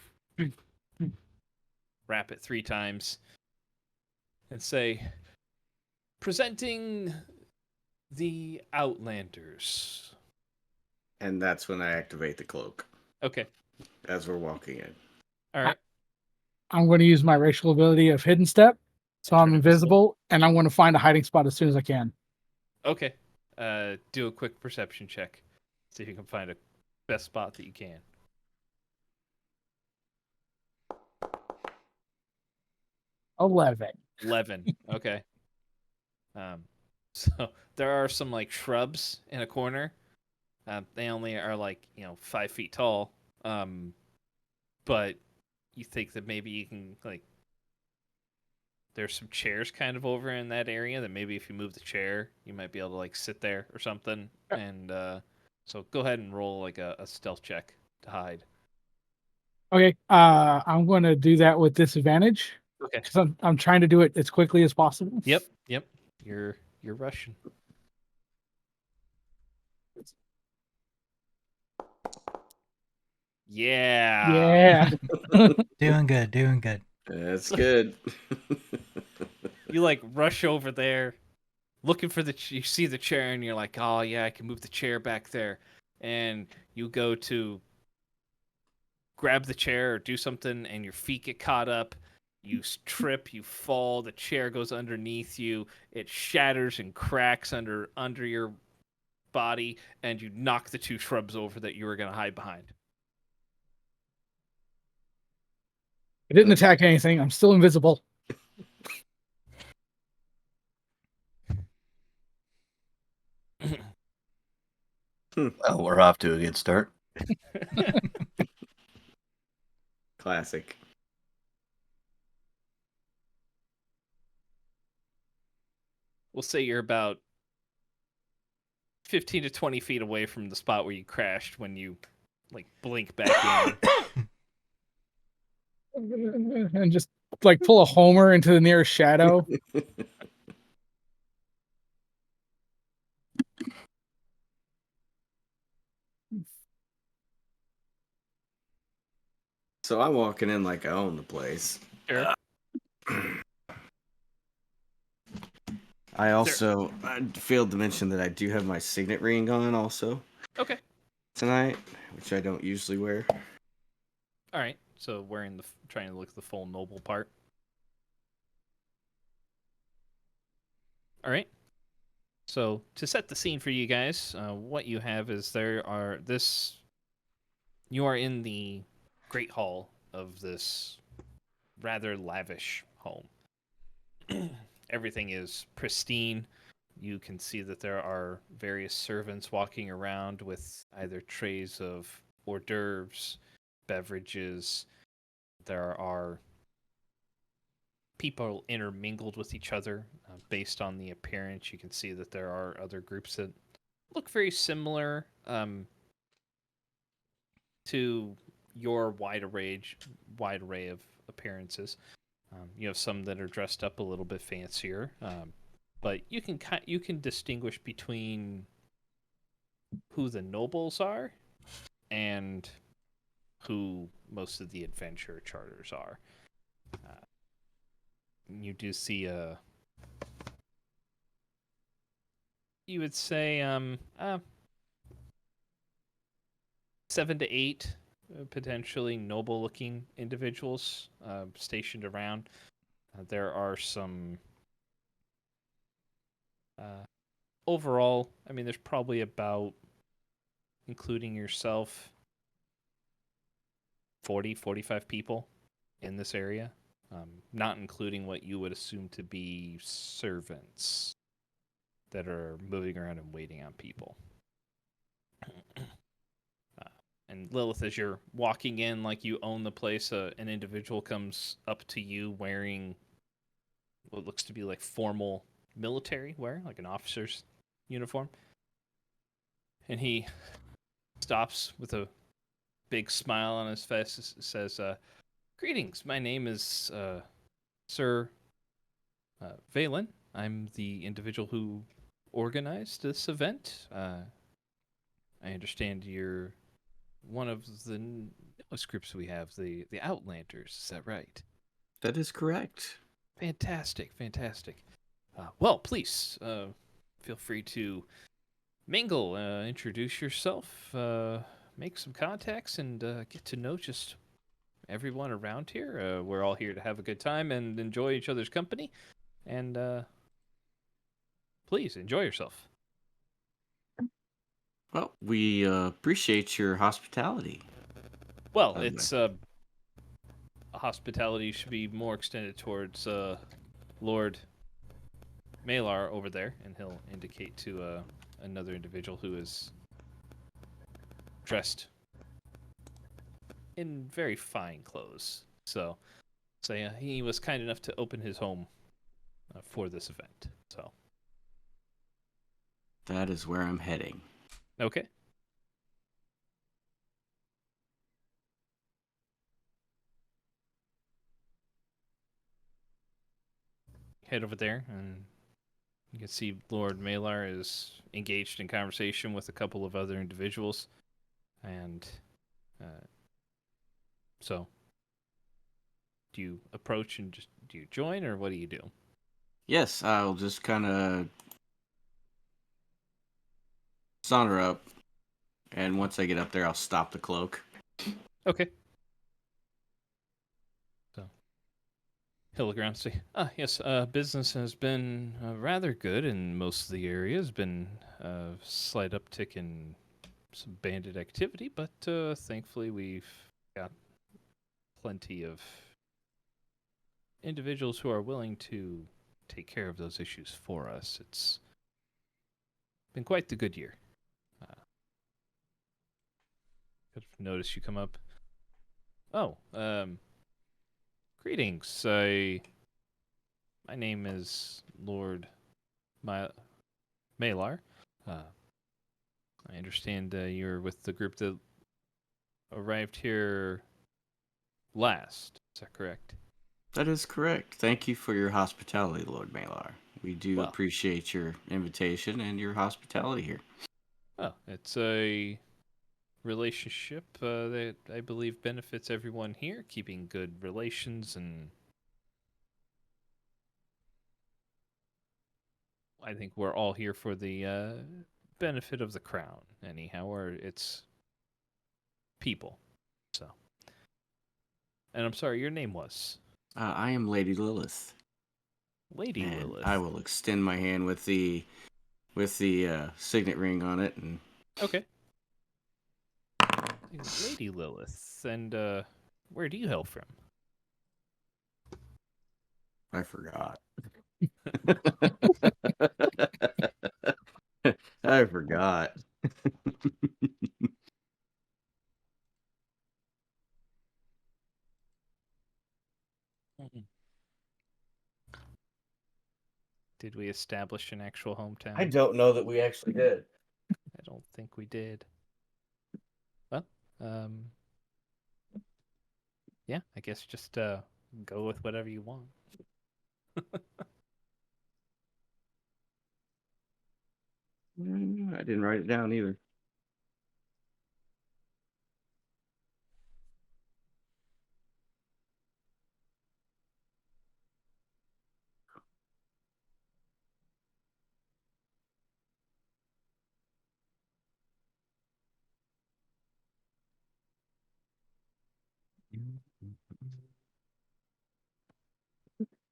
rap it 3 times and say, presenting the Outlanders. And that's when I activate the cloak Okay. as we're walking in. All right. I'm going to use my racial ability of hidden step, so I'm invisible, and I'm going to find a hiding spot as soon as I can. Okay. Do a quick perception check. See if you can find a best spot that you can. 11. 11. Okay. So there are some like shrubs in a corner. They only are like 5 feet tall. But you think that maybe you can like. There's some chairs kind of over in that area that maybe if you move the chair, you might be able to like sit there or something. And so go ahead and roll like a stealth check to hide. Okay. I'm going to do that with disadvantage Okay. because I'm trying to do it as quickly as possible. Yep. You're Russian. Yeah. Yeah. Doing good. That's good. You like rush over there, looking for you see the chair, and you're like, oh yeah, I can move the chair back there, and you go to grab the chair or do something, and your feet get caught up. You trip, you fall, the chair goes underneath you, it shatters and cracks under your body, and you knock the two shrubs over that you were going to hide behind. I didn't attack anything. I'm still invisible. Well, we're off to a good start. Classic. We'll say you're about 15 to 20 feet away from the spot where you crashed when you like blink back in. And just like pull a Homer into the nearest shadow. So I'm walking in like I own the place. Sure. I failed to mention that I do have my signet ring on also Okay. tonight, which I don't usually wear. All right. So wearing trying to look the full noble part. All right. So to set the scene for you guys, what you have is you are in the great hall of this rather lavish home. Everything is pristine. You can see that there are various servants walking around with either trays of hors d'oeuvres, beverages. There are people intermingled with each other based on the appearance. You can see that there are other groups that look very similar to your wide array of appearances. You have some that are dressed up a little bit fancier, but you can distinguish between who the nobles are and who most of the adventure charters are. You do see you would say 7 to 8 potentially noble-looking individuals stationed around. There are some overall, I mean, there's probably about, including yourself, 45 people in this area, not including what you would assume to be servants that are moving around and waiting on people. And Lilith, as you're walking in like you own the place, an individual comes up to you wearing what looks to be like formal military wear, like an officer's uniform. And he stops with a big smile on his face, says, "Greetings, my name is Sir Valen. I'm the individual who organized this event. I understand you're one of the newest groups we have, the Outlanders. Is that right?" That is correct. Fantastic. Well, please feel free to mingle, introduce yourself, make some contacts, and get to know just everyone around here. We're all here to have a good time and enjoy each other's company. And please enjoy yourself. Well, we appreciate your hospitality. Well, it's hospitality should be more extended towards Lord Malar over there, and he'll indicate to another individual who is dressed in very fine clothes. So he was kind enough to open his home for this event. So that is where I'm heading. Okay. head over there, and you can see Lord Malar is engaged in conversation with a couple of other individuals, and so do you approach and do you join, or what do you do? Yes, I'll just kind of saunter up, and once I get up there, I'll stop the cloak. Okay. So he'll look around and say, yes, business has been rather good in most of the areas. Been a slight uptick in some bandit activity, but thankfully we've got plenty of individuals who are willing to take care of those issues for us. It's been quite the good year. I've noticed you come up. Oh, greetings. My name is Lord Malar. I understand you're with the group that arrived here last. Is that correct? That is correct. Thank you for your hospitality, Lord Malar. We do Well. appreciate your invitation and your hospitality here. Oh, it's a relationship that I believe benefits everyone here, keeping good relations, and I think we're all here for the benefit of the crown, anyhow, or its people. So, and I'm sorry, your name was I am Lady Lilith. Lady and Lilith. I will extend my hand with the signet ring on it, and Okay. Lady Lilith, and where do you hail from? I forgot. I forgot. Did we establish an actual hometown? I don't know that we actually did. I don't think we did. Well, yeah, I guess just go with whatever you want. I didn't write it down either.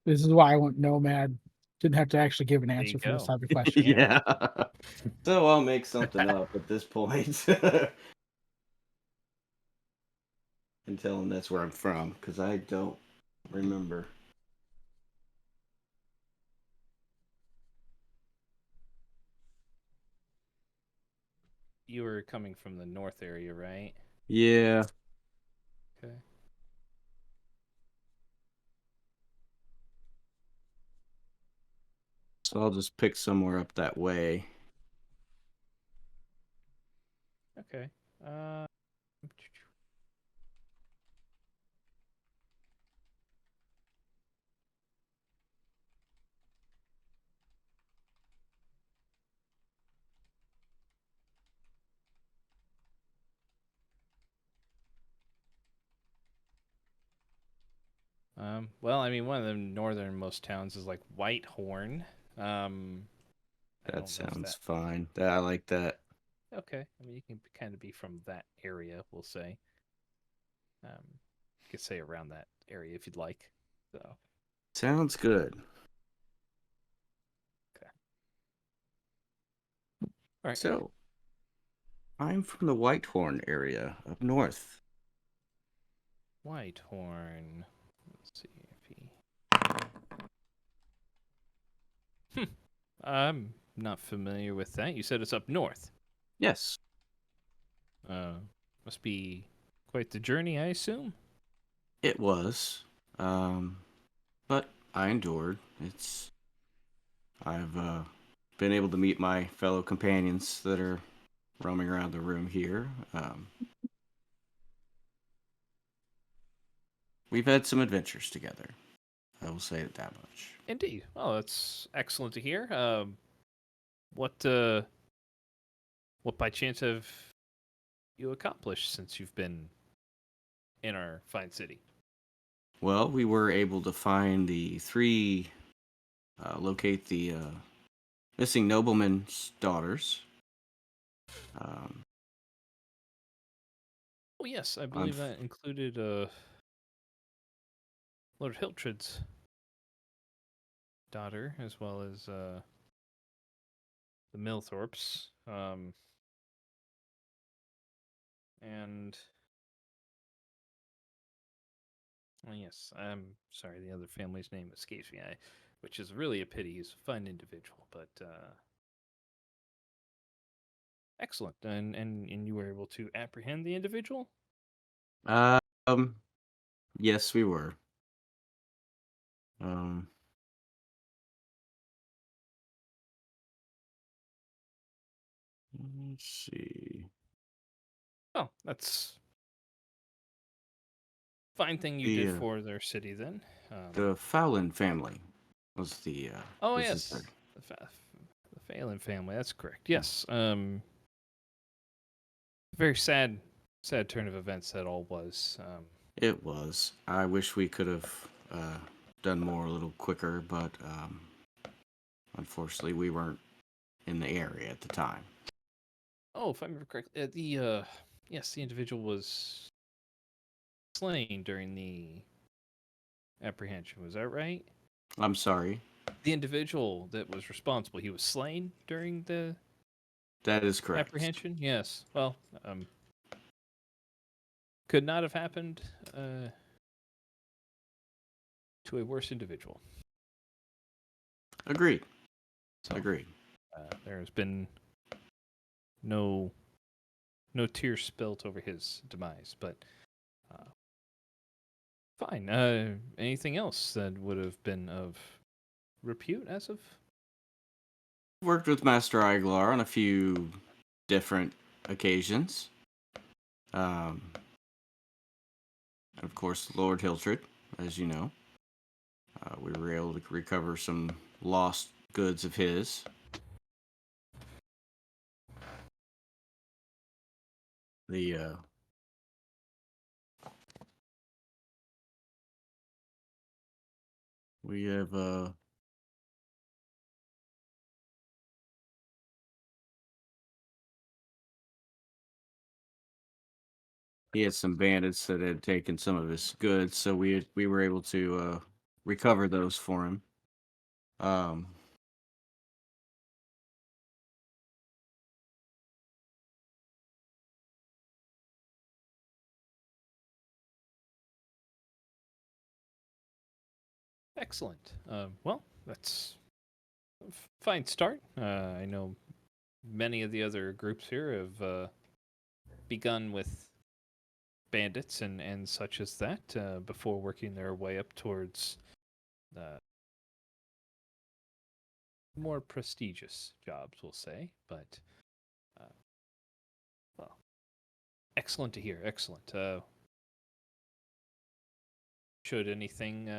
This is why I went nomad. Didn't have to actually give an There you answer for this go. type of question. Yeah. So I'll make something up at this point. And tell them that's where I'm from, because I don't remember. You were coming from the north area, right? Yeah. Okay. So I'll just pick somewhere up that way. Okay. Well, I mean, one of the northernmost towns is like Whitehorn. I don't know That if sounds fine. I like that. Okay. I mean, you can kind of be from that area, we'll say. You could say around that area if you'd like. So. Sounds good. Okay. All right. So, I'm from the Whitehorn area up north. Whitehorn. Let's see if he. I'm not familiar with that. You said it's up north. Yes. Must be quite the journey, I assume. It was. But I endured. I've been able to meet my fellow companions that are roaming around the room here. We've had some adventures together. I will say it that much. Indeed. Well, that's excellent to hear. What by chance have you accomplished since you've been in our fine city? Well, we were able to find the three, locate the missing nobleman's daughters. Oh yes, I believe that included Lord Hiltred's daughter, as well as the Millthorpes. And yes, I'm sorry, the other family's name escapes me. Which is really a pity. He's a fine individual, but excellent. And you were able to apprehend the individual? Yes, we were. Um, let's see. Oh, that's fine thing you did for their city then. The Fowlin family was the. Oh was yes, the Phelan family. That's correct. Yes. Very sad turn of events that all was. It was. I wish we could have done more a little quicker, but unfortunately, we weren't in the area at the time. Oh, if I remember correctly, yes, the individual was slain during the apprehension. Was that right? I'm sorry. The individual that was responsible, he was slain during the That is correct. apprehension. Yes. Well, could not have happened to a worse individual. Agreed. So, Agreed. There has been no tears spilt over his demise, but fine. Anything else that would have been of repute as of? Worked with Master Iglar on a few different occasions. And of course, Lord Hiltred, as you know. We were able to recover some lost goods of his. The we have he had some bandits that had taken some of his goods, so we were able to recover those for him. Excellent. Well, that's a fine start. I know many of the other groups here have begun with bandits and such as that before working their way up towards the more prestigious jobs, we'll say. But, well, excellent to hear. Excellent. Should anything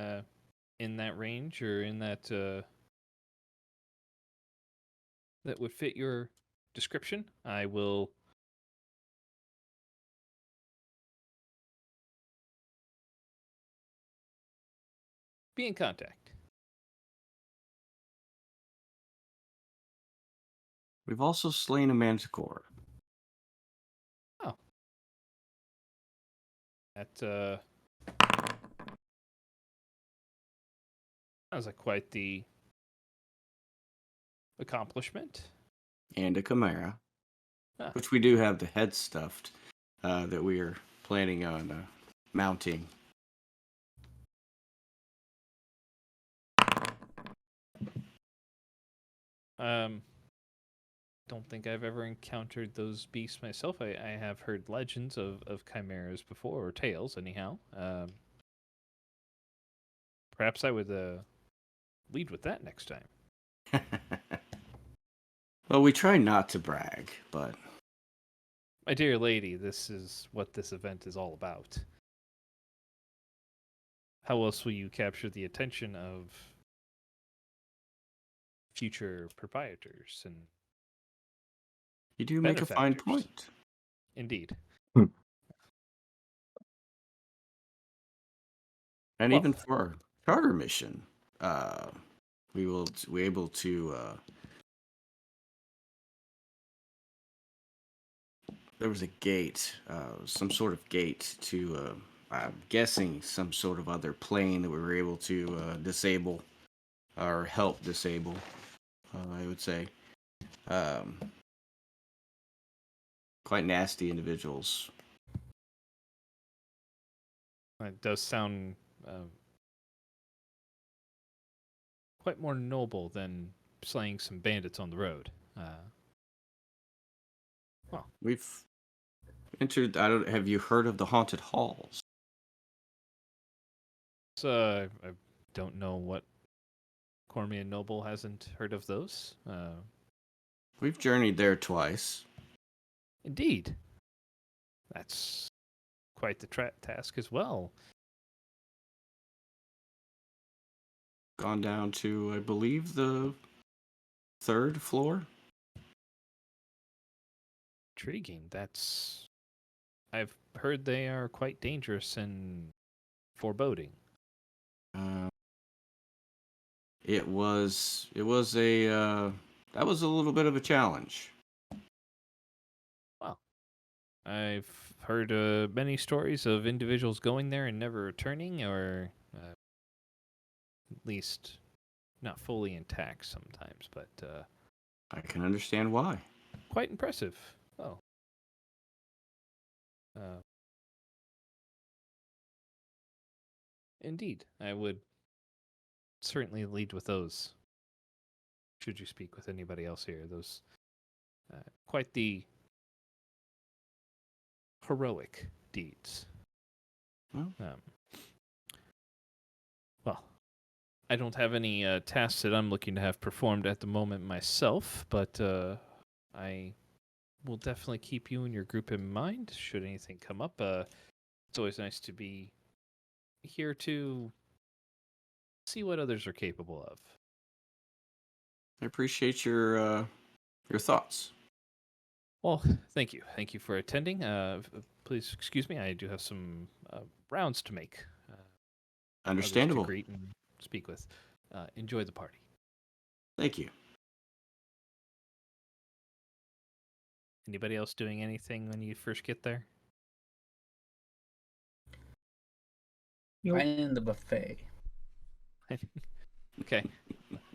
in that range or in that that would fit your description, I will be in contact. We've also slain a manticore. Oh. That sounds like quite the accomplishment. And a chimera. Ah. Which we do have the head stuffed that we are planning on mounting. Don't think I've ever encountered those beasts myself. I have heard legends of chimeras before, or tales anyhow. Perhaps I would lead with that next time. Well, we try not to brag, but... My dear lady, this is what this event is all about. how else will you capture the attention of future proprietors and You do make a fine benefactors? point. Indeed. And Well- even for our charter mission, we able to. There was a gate, some sort of gate to. I'm guessing some sort of other plane that we were able to disable or help disable. I would say. Quite nasty individuals. It does sound quite more noble than slaying some bandits on the road. We've entered. I don't. Have you heard of the haunted halls? So I don't know what Cormier Noble hasn't heard of those. We've journeyed there twice. Indeed. That's quite the task as well. Gone down to, I believe, the 3rd floor. Intriguing. I've heard they are quite dangerous and foreboding. It was a that was a little bit of a challenge. Well, I've heard many stories of individuals going there and never returning, or at least not fully intact sometimes, but I can understand why. quite impressive. Oh. Indeed, I would certainly lead with those. Should you speak with anybody else here, those quite the heroic deeds. Well, Well, I don't have any tasks that I'm looking to have performed at the moment myself, but I will definitely keep you and your group in mind should anything come up. It's always nice to be here to see what others are capable of. I appreciate your thoughts. Well, thank you. Thank you for attending. Please excuse me. I do have some rounds to make. Others Understandable. to greet and speak with. Enjoy the party. Thank you. Anybody else doing anything when you first get there? Right in the buffet. Okay.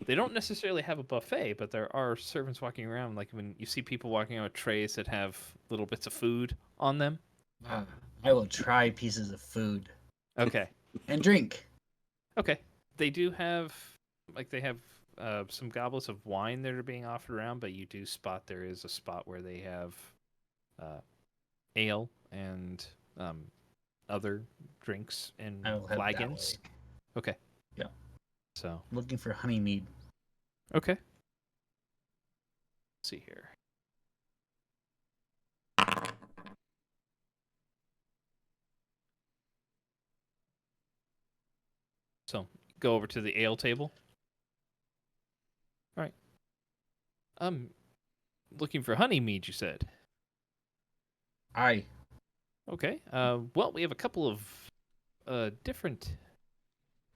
They don't necessarily have a buffet, but there are servants walking around. Like when you see people walking around with trays that have little bits of food on them. I will try pieces of food Okay. and drink. Okay. They do have, they have some goblets of wine that are being offered around, but you do spot there is a spot where they have ale and other drinks in I will head that flagons. way. Okay. Yeah. So, Looking for honey mead. okay. Let's see here. So, go over to the ale table. All right. Looking for honey mead, you said. Aye. Okay. Well, we have a couple of different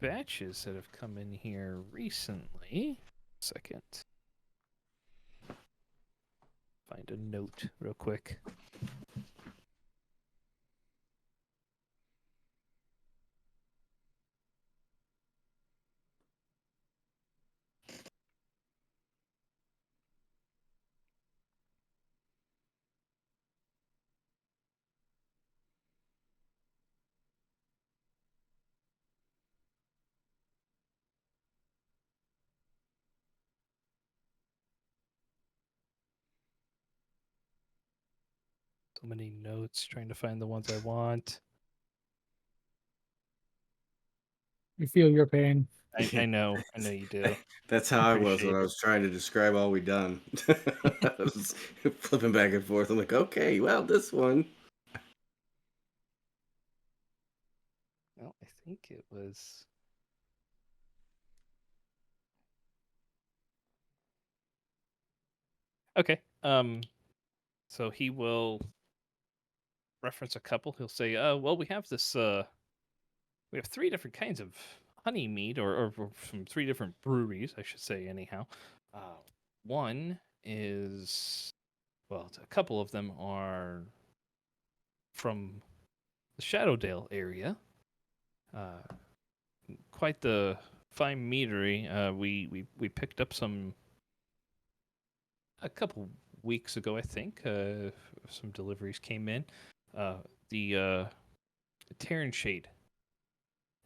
batches that have come in here recently. Second. Find a note real quick. So many notes trying to find the ones I want. You feel your pain. I know you do. That's how I was Appreciate when I it. was trying to describe all we done. I was flipping back and forth. I'm like, okay, well, this one. Well, I think it was. Okay. So he will reference a couple. He'll say, well, we have this. We have 3 different kinds of honey mead, or from 3 different breweries, I should say. Anyhow, one is, well, a couple of them are from the Shadowdale area. Quite the fine meadery. We picked up some a couple weeks ago, I think. Some deliveries came in. The Terran Shade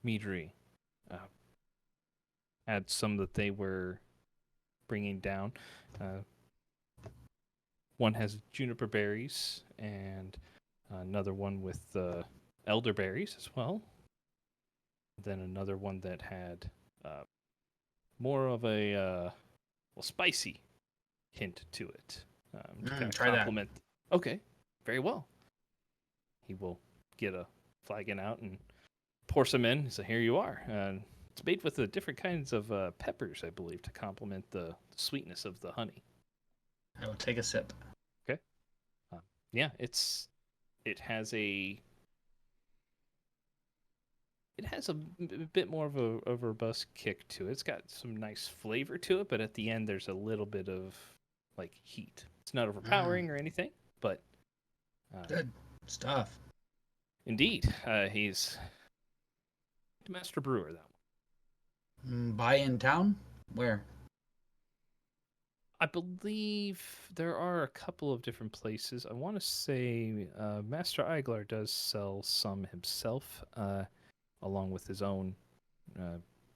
meadery had some that they were bringing down. One has juniper berries and another one with elderberries as well. Then another one that had more of a spicy hint to it. To kind of try that. complement. Okay, very well. He will get a flagon out and pour some in. So here you are. It's made with different kinds of peppers, I believe, to complement the sweetness of the honey. I will take a sip. Okay. Yeah, it has a bit more of a robust kick to it. It's got some nice flavor to it, but at the end there's a little bit of like heat. It's not overpowering or anything, but Good stuff. Indeed, he's the master brewer. That one. Buy in town? Where? I believe there are a couple of different places. I want to say Master Eiglar does sell some himself, along with his own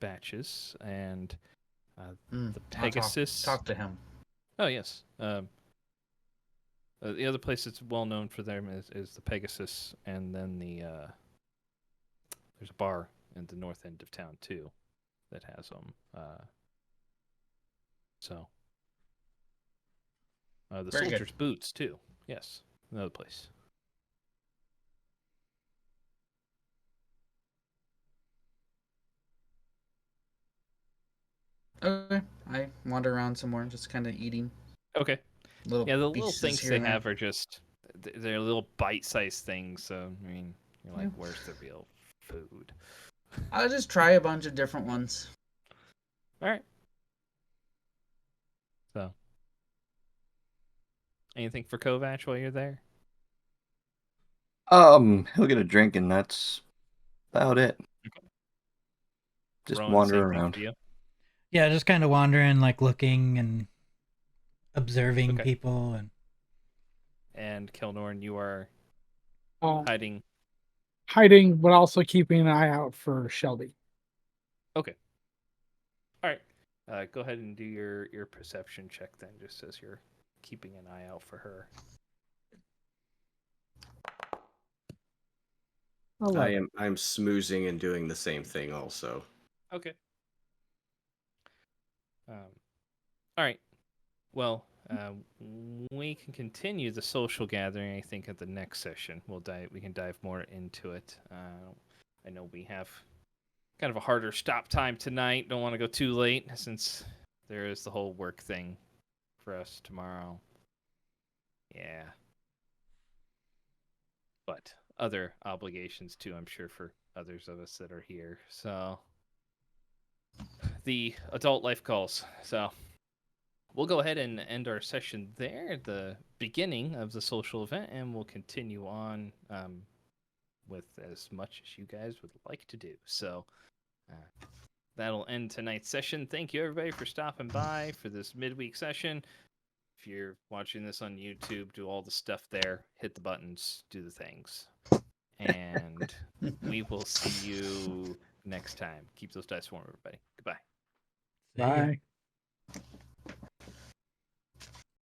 batches, and the Pegasus. Talk to him. Oh yes. The other place that's well known for them is the Pegasus, and then there's a bar in the north end of town too that has them. The Very Soldier's good. Boots too. Yes, another place. Okay. I wander around some more, just kind of eating. Okay. Little Yeah, the little pieces things here they and there. have are just they're little bite-sized things. So I mean, you're like, Yeah. where's the real food? I'll just try a bunch of different ones. All right. So, anything for Kovac while you're there? He'll get a drink, and that's about it. Just Rowan, wander same thing around. for you? Yeah, just kind of wandering, like looking and observing Okay. people. And Kelnorn, you are Uh, hiding. hiding, but also keeping an eye out for Shelby. Okay. All right. Go ahead and do your perception check then, just as you're keeping an eye out for her. I'm smoozing and doing the same thing also. Okay. All right. Well, we can continue the social gathering. I think at the next session, we can dive more into it. I know we have kind of a harder stop time tonight. Don't want to go too late since there is the whole work thing for us tomorrow. Yeah. But other obligations too, I'm sure, for others of us that are here. So the adult life calls. So we'll go ahead and end our session there at the beginning of the social event, and we'll continue on with as much as you guys would like to do. So that'll end tonight's session. Thank you, everybody, for stopping by for this midweek session. If you're watching this on YouTube, do all the stuff there. Hit the buttons, do the things. And we will see you next time. Keep those dice warm, everybody. Goodbye. See ya. Bye.